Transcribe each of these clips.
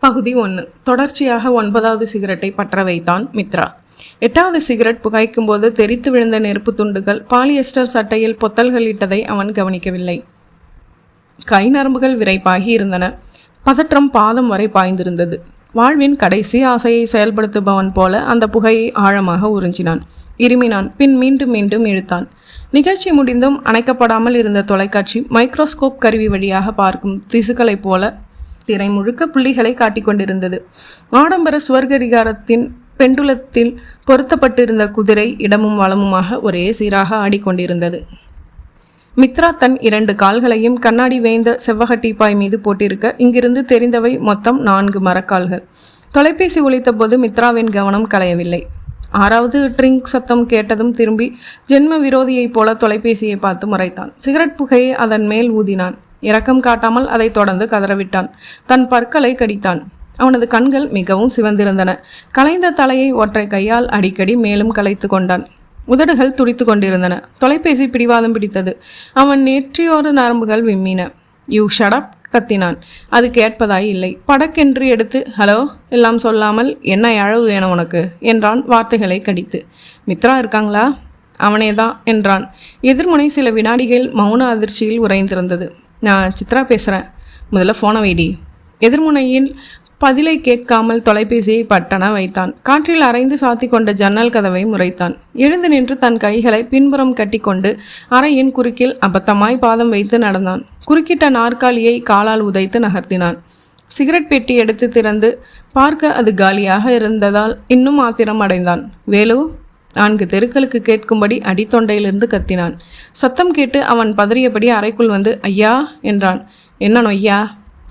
பகுதி 1. தொடர்ச்சியாக 9வது சிகரெட்டை பற்ற வைத்தான் மித்ரா. 8வது சிகரெட் புகைக்கும் போது தெரித்து விழுந்த நெருப்பு துண்டுகள் பாலியஸ்டர் சட்டையில் பொத்தல்களிட்டதை அவன் கவனிக்கவில்லை. கை நரம்புகள் விரைப்பாகி இருந்தன. பதற்றம் பாதம் வரை பாய்ந்திருந்தது. வாழ்வின் கடைசி ஆசையை செயல்படுத்துபவன் போல அந்த புகையை ஆழமாக உறிஞ்சினான். இருமினான். பின் மீண்டும் மீண்டும் இழுத்தான். நிகழ்ச்சி முடிந்தும் அணைக்கப்படாமல் இருந்த தொலைக்காட்சி மைக்ரோஸ்கோப் கருவி வழியாக பார்க்கும் திசுக்களைப் போல திரை முழுக்க புள்ளிகளை காட்டிக்கொண்டிருந்தது. ஆடம்பர சுவர்கரிகாரத்தின் பெண்டுலத்தில் பொருத்தப்பட்டிருந்த குதிரை இடமும் வளமுமாக ஒரே சீராக ஆடிக்கொண்டிருந்தது. மித்ரா தன் 2 கால்களையும் கண்ணாடி வேய்ந்த செவ்வக டீப்பாய் மீது போட்டிருக்க இங்கிருந்து தெரிந்தவை மொத்தம் 4 மரக்கால்கள். தொலைபேசி ஒலித்த போது மித்ராவின் கவனம் கலையவில்லை. 6வது ட்ரிங்க் சத்தம் கேட்டதும் திரும்பி ஜென்ம விரோதியைப் போல தொலைபேசியை பார்த்து முறைத்தான். சிகரெட் புகையை அதன் மேல் ஊதினான். இரக்கம் காட்டாமல் அதை தொடர்ந்து கதறவிட்டான். தன் பற்களை கடித்தான். அவனது கண்கள் மிகவும் சிவந்திருந்தன. கலைந்த தலையை ஒற்றை கையால் அடிக்கடி மேலும் கலைத்து கொண்டான். உதடுகள் துடித்து கொண்டிருந்தன. தொலைபேசி பிடிவாதம் பிடித்தது. அவன் நெற்றியோர நரம்புகள் விம்மின. யூ ஷடப் கத்தினான். அது கேட்பதாய் இல்லை. படக்கென்று எடுத்து ஹலோ எல்லாம் சொல்லாமல் என்ன அழகு வேணும் உனக்கு என்றான் வார்த்தைகளை கடித்து. மித்ரா இருக்காங்களா? அவனேதான் என்றான். எதிர்முனை சில வினாடிகள் மௌன அதிர்ச்சியில் உறைந்திருந்தது. நான் சித்ரா பேசுகிறேன். முதல்ல ஃபோனை வைடி. எதிர்முனையில் பதிலை கேட்காமல் தொலைபேசியை பட்டன வைத்தான். காற்றில் அரைந்து சாத்தி கொண்ட ஜன்னல் கதவை முறைத்தான். எழுந்து நின்று தன் கைகளை பின்புறம் கட்டி கொண்டு அறையின் குறுக்கில் அபத்தமாய் பாதம் வைத்து நடந்தான். குறுக்கிட்ட நாற்காலியை காலால் உதைத்து நகர்த்தினான். சிகரெட் பெட்டி எடுத்து திறந்து பார்க்க அது காலியாக இருந்ததால் இன்னும் ஆத்திரம் அடைந்தான். வேலு 4 தெருக்களுக்கு கேட்கும்படி அடித்தொண்டையிலிருந்து கத்தினான். சத்தம் கேட்டு அவன் பதறியபடி அறைக்குள் வந்து ஐயா என்றான். என்ன நொய்யா?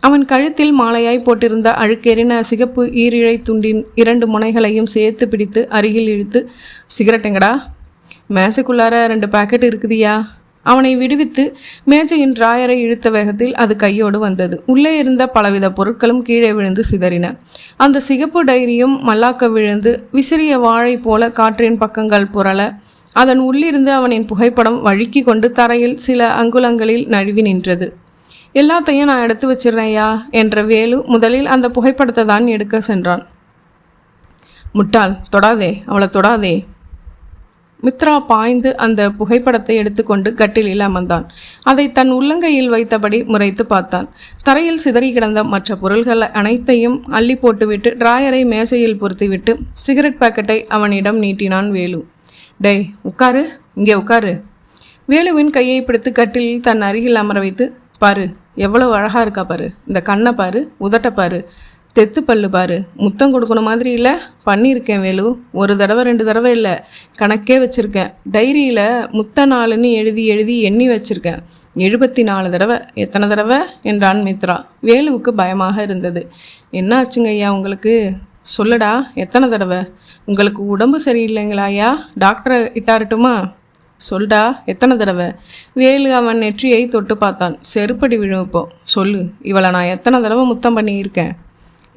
அவன் கழுத்தில் மாலையாய் போட்டிருந்த அழுக்கெறின சிகப்பு ஈரிழை துண்டின் 2 முனைகளையும் சேர்த்து பிடித்து அருகில் இழுத்து சிகரெட் எங்கடா? மேசைக்குள்ளார 2 பாக்கெட் இருக்குதியா? அவனை விடுவித்து மேஜையின் டிராயரை இழுத்த வேகத்தில் அது கையோடு வந்தது. உள்ளே இருந்த பலவித பொருட்களும் கீழே விழுந்து சிதறின. அந்த சிகப்பு டைரியும் மல்லாக்க விழுந்து விசிறிய வாழை போல காற்றின் பக்கங்கள் புரள அதன் உள்ளிருந்து அவனின் புகைப்படம் வழுக்கி கொண்டு தரையில் சில அங்குலங்களில் நழுவி நின்றது. எல்லாத்தையும் நான் எடுத்து வச்சிடறேன்யா என்ற வேலு முதலில் அந்த புகைப்படத்தை தான் எடுக்க சென்றான். முட்டாள், தொடாதே, அவளை தொடாதே. மித்ரா பாய்ந்து அந்த புகைப்படத்தை எடுத்துக்கொண்டு கட்டிலில் அமர்ந்தான். அதை தன் உள்ளங்கையில் வைத்தபடி முறைத்து பார்த்தான். தரையில் சிதறி கிடந்த மற்ற பொருள்கள் அனைத்தையும் அள்ளி போட்டுவிட்டு டிராயரை மேசையில் பொருத்திவிட்டு சிகரெட் பாக்கெட்டை அவனிடம் நீட்டினான் வேலு. டேய் உட்காரு, இங்கே உட்காரு. வேலுவின் கையை பிடித்து கட்டிலில் தன் அருகில் அமர வைத்து பாரு, எவ்வளவு அழகா இருக்கா பாரு, இந்த கண்ணை பாரு, உதட்ட பாரு, தெத்து பல்லு பாரு, முத்தம் கொடுக்கணும் மாதிரி இல்லை? பண்ணியிருக்கேன் வேலு. 1 தடவை 2 தடவை இல்லை, கணக்கே வச்சுருக்கேன். டைரியில் முத்த நாளுன்னு எழுதி எழுதி எண்ணி வச்சுருக்கேன். 74 தடவை. எத்தனை தடவை என்றான் மித்ரா. வேலுவுக்கு பயமாக இருந்தது. என்ன ஆச்சுங்க ஐயா உங்களுக்கு? சொல்லடா, எத்தனை தடவை? உங்களுக்கு உடம்பு சரியில்லைங்களாயா? டாக்டரை இட்டாரட்டுமா? சொல்டா, எத்தனை தடவை? வேலு அவன் நெற்றியை தொட்டு பார்த்தான். செருப்படி விழுப்போ. சொல்லு, இவளை நான் எத்தனை தடவை முத்தம் பண்ணியிருக்கேன்?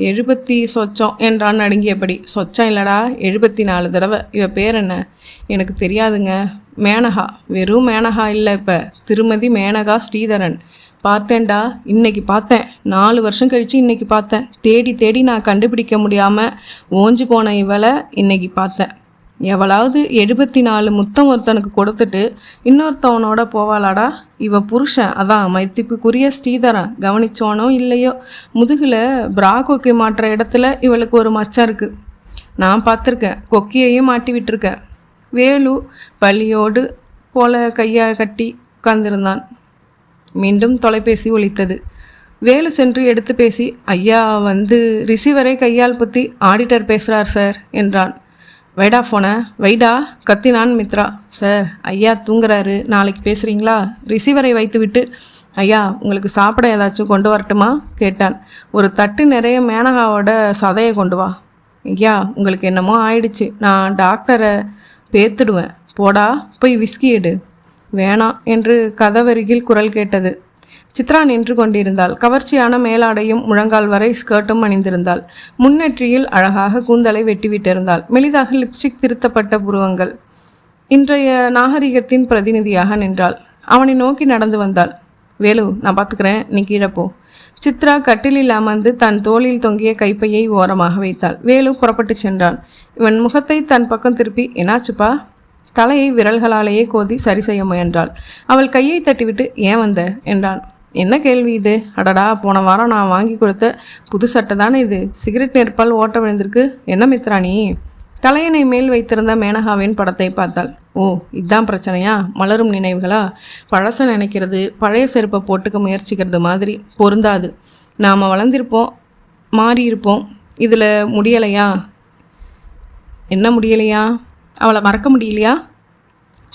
70 சொச்சம் என்றான் நடுங்கியபடி. சொச்சம் இல்லடா, 74 தடவை. இவ பேர் என்ன? எனக்கு தெரியாதுங்க. மேனகா. வெறும் மேனகா இல்லை, இப்போ திருமதி மேனகா ஸ்ரீதரன். பார்த்தேன்டா, இன்னைக்கு பார்த்தேன். 4 வருஷம் கழித்து இன்னைக்கு பார்த்தேன். தேடி தேடி நான் கண்டுபிடிக்க முடியாமல் ஓஞ்சு போன இவளை இன்னைக்கு பார்த்தேன். எவளாவது 74 முத்தம் ஒருத்தனுக்கு கொடுத்துட்டு இன்னொருத்தவனோட போவாளாடா? இவ புருஷன், அதான் மைத்திப்புக்குரிய ஸ்ரீதரன். கவனிச்சோனோ இல்லையோ, முதுகில் பிரா கொக்கி மாட்டுற இடத்துல இவளுக்கு ஒரு மச்சம் இருக்குது. நான் பார்த்துருக்கேன். கொக்கியையும் மாட்டி விட்டுருக்கேன். வேலு பள்ளியோடு போல கையை கட்டி உட்கார்ந்திருந்தான். மீண்டும் தொலைபேசி ஒலித்தது. வேலு சென்று எடுத்து பேசி ஐயா வந்து ரிசீவரை கையால் பற்றி ஆடிட்டர் பேசுகிறார் சார் என்றான். வைடா ஃபோனை வைடா கத்தினான் மித்ரா. சார், ஐயா தூங்குறாரு, நாளைக்கு பேசுகிறீங்களா? ரிசீவரை வைத்து விட்டு ஐயா உங்களுக்கு சாப்பிட ஏதாச்சும் கொண்டு வரட்டுமா கேட்டான். ஒரு தட்டு நிறைய மேனகாவோட சதையை கொண்டு வா. ஐயா உங்களுக்கு என்னமோ ஆயிடுச்சு, நான் டாக்டரை பேத்துடுவேன். போடா போய் விஸ்கி எடு. வேணாம் என்று கதவருகில் குரல் கேட்டது. சித்ரா நின்று கொண்டிருந்தாள். கவர்ச்சியான மேலாடையும் முழங்கால் வரை ஸ்கர்ட்டும் அணிந்திருந்தாள். முன்னெற்றியில் அழகாக கூந்தலை வெட்டிவிட்டிருந்தாள். மெலிதாக லிப்ஸ்டிக் திருத்தப்பட்ட புருவங்கள். இன்றைய நாகரிகத்தின் பிரதிநிதியாக நின்றாள். அவனை நோக்கி நடந்து வந்தாள். வேலு, நான் பார்த்துக்கிறேன், நீ கீழே போ. சித்ரா கட்டிலில் அமர்ந்து தன் தோளில் தொங்கிய கைப்பையை ஓரமாக வைத்தாள். வேலு புறப்பட்டு சென்றான். இவன் முகத்தை தன் பக்கம் திருப்பி, என்னாச்சுப்பா? தலையை விரல்களாலேயே கோதி சரி செய்ய முயன்றாள். அவள் கையை தட்டிவிட்டு, ஏன் வந்த என்றான். என்ன கேள்வி இது? அடடா, போன வாரம் நான் வாங்கி கொடுத்த புது சட்டை தானே இது. சிகரெட் நெருப்பால் ஓட்ட விழுந்திருக்கு. என்ன மித்ராணி? தலையணை மேல் வைத்திருந்த மேனகாவின் படத்தை பார்த்தாள். ஓ, இதுதான் பிரச்சனையா? மலரும் நினைவுகளா? பழச நினைக்கிறது, பழைய செருப்பை போட்டுக்க முயற்சிக்கிறது மாதிரி பொருந்தாது. நாம் வளர்ந்திருப்போம், மாறியிருப்போம். இதில் முடியலையா? என்ன முடியலையா? அவளை மறக்க முடியலையா?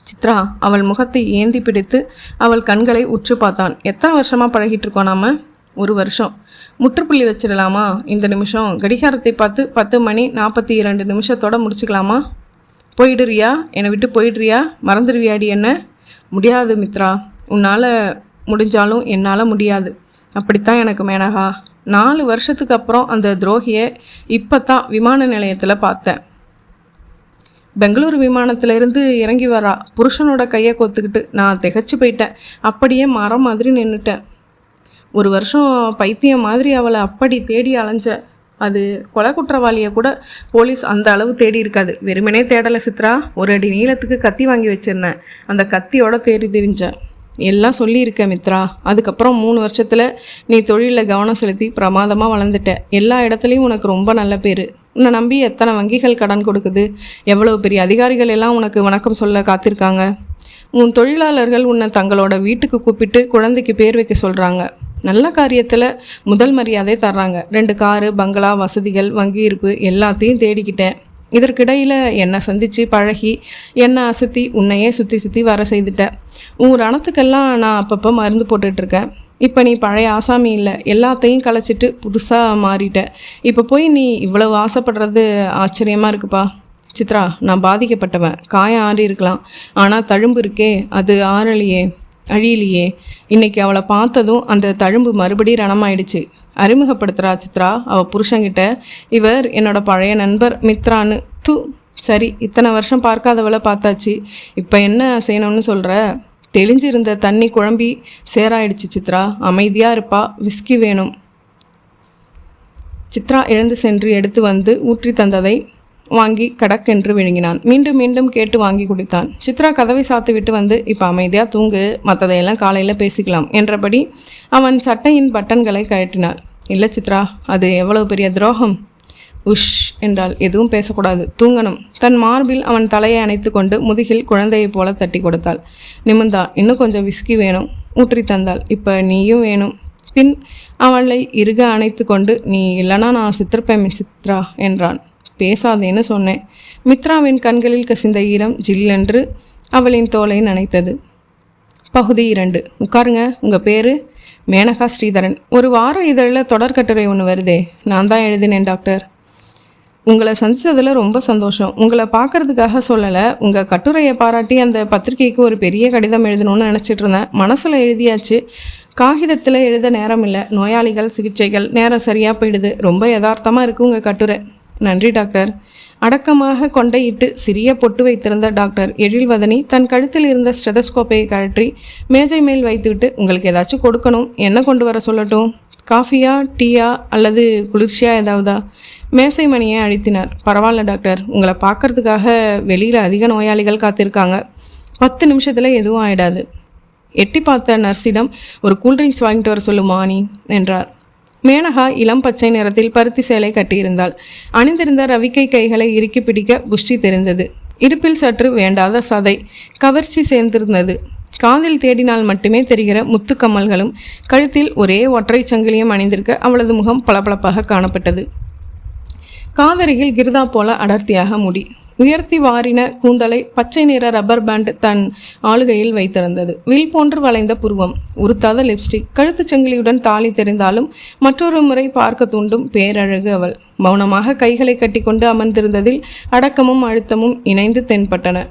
சித்ரா அவள் முகத்தை ஏந்தி பிடித்து அவள் கண்களை உற்று பார்த்தான். எத்தனை வருஷமாக பழகிட்டு இருக்கோம் நாம்? 1 வருஷம். முற்றுப்புள்ளி வச்சிடலாமா? இந்த நிமிஷம் கடிகாரத்தை பார்த்து 10:42 முடிச்சுக்கலாமா? போயிடுறியா? என்னை விட்டு போயிடுறியா? மறந்துடுவியாடி என்ன? முடியாது மித்ரா, உன்னால் முடிஞ்சாலும் என்னால் முடியாது. அப்படித்தான் எனக்கு மேனகா. 4 வருஷத்துக்கு அப்புறம் அந்த துரோகியை இப்போ தான் விமான நிலையத்தில் பார்த்தேன். பெங்களூரு விமானத்திலேருந்து இறங்கி வரா. புருஷனோட கையை கொத்துக்கிட்டு நான் திகச்சு போயிட்டேன். அப்படியே மரம் மாதிரி நின்றுட்டேன். 1 வருஷம் பைத்தியம் மாதிரி அவளை அப்படி தேடி அலைஞ்ச. அது கொலை குற்றவாளியை கூட போலீஸ் அந்த அளவு தேடி இருக்காது. வெறுமனே தேடலை சித்ரா. 1 அடி நீளத்துக்கு கத்தி வாங்கி வச்சிருந்தேன். அந்த கத்தியோட தேடி திரிஞ்சேன். எல்லாம் சொல்லியிருக்கேன் மித்ரா. அதுக்கப்புறம் 3 வருஷத்தில் நீ தொழிலில் கவனம் செலுத்தி பிரமாதமாக வளர்ந்துட்ட. எல்லா இடத்துலையும் உனக்கு ரொம்ப நல்ல பேர். உன்னை நம்பி எத்தனை வங்கிகள் கடன் கொடுக்குது. எவ்வளோ பெரிய அதிகாரிகள் எல்லாம் உனக்கு வணக்கம் சொல்ல காத்திருக்காங்க. உன் தொழிலாளர்கள் உன்னை தங்களோட வீட்டுக்கு கூப்பிட்டு குழந்தைக்கு பேர் வைக்க சொல்கிறாங்க. நல்ல காரியத்தில் முதல் மரியாதை தர்றாங்க. 2 காரு, பங்களா, வசதிகள், வங்கி இருப்பு எல்லாத்தையும் தேடிக்கிட்டேன். இதற்கிடையில் என்னை சந்தித்து பழகி என்னை அசத்தி உன்னையே சுற்றி சுற்றி வர செய்துட்டேன். உன் ரணத்துக்கெல்லாம் நான் அப்பப்போ மருந்து போட்டுட்ருக்கேன். இப்போ நீ பழைய ஆசாமி இல்லை. எல்லாத்தையும் கலைச்சிட்டு புதுசாக மாறிட்ட. இப்போ போய் நீ இவ்வளவு ஆசைப்படுறது ஆச்சரியமாக இருக்குப்பா. சித்ரா, நான் பாதிக்கப்பட்டவன். காயம் ஆறி இருக்கலாம், ஆனால் தழும்பு இருக்கே, அது அழியலையே. இன்றைக்கி அவளை பார்த்ததும் அந்த தழும்பு மறுபடியும் ரணமாயிடுச்சு. அறிமுகப்படுத்துகிறா சித்ரா அவள் புருஷங்கிட்ட. இவர் என்னோட பழைய நண்பர் மித்ரான்னு. சரி, இத்தனை வருஷம் பார்க்காதவளை பார்த்தாச்சு. இப்போ என்ன செய்யணும்னு சொல்கிற? தெளிஞ்சிருந்த தண்ணி குழம்பி சேராயிடுச்சு சித்ரா. அமைதியாக இருப்பா. விஸ்கி வேணும். சித்ரா எழுந்து சென்று எடுத்து வந்து ஊற்றி தந்ததை வாங்கி கடக்கென்று விழுங்கினான். மீண்டும் மீண்டும் கேட்டு வாங்கி குடித்தான். சித்ரா கதவை சாத்து விட்டு வந்து, இப்போ அமைதியாக தூங்கு, மற்றதையெல்லாம் காலையில் பேசிக்கலாம் என்றபடி அவன் சட்டையின் பட்டன்களை கழட்டினாள். இல்லை சித்ரா, அது எவ்வளவு பெரிய துரோகம். உஷ் என்றால். எதுவும் பேசக்கூடாது, தூங்கணும். தன் மார்பில் அவன் தலையை அணைத்து கொண்டு முதுகில் குழந்தையைப் போல தட்டி கொடுத்தாள். நிமிர்ந்தா. இன்னும் கொஞ்சம் விஸ்கி வேணும். ஊற்றி தந்தாள். இப்போ நீயும் வேணும். பின் அவளை இறுக அணைத்து கொண்டு, நீ இல்லைனா நான் சித்திரப்பேன் சித்ரா என்றான். பேசாதேன்னு சொன்னேன். மித்ராவின் கண்களில் கசிந்த ஈரம் ஜில்லென்று அவளின் தோலை நனைத்தது. பகுதி 2. உட்காருங்க. உங்கள் பேர்? மேனகா ஸ்ரீதரன். ஒரு வார இதழில் தொடர்கட்டுரை ஒன்று வருதே, நான் தான் எழுதினேன் டாக்டர். உங்களை சந்தித்ததில் ரொம்ப சந்தோஷம். உங்களை பார்க்கறதுக்காக சொல்லலை, உங்கள் கட்டுரையை பாராட்டி அந்த பத்திரிகைக்கு ஒரு பெரிய கடிதம் எழுதணும்னு நினச்சிட்டு இருந்தேன். மனசில் எழுதியாச்சு, காகிதத்தில் எழுத நேரம் இல்லை. நோயாளிகள், சிகிச்சைகள், நேரம் சரியாக போயிடுது. ரொம்ப யதார்த்தமாக இருக்குது உங்கள் கட்டுரை. நன்றி டாக்டர். அடக்கமாக கொண்டையிட்டு சிறிய பொட்டு வைத்திருந்த டாக்டர் எழில்வதனி தன் கழுத்தில் இருந்த ஸ்டெதஸ்கோப்பை கழற்றி மேஜை மேல் வைத்துவிட்டு, உங்களுக்கு ஏதாச்சும் கொடுக்கணும், என்ன கொண்டு வர சொல்லட்டும்? காஃபியா, டீயா அல்லது குளிர்ச்சியாக ஏதாவதா? மேசை மணியை அழுத்தினார். பரவாயில்ல டாக்டர், உங்களை பார்க்கறதுக்காக வெளியில் அதிக நோயாளிகள் காத்திருக்காங்க. 10 நிமிஷத்தில் எதுவும் ஆகிடாது. எட்டி பார்த்த நர்ஸிடம், ஒரு கூல்ட்ரிங்க்ஸ் வாங்கிட்டு வர சொல்லுமா நீ என்றார். மேனகா இளம் பச்சை நிறத்தில் பருத்தி சேலை கட்டியிருந்தாள். அணிந்திருந்த ரவிக்கை கைகளை இறுக்கி பிடிக்க புஷ்டி தெரிந்தது. இடுப்பில் சற்று வேண்டாத சதை கவர்ச்சி சேர்ந்திருந்தது. காதில் தேடினால் மட்டுமே தெரிகிற முத்துக்கம்மல்களும் கழுத்தில் ஒரே ஒற்றை சங்கிலியும் அணிந்திருக்க அவளது முகம் பளபளப்பாக காணப்பட்டது. காதரியில் கிருதா போல அடர்த்தியாக முடி, உயர்த்தி வாரின கூந்தலை பச்சை நிற ரப்பர் பேண்ட் தன் ஆளுகையில் வைத்திருந்தது. வில் போன்று வளைந்த புருவம், உருத்தாத லிப்ஸ்டிக், கழுத்துச் சங்கிலியுடன் தாலி தெரிந்தாலும் மற்றொரு முறை பார்க்க தூண்டும் பேரழகு அவள். மௌனமாக கைகளை கட்டி கொண்டு அமர்ந்திருந்ததில் அடக்கமும் அழுத்தமும் இணைந்து தென்பட்டன.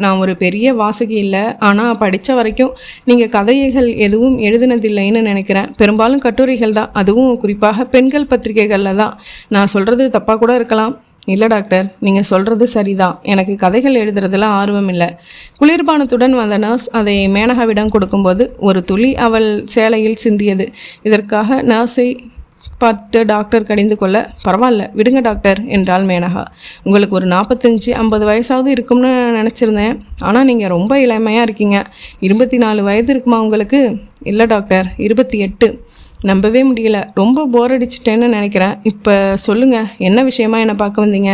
நான் ஒரு பெரிய வாசகி இல்லை, ஆனால் படித்த வரைக்கும் நீங்கள் கதைகள் எதுவும் எழுதினதில்லைன்னு நினைக்கிறேன். பெரும்பாலும் கட்டுரைகள் தான், அதுவும் குறிப்பாக பெண்கள் பத்திரிகைகளில் தான். நான் சொல்கிறது தப்பாக கூட இருக்கலாம். இல்லை டாக்டர், நீங்கள் சொல்கிறது சரிதான். எனக்கு கதைகள் எழுதுறதுல ஆர்வம் இல்லை. குளிர்பானத்துடன் வந்த நர்ஸ் அதை மேனகாவிடம் கொடுக்கும்போது ஒரு துளி அவள் சேலையில் சிந்தியது. இதற்காக நர்ஸை பார்த்து டாக்டர் கடிந்து கொள்ள, பரவாயில்ல விடுங்க டாக்டர் என்றாள் மேனகா. உங்களுக்கு ஒரு 45-50 வயசாவது இருக்கும்னு நினச்சிருந்தேன். ஆனால் நீங்கள் ரொம்ப இளமையாக இருக்கீங்க. 24 வயது இருக்குமா உங்களுக்கு? இல்லை டாக்டர், 28. நம்பவே முடியல. ரொம்ப போர் அடிச்சிட்டேன்னு நினைக்கிறேன். இப்போ சொல்லுங்கள், என்ன விஷயமா என்னை பார்க்க வந்தீங்க?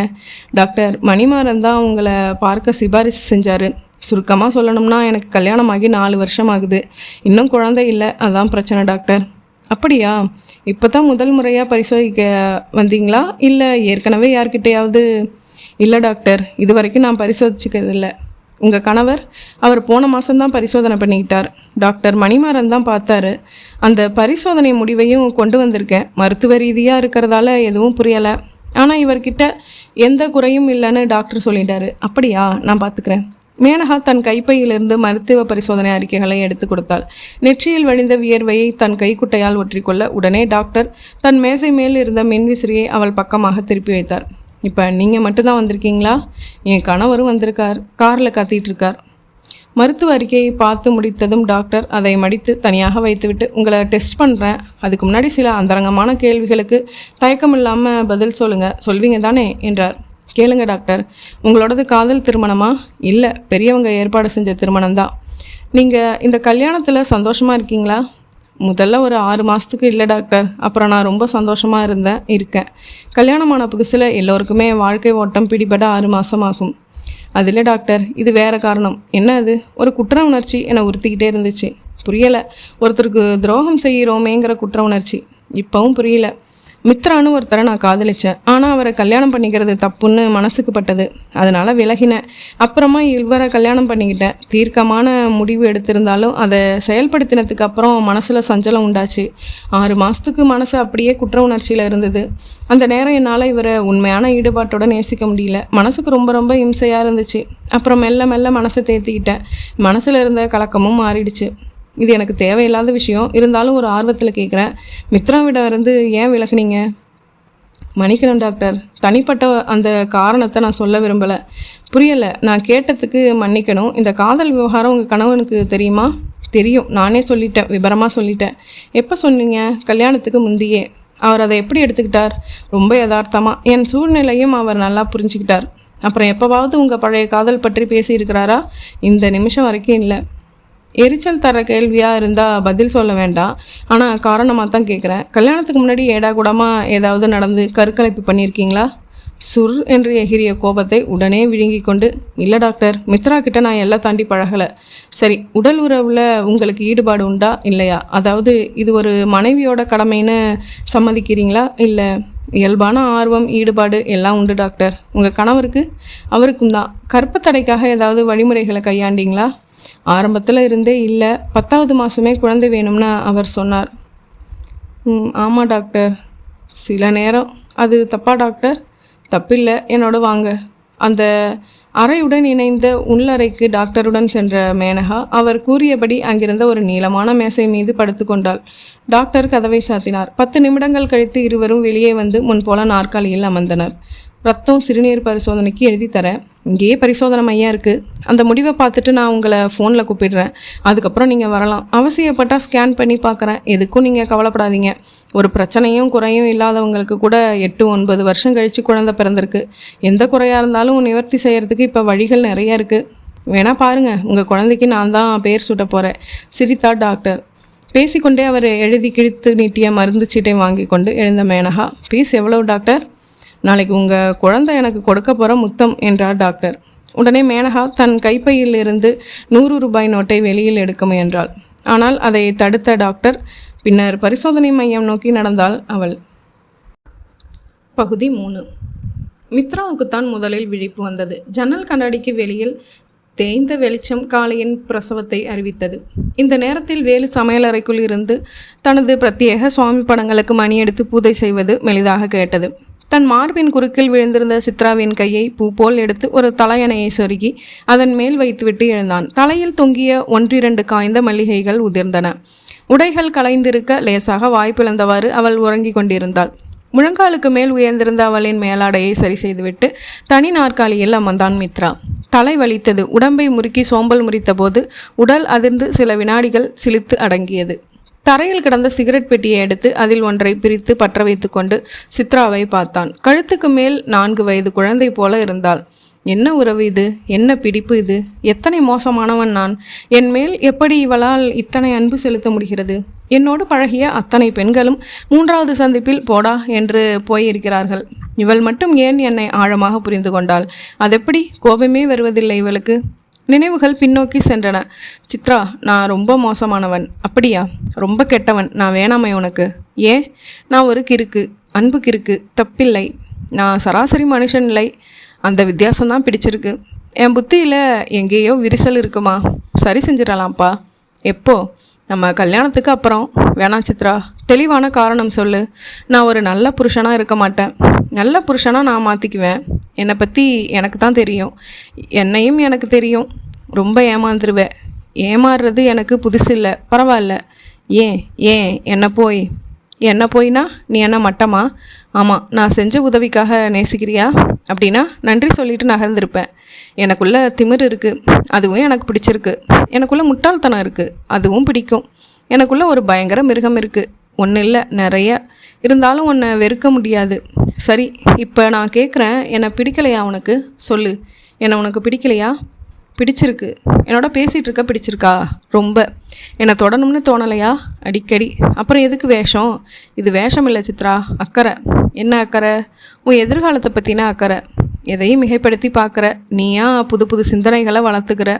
டாக்டர், மணிமாறன் தான் உங்களை பார்க்க சிபாரிசு செஞ்சார். சுருக்கமாக சொல்லணும்னா எனக்கு கல்யாணமாகி 4 வருஷம் ஆகுது. இன்னும் குழந்தை இல்லை, அதான் பிரச்சனை டாக்டர். அப்படியா? இப்போ தான் முதல் முறையாக பரிசோதிக்க வந்தீங்களா, இல்லை ஏற்கனவே யார்கிட்டையாவது? இல்லை டாக்டர், இது வரைக்கும் நான் பரிசோதிச்சுக்கிறதில்லை. உங்கள் கணவர்? அவர் போன மாதம்தான் பரிசோதனை பண்ணிக்கிட்டார். டாக்டர் மணிமாறன் தான் பார்த்தாரு. அந்த பரிசோதனை முடிவையும் கொண்டு வந்திருக்கேன். மருத்துவ ரீதியாக இருக்கிறதால எதுவும் புரியலை. ஆனால் இவர்கிட்ட எந்த குறையும் இல்லைன்னு டாக்டர் சொல்லிட்டாரு. அப்படியா? நான் பார்த்துக்கிறேன். மேனகா தன் கைப்பையிலிருந்து மருத்துவ பரிசோதனை அறிக்கைகளை எடுத்து கொடுத்தாள். நெற்றியில் வழிந்த வியர்வையை தன் கைக்குட்டையால் ஒற்றிக்கொள்ள உடனே டாக்டர் தன் மேசை மேல் இருந்த மின்விசிறியை அவள் பக்கமாக திருப்பி வைத்தார். இப்போ நீங்கள் மட்டும்தான் வந்திருக்கீங்களா? என் கணவரும் வந்திருக்கார், காரில் காத்திட்டு இருக்கார். மருத்துவ அறிக்கையை பார்த்து முடித்ததும் டாக்டர் அதை மடித்து தனியாக வைத்துவிட்டு, உங்களை டெஸ்ட் பண்ணுறேன். அதுக்கு முன்னாடி சில அந்தரங்கமான கேள்விகளுக்கு தயக்கம் இல்லாமல் பதில் சொல்வீங்க தானே என்றார். கேளுங்க டாக்டர், உங்களோடது காதல் திருமணமா? இல்லை, பெரியவங்க ஏற்பாடு செஞ்ச திருமணம்தான். நீங்கள் இந்த கல்யாணத்தில் சந்தோஷமாக இருக்கீங்களா? முதல்ல ஒரு 6 மாதத்துக்கு இல்லை டாக்டர். அப்புறம் நான் ரொம்ப சந்தோஷமாக இருக்கேன். கல்யாணமான புதுசில் எல்லோருக்குமே வாழ்க்கை ஓட்டம் பிடிபட 6 மாதம் ஆகும். அதில் டாக்டர், இது வேறு காரணம். என்ன அது? ஒரு குற்ற உணர்ச்சி என்னை உறுத்திக்கிட்டே இருந்துச்சு. புரியலை. ஒருத்தருக்கு துரோகம் செய்கிறோமேங்கிற குற்ற உணர்ச்சி. இப்போவும் புரியல. மித்ரான்னு ஒருத்தரை நான் காதலித்தேன். ஆனால் அவரை கல்யாணம் பண்ணிக்கிறது தப்புன்னு மனசுக்கு பட்டது. அதனால் விலகினேன். அப்புறமா இவரை கல்யாணம் பண்ணிக்கிட்டேன். தீர்க்கமான முடிவு எடுத்திருந்தாலும் அதை செயல்படுத்தினதுக்கு அப்புறம் மனசில் சஞ்சலம் உண்டாச்சு. 6 மாதத்துக்கு மனசு அப்படியே குற்ற உணர்ச்சியில் இருந்தது. அந்த நேரம் என்னால் இவரை உண்மையான ஈடுபாட்டோட நேசிக்க முடியல. மனசுக்கு ரொம்ப ரொம்ப இம்சையாக இருந்துச்சு. அப்புறம் மெல்ல மெல்ல மனசை தேர்த்திக்கிட்டேன். மனசில் இருந்த கலக்கமும் மாறிடுச்சு. இது எனக்கு தேவையில்லாத விஷயம். இருந்தாலும் ஒரு ஆர்வத்தில் கேட்குறேன். மித்ராவிடம் இருந்து ஏன் விலகுனீங்க? மன்னிக்கணும் டாக்டர், தனிப்பட்ட அந்த காரணத்தை நான் சொல்ல விரும்பலை. புரியலை. நான் கேட்டதுக்கு மன்னிக்கணும். இந்த காதல் விவகாரம் உங்கள் கணவனுக்கு தெரியுமா? தெரியும், நானே சொல்லிட்டேன், விபரமாக சொல்லிட்டேன். எப்போ சொன்னீங்க? கல்யாணத்துக்கு முந்தையே. அவர் அதை எப்படி எடுத்துக்கிட்டார்? ரொம்ப யதார்த்தமாக. என் சூழ்நிலையும் அவர் நல்லா புரிஞ்சுக்கிட்டார். அப்புறம் எப்போவாவது உங்கள் பழைய காதல் பற்றி பேசியிருக்கிறாரா? இந்த நிமிஷம் வரைக்கும் இல்லை. எரிச்சல் தர கேள்வியாக இருந்தால் பதில் சொல்ல வேண்டாம். ஆனால் காரணமாக தான் கேட்குறேன். கல்யாணத்துக்கு முன்னாடி ஏடாகூடமாக ஏதாவது நடந்து கருக்கலைப்பு பண்ணியிருக்கீங்களா? சுர் என்று எகிரிய கோபத்தை உடனே விழுங்கி கொண்டு, இல்லை டாக்டர், மித்ரா கிட்ட நான் எல்லாம் தாண்டி பழகலை. சரி, உடல் உறவில் உங்களுக்கு ஈடுபாடு உண்டா இல்லையா? அதாவது இது ஒரு மனைவியோட கடமைன்னு சம்மதிக்கிறீங்களா? இல்லை இயல்பான ஆர்வம், ஈடுபாடு எல்லாம் உண்டு டாக்டர். உங்கள் கணவருக்கு? அவருக்கும் தான். கற்பத்தடைக்காக ஏதாவது வழிமுறைகளை கையாண்டிங்களா? ஆரம்பத்தில் இருந்தே இல்லை. 10வது மாதமே குழந்தை வேணும்னு அவர் சொன்னார். ஆமாம் டாக்டர். சில நேரம். அது தப்பா டாக்டர்? தப்பில்லை, என்னோட வாங்க. அந்த அறையுடன் இணைந்த உள்ளறைக்கு டாக்டருடன் சென்ற மேனகா அவர் கூறியபடி அங்கிருந்த ஒரு நீளமான மேசை மீது படுத்து கொண்டாள். டாக்டர் கதவை சாத்தினார். 10 நிமிடங்கள் கழித்து இருவரும் வெளியே வந்து முன்போல நாற்காலியில் அமர்ந்தனர். ரத்தம் சிறுநீர் பரிசோதனைக்கு எழுதி தரேன். இங்கேயே பரிசோதனை மையம் இருக்குது. அந்த முடிவை பார்த்துட்டு நான் உங்களை ஃபோனில் கூப்பிடுறேன். அதுக்கப்புறம் நீங்கள் வரலாம். அவசியப்பட்டால் ஸ்கேன் பண்ணி பார்க்குறேன். எதுக்கும் நீங்கள் கவலைப்படாதீங்க. ஒரு பிரச்சனையும் குறையும் இல்லாதவங்களுக்கு கூட 8-9 வருஷம் கழித்து குழந்தை பிறந்திருக்கு. எந்த குறையாக இருந்தாலும் நிவர்த்தி செய்கிறதுக்கு இப்போ வழிகள் நிறைய இருக்குது. வேணா பாருங்கள், உங்கள் குழந்தைக்கு நான் தான் பேர் சூட்ட போகிறேன் சிரித்தார் டாக்டர். பேசிக்கொண்டே அவர் எழுதி கிழித்து நீட்டிய மருந்து சீட்டை வாங்கி கொண்டு எழுந்த மேனகா, ஃபீஸ் எவ்வளவு டாக்டர்? நாளைக்கு உங்கள் குழந்தை எனக்கு கொடுக்க போகிற முத்தம் என்றார் டாக்டர். உடனே மேனகா தன் கைப்பையில் இருந்து 100 ரூபாய் நோட்டை வெளியில் எடுக்க முயன்றாள். ஆனால் அதை தடுத்த டாக்டர். பின்னர் பரிசோதனை மையம் நோக்கி நடந்தாள் அவள். பகுதி 3. மித்ராவுக்குத்தான் முதலில் விழிப்பு வந்தது. ஜன்னல் கண்ணாடிக்கு வெளியில் தேய்ந்த வெளிச்சம் காளையின் பிரசவத்தை அறிவித்தது. இந்த நேரத்தில் வேலு சமையலறைக்குள் இருந்து தனது பிரத்யேக சுவாமி படங்களுக்கு மணி எடுத்து பூஜை செய்வது மெலிதாக கேட்டது. தன் மார்பின் குறுக்கில் விழுந்திருந்த சித்ராவின் கையை பூ போல் எடுத்து ஒரு தலையணையை சொருகி அதன் மேல் வைத்துவிட்டு எழுந்தான். தலையில் தொங்கிய 1-2 காய்ந்த மல்லிகைகள் உதிர்ந்தன. உடைகள் கலைந்திருக்க லேசாக வாய்ப்பிழந்தவாறு அவள் உறங்கி கொண்டிருந்தாள். முழங்காலுக்கு மேல் உயர்ந்திருந்த அவளின் மேலாடையை சரி செய்துவிட்டு தனி நாற்காலியில் அமர்ந்தான் மித்ரா. தலை வலித்தது. உடம்பை முறுக்கி சோம்பல் முறித்தபோது உடல் அதிர்ந்து சில வினாடிகள் சிலித்து அடங்கியது. தரையில் கிடந்த சிகரெட் பெட்டியை எடுத்து அதில் ஒன்றை பிரித்து பற்ற வைத்து கொண்டு சித்ராவை பார்த்தான். கழுத்துக்கு மேல் 4 வயது குழந்தை போல இருந்தாள். என்ன உறவு இது? என்ன பிடிப்பு இது? எத்தனை மோசமானவன் நான்! என் மேல் எப்படி இவளால் இத்தனை அன்பு செலுத்த முடிகிறது? என்னோடு பழகிய அத்தனை பெண்களும் 3வது சந்திப்பில் போடா என்று போயிருக்கிறார்கள். இவள் மட்டும் ஏன் என்னை ஆழமாக புரிந்து கொண்டாள்? அதெப்படி கோபமே வருவதில்லை இவளுக்கு? நினைவுகள் பின்னோக்கி சென்றன. சித்ரா, நான் ரொம்ப மோசமானவன். அப்படியா? ரொம்ப கெட்டவன். நான் வேணாமே உனக்கு? ஏன்? நான் ஒரு கிறுக்கு, அன்பு கிறுக்கு. தப்பில்லை. நான் சராசரி மனுஷன் இல்லை. அந்த வித்தியாசம்தான் பிடிச்சிருக்கு. என் புத்தியில் எங்கேயோ விரிசல் இருக்குமா? சரி செஞ்சிடலாம்ப்பா. எப்போ? நம்ம கல்யாணத்துக்கு அப்புறம். வேணாம் சித்ரா, தெளிவான காரணம் சொல்லு. நான் ஒரு நல்ல புருஷனாக இருக்க மாட்டேன். நல்ல புருஷனாக நான் மாற்றிக்குவேன். என்னை பற்றி எனக்கு தான் தெரியும். என்னையும் எனக்கு தெரியும். ரொம்ப ஏமாந்துருவேன். ஏமாறுறது எனக்கு புதுசு இல்லை. பரவாயில்ல. ஏன் ஏன் என்ன போயினா நீ என்ன மட்டமா? ஆமாம், நான் செஞ்ச உதவிக்காக நேசிக்கிறியா? அப்படின்னா நன்றி சொல்லிட்டு நகர்ந்திருப்பேன். எனக்குள்ளே திமிர் இருக்குது, அதுவும் எனக்கு பிடிச்சிருக்கு. எனக்குள்ளே முட்டாள்தனம் இருக்குது, அதுவும் பிடிக்கும். எனக்குள்ளே ஒரு பயங்கர மிருகம் இருக்குது. ஒன்றும் இல்லை, நிறைய. இருந்தாலும் உன்னை வெறுக்க முடியாது. சரி, இப்போ நான் கேட்குறேன், என்னை பிடிக்கலையா உனக்கு? சொல்லு. என்னை உனக்கு பிடிக்கலையா? பிடிச்சிருக்கு. என்னோட பேசிகிட்டு இருக்க பிடிச்சிருக்கா? ரொம்ப. என்னை தொடணும்னு தோணலையா? அடிக்கடி. அப்புறம் எதுக்கு வேஷம்? இது வேஷம் இல்லை சித்ரா, அக்கறை. என்ன அக்கறை? உன் எதிர்காலத்தை பற்றின அக்கறை. எதையும் மிகைப்படுத்தி பார்க்குற. நீயா புது புது சிந்தனைகளை வளர்த்துக்கிற.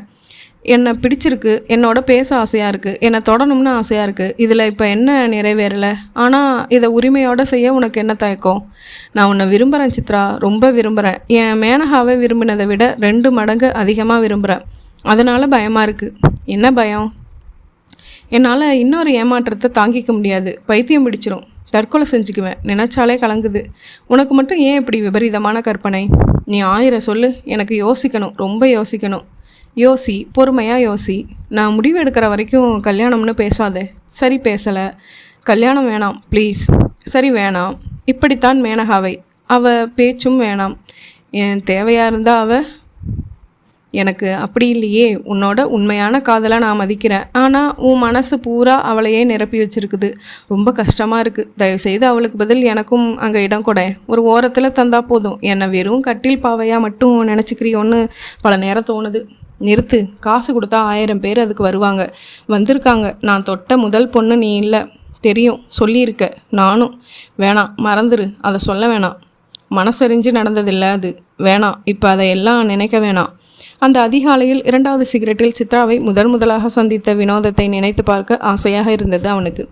என்னை பிடிச்சிருக்கு, என்னோட பேச ஆசையாக இருக்குது, என்னை தொடணும்னு ஆசையாக இருக்குது. இதில் இப்போ என்ன நிறைவேறலை? ஆனால் இதை உரிமையோடு செய்ய உனக்கு என்ன தயக்கம்? நான் உன்னை விரும்புகிறேன் சித்ரா, ரொம்ப விரும்புகிறேன். என் மேனகாவை விரும்பினதை விட 2 மடங்கு அதிகமாக விரும்புகிறேன். அதனால் பயமாக இருக்குது. என்ன பயம்? என்னால் இன்னொரு ஏமாற்றத்தை தாங்கிக்க முடியாது. பைத்தியம் பிடிச்சிரும். தற்கொலை செஞ்சுக்குவேன். நினச்சாலே கலங்குது. உனக்கு மட்டும் ஏன் இப்படி விபரீதமான கற்பனை? நீ 1000 சொல்லு. எனக்கு யோசிக்கணும், ரொம்ப யோசிக்கணும். யோசி, பொறுமையாக யோசி. நான் முடிவு எடுக்கிற வரைக்கும் கல்யாணம்னு பேசாதே. சரி, பேசலை. கல்யாணம் வேணாம் ப்ளீஸ். சரி, வேணாம். இப்படித்தான் மேனகாவை. பேச்சும் வேணாம். என் தேவையாக இருந்தால் எனக்கு அப்படி இல்லையே. உன்னோட உண்மையான காதலை நான் மதிக்கிறேன். ஆனால் உன் மனசு பூரா அவளையே நிரப்பி வச்சுருக்குது. ரொம்ப கஷ்டமாக இருக்குது. தயவுசெய்து அவளுக்கு பதில் எனக்கும் அங்கே இடம் கொட. ஒரு ஓரத்தில் தந்தா போதும். என்னை வெறும் கட்டில் பாவையாக மட்டும் நினச்சிக்கிறியோன்னு பல நேரம் தோணுது. நிறுத்து. காசு கொடுத்தா 1000 பேர் அதுக்கு வருவாங்க. வந்திருக்காங்க. நான் தொட்ட முதல் பொண்ணு நீ இல்லை. தெரியும், சொல்லியிருக்க. நானும். வேணாம், மறந்துரு. அதை சொல்ல வேணாம். மனசறிஞ்சு நடந்ததில்லை அது. வேணாம், இப்போ அதையெல்லாம் நினைக்க வேணாம். அந்த அதிகாலையில் 2வது சிகரெட்டில் சித்ராவை முதலாக சந்தித்த வினோதத்தை நினைத்து பார்க்க ஆசையாக இருந்தது அவனுக்கு.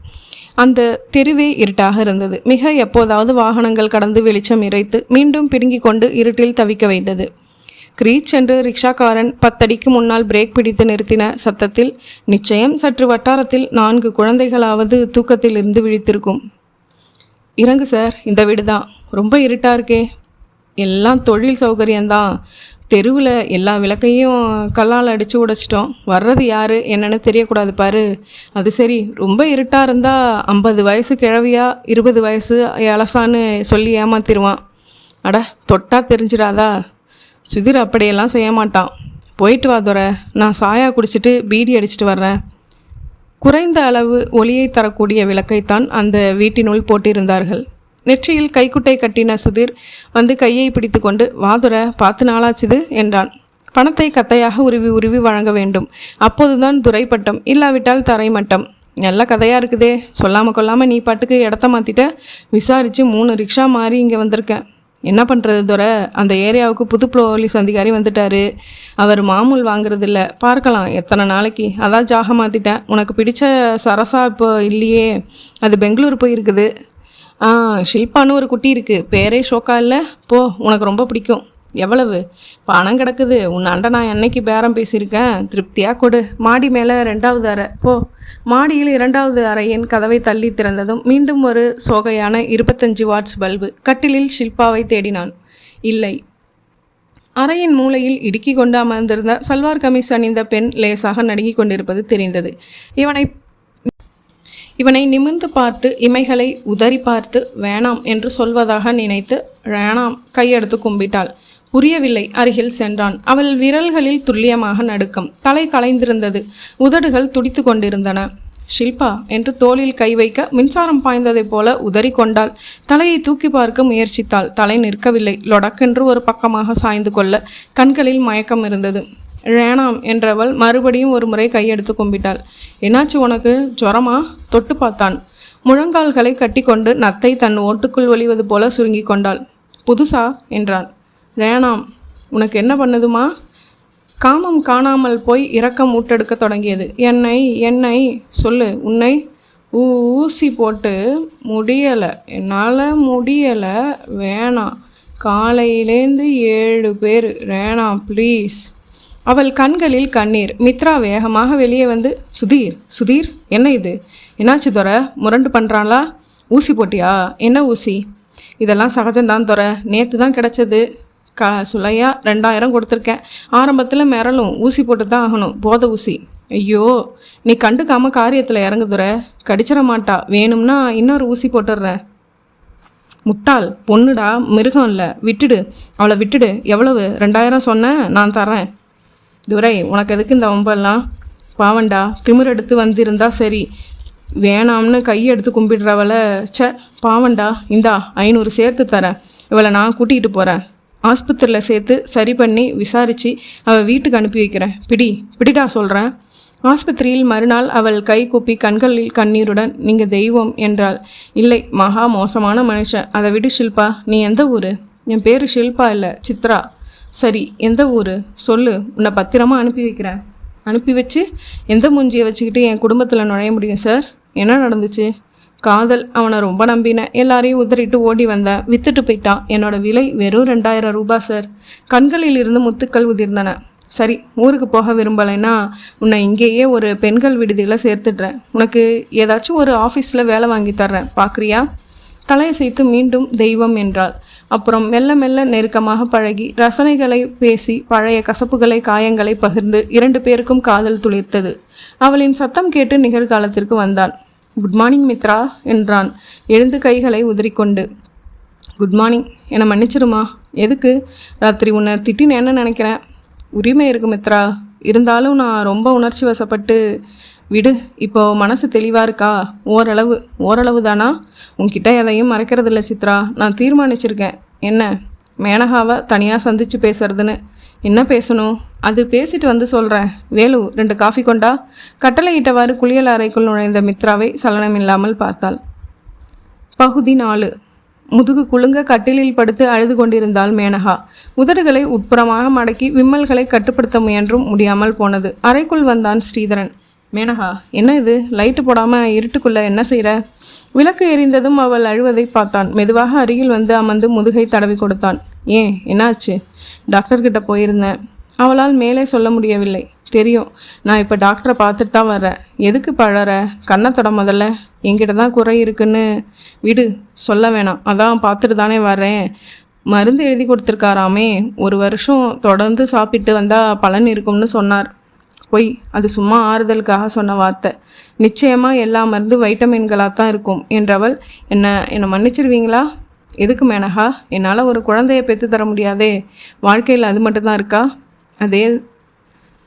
அந்த தெருவே இருட்டாக இருந்தது. மிக எப்போதாவது வாகனங்கள் கடந்து வெளிச்சம் இறைத்து மீண்டும் பிடுங்கி கொண்டு இருட்டில் தவிக்க வைத்தது. கிரீச் என்று ரிக்ஷாக்காரன் 10 அடிக்கு முன்னால் பிரேக் பிடித்து நிறுத்தின சத்தத்தில் நிச்சயம் சற்று வட்டாரத்தில் 4 குழந்தைகளாவது தூக்கத்தில் இருந்து விழித்திருக்கும். இறங்கு சார், இந்த வீடு தான். ரொம்ப இருட்டாக இருக்கே. எல்லாம் தொழில் சௌகரியம்தான். தெருவில் எல்லா விளக்கையும் கல்லால் அடித்து உடைச்சிட்டோம். வர்றது யார் என்னென்னு தெரியக்கூடாது பாரு. அது சரி, ரொம்ப இருட்டாக இருந்தால் 50 வயசு கிழவியா 20 வயசு இலசான்னு சொல்லி ஏமாத்திடுவான். அட, தொட்டா தெரிஞ்சிடாதா? சுதிர் அப்படியெல்லாம் செய்ய மாட்டான். போயிட்டு வா துரை, நான் சாயா குடிச்சிட்டு பீடி அடிச்சிட்டு வர்றேன். குறைந்த அளவு ஒளியை தரக்கூடிய விளக்கைத்தான் அந்த வீட்டினுள் போட்டிருந்தார்கள். நெற்றியில் கைக்குட்டை கட்டின சுதிர் வந்து கையை பிடித்து கொண்டு, வாதுரை, பார்த்து நாளாச்சுது என்றான். பணத்தை கத்தையாக உருவி வழங்க வேண்டும். அப்போதுதான் துரைப்பட்டம், இல்லாவிட்டால் தரைமட்டம். நல்ல கதையாக இருக்குதே. சொல்லாமல் கொள்ளாமல் நீ பாட்டுக்கு இடத்த மாற்றிட்ட. விசாரித்து 3 ரிக்ஷா மாறி இங்கே வந்திருக்கேன். என்ன பண்ணுறது துரை? அந்த ஏரியாவுக்கு புது போலீஸ் அதிகாரி வந்துட்டார். அவர் மாமூல் வாங்குறதில்ல. பார்க்கலாம் எத்தனை நாளைக்கு. அதான் ஜாக மாற்றிட்டேன். உனக்கு பிடிச்ச சரசா இப்போ இல்லையே, அது பெங்களூர் போயிருக்குது. ஷில்பான்னு ஒரு குட்டி இருக்குது. பேரே ஷோக்கா இல்லை. போ, உனக்கு ரொம்ப பிடிக்கும். எவ்வளவு பணம் கிடக்குது? உன்னாண்ட நான் என்னைக்கு பேரம் பேசியிருக்கேன். திருப்தியாக கொடு. மாடி மேலே 2வது அறை. போ. மாடியில் 2வது அறையின் கதவை தள்ளி திறந்ததும் மீண்டும் ஒரு சோகையான 25 வாட்ஸ் பல்பு. கட்டிலில் ஷில்பாவை தேடினான். இல்லை. அறையின் மூலையில் இடுக்கி கொண்டு அமர்ந்திருந்த சல்வார் கமீஸ் அணிந்த பெண் லேசாக நடுங்கிக் கொண்டிருப்பது தெரிந்தது. இவனை நிமிர்ந்து பார்த்து இமைகளை உதறி பார்த்து வேணாம் என்று சொல்வதாக நினைத்து வேணாம் கையெடுத்து கும்பிட்டாள். புரியவில்லை. அருகில் சென்றான். அவள் விரல்களில் துல்லியமாக நடுக்கம். தலை கலைந்திருந்தது. உதடுகள் துடித்து கொண்டிருந்தன. ஷில்பா என்று தோளில் கை வைக்க மின்சாரம் பாய்ந்ததைப் போல உதறி கொண்டாள். தலையை தூக்கி பார்க்க முயற்சித்தாள். தலை நிற்கவில்லை. லொடக்கென்று ஒரு பக்கமாக சாய்ந்து கொள்ள கண்களில் மயக்கம் இருந்தது. வேணாம் என்றவள் மறுபடியும் ஒரு முறை கையெடுத்து கும்பிட்டாள். என்னாச்சு உனக்கு? ஜுரமா? தொட்டு பார்த்தான். முழங்கால்களை கட்டி கொண்டு நத்தை தன் ஓட்டுக்குள் ஒளிவது போல சுருங்கி கொண்டாள். புதுசா என்றான். வேணாம். உனக்கு என்ன பண்ணுதுமா? காமம் காணாமல் போய் இரக்கம் மூட்டெடுக்க தொடங்கியது. என்னை சொல்லு. உன்னை ஊசி போட்டு முடியலை. என்னால் முடியலை. வேணாம். காலையிலேருந்து 7 பேர். வேணாம் ப்ளீஸ். அவள் கண்களில் கண்ணீர். மித்ரா வேகமாக வெளியே வந்து சுதீர் என்ன இது? என்னாச்சு துரை? முரண்டு பண்ணுறாளா? ஊசி போட்டியா? என்ன ஊசி? இதெல்லாம் சகஜம்தான் துரை. நேற்று தான் கிடச்சது. சுலையா 2000 கொடுத்துருக்கேன். ஆரம்பத்தில் மிரளும். ஊசி போட்டு தான் ஆகணும். போத ஊசி. ஐயோ, நீ கண்டுக்காமல் காரியத்தில் இறங்குதுற. கடிச்சிட மாட்டா. வேணும்னா இன்னொரு ஊசி போட்டுடுறேன். முட்டாள் பொண்ணுடா, மிருகம் இல்லை. விட்டுடு, அவளை விட்டுடு. எவ்வளவு? 2000 சொன்னேன். நான் தரேன். துரை, உனக்கு எதுக்கு இந்த வம்பெல்லாம்? பாவண்டா, திமிர் எடுத்து வந்திருந்தா சரி. வேணாம்னு கையெடுத்து கும்பிடுறவளை பாவண்டா. இந்தா 500 சேர்த்து தரேன். இவளை நான் கூட்டிகிட்டு போகிறேன். ஆஸ்பத்திரியில் சேர்த்து சரி பண்ணி விசாரித்து அவள் வீட்டுக்கு அனுப்பி வைக்கிறேன். பிடிடா சொல்கிறேன். ஆஸ்பத்திரியில் மறுநாள் அவள் கை கூப்பி கண்களில் கண்ணீருடன் நீங்கள் தெய்வம் என்றாள். இல்லை, மகா மோசமான மனுஷன். அதை விடு ஷில்பா. நீ எந்த ஊர்? என் பேர் ஷில்பா இல்லை, சித்ரா. சரி, எந்த ஊர் சொல்லு. உன்னை பத்திரமா அனுப்பி வைக்கிறேன். அனுப்பி வச்சு எந்த மூஞ்சியை வச்சுக்கிட்டு என் குடும்பத்தில் நுழைய முடியும் சார்? என்ன நடந்துச்சு? காதல். அவனை ரொம்ப நம்பினேன். எல்லாரையும் உதறிட்டு ஓடி வந்தேன். வித்துட்டு போயிட்டான். என்னோட விலை வெறும் 2000 ரூபாய் சார். கண்களில் இருந்து முத்துக்கள் உதிர்ந்தன. சரி, ஊருக்கு போக விரும்பலைன்னா உன்னை இங்கேயே ஒரு பெண்கள் விடுதியில் சேர்த்துடுறேன். உனக்கு ஏதாச்சும் ஒரு ஆஃபீஸில் வேலை வாங்கி தர்றேன். பார்க்குறியா? தலையசைத்து மீண்டும் தெய்வம் என்றாள். அப்புறம் மெல்ல மெல்ல நெருக்கமாக பழகி ரசனைகளை பேசி பழைய கசப்புகளை காயங்களை பகிர்ந்து 2 பேருக்கும் காதல் துளிர்த்தது. அவளின் சத்தம் கேட்டு நிகழ்காலத்திற்கு வந்தான். குட் மார்னிங் மித்ரா என்றான் எழுந்து கைகளை உதறிக்கொண்டு. Good morning. என்னை மன்னிச்சிருமா. எதுக்கு? ராத்திரி உன்னை திட்டின்னு என்ன நினைக்கிறேன். உரிமை இருக்கு மித்ரா. இருந்தாலும் நான் ரொம்ப உணர்ச்சி வசப்பட்டு. விடு, இப்போ மனசு தெளிவாக இருக்கா? ஓரளவு தானா? உன்கிட்ட எதையும் மறைக்கிறதில்ல சித்ரா. நான் தீர்மானிச்சிருக்கேன். என்ன? மேனகாவை தனியாக சந்தித்து பேசுறதுன்னு. என்ன பேசணும்? அது பேசிட்டு வந்து சொல்கிறேன். வேலு, 2 காஃபி கொண்டா. கட்டளையிட்டவாறு குளியல் அறைக்குள் நுழைந்த மித்ராவை சலனமில்லாமல் பார்த்தாள். பகுதி 4. முதுகு குலுங்க கட்டிலில் படுத்து அழுது கொண்டிருந்தாள் மேனகா. உதடுகளை உட்புறமாக மடக்கி விம்மல்களை கட்டுப்படுத்த முயன்றும் முடியாமல் போனது. அறைக்குள் வந்தான் ஸ்ரீதரன். மேனகா, என்ன இது? லைட்டு போடாமல் இருட்டுக்குள்ளே என்ன செய்கிற? விளக்கு எரிந்ததும் அவள் அழுவதை பார்த்தான். மெதுவாக அருகில் வந்து அமர்ந்து முதுகை தடவி கொடுத்தான். ஏன், என்னாச்சு? டாக்டர்கிட்ட போயிருந்தேன். அவளால் மேலே சொல்ல முடியவில்லை. தெரியும், நான் இப்போ டாக்டரை பார்த்துட்டு தான் வர்றேன். எதுக்கு பழற? கண்ணத்தோட முதல்ல. என்கிட்ட தான் குறை இருக்குன்னு. விடு, சொல்ல வேணாம். அதான் பார்த்துட்டு தானே வர்றேன். மருந்து எழுதி கொடுத்துருக்காராமே. 1 வருஷம் தொடர்ந்து சாப்பிட்டு வந்தால் பலன் இருக்கும்னு சொன்னார். பொய், அது சும்மா ஆறுதலுக்காக சொன்ன வார்த்தை. நிச்சயமாக எல்லா மருந்து வைட்டமின்களாக தான் இருக்கும் என்றவள், என்னை மன்னிச்சிருவீங்களா? எதுக்கு மேனகா? என்னால் ஒரு குழந்தையை பெற்று தர முடியாதே. வாழ்க்கையில் அது மட்டும்தான் இருக்கா? அதே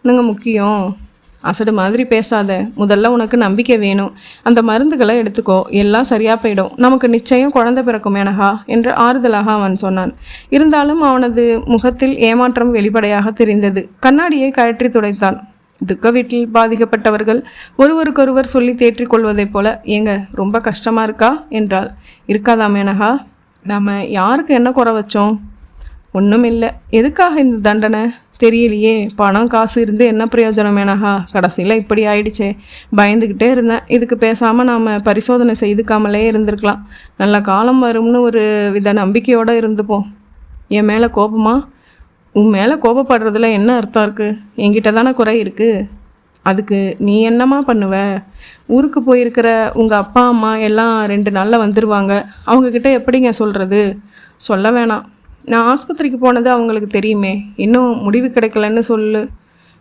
என்னங்க முக்கியம். அசடு மாதிரி பேசாத. முதல்ல உனக்கு நம்பிக்கை வேணும். அந்த மருந்துகளை எடுத்துக்கோ. எல்லாம் சரியாக போயிடும். நமக்கு நிச்சயம் குழந்தை பிறக்கும் மேனகா என்று ஆறுதலாக அவன் சொன்னான். இருந்தாலும் அவனது முகத்தில் ஏமாற்றம் வெளிப்படையாக தெரிந்தது. கண்ணாடியை கழற்றி துடைத்தான். துக்க வீட்டில் பாதிக்கப்பட்டவர்கள் ஒருவருக்கொருவர் சொல்லி தேற்றிக் கொள்வதைப் போல, ஏங்க ரொம்ப கஷ்டமாக இருக்கா என்றாள். இருக்காதா மேனகா? நாம் யாருக்கு என்ன குறை வச்சோம்? ஒன்றும் இல்லை. எதுக்காக இந்த தண்டனை தெரியலையே. பணம் காசு இருந்து என்ன பிரயோஜனம் மேனகா? கடைசியில் இப்படி ஆயிடுச்சே. பயந்துக்கிட்டே இருந்தேன். இதுக்கு பேசாமல் நாம் பரிசோதனை செய்துக்காமலே இருந்திருக்கலாம். நல்ல காலம் வரும்னு ஒரு வித நம்பிக்கையோடு இருந்துப்போம். என் மேலே கோபமா? உன் மேலே கோபப்படுறதுல என்ன அர்த்தம் இருக்குது? என்கிட்ட தானே குறை இருக்குது. அதுக்கு நீ என்னம்மா பண்ணுவ? ஊருக்கு போயிருக்கிற உங்கள் அப்பா அம்மா எல்லாம் 2 நாளில் வந்துடுவாங்க. அவங்கக்கிட்ட எப்படிங்க சொல்கிறது? சொல்ல வேணாம். நான் ஆஸ்பத்திரிக்கு போனது அவங்களுக்கு தெரியுமே. இன்னும் முடிவு கிடைக்கலன்னு சொல்லு.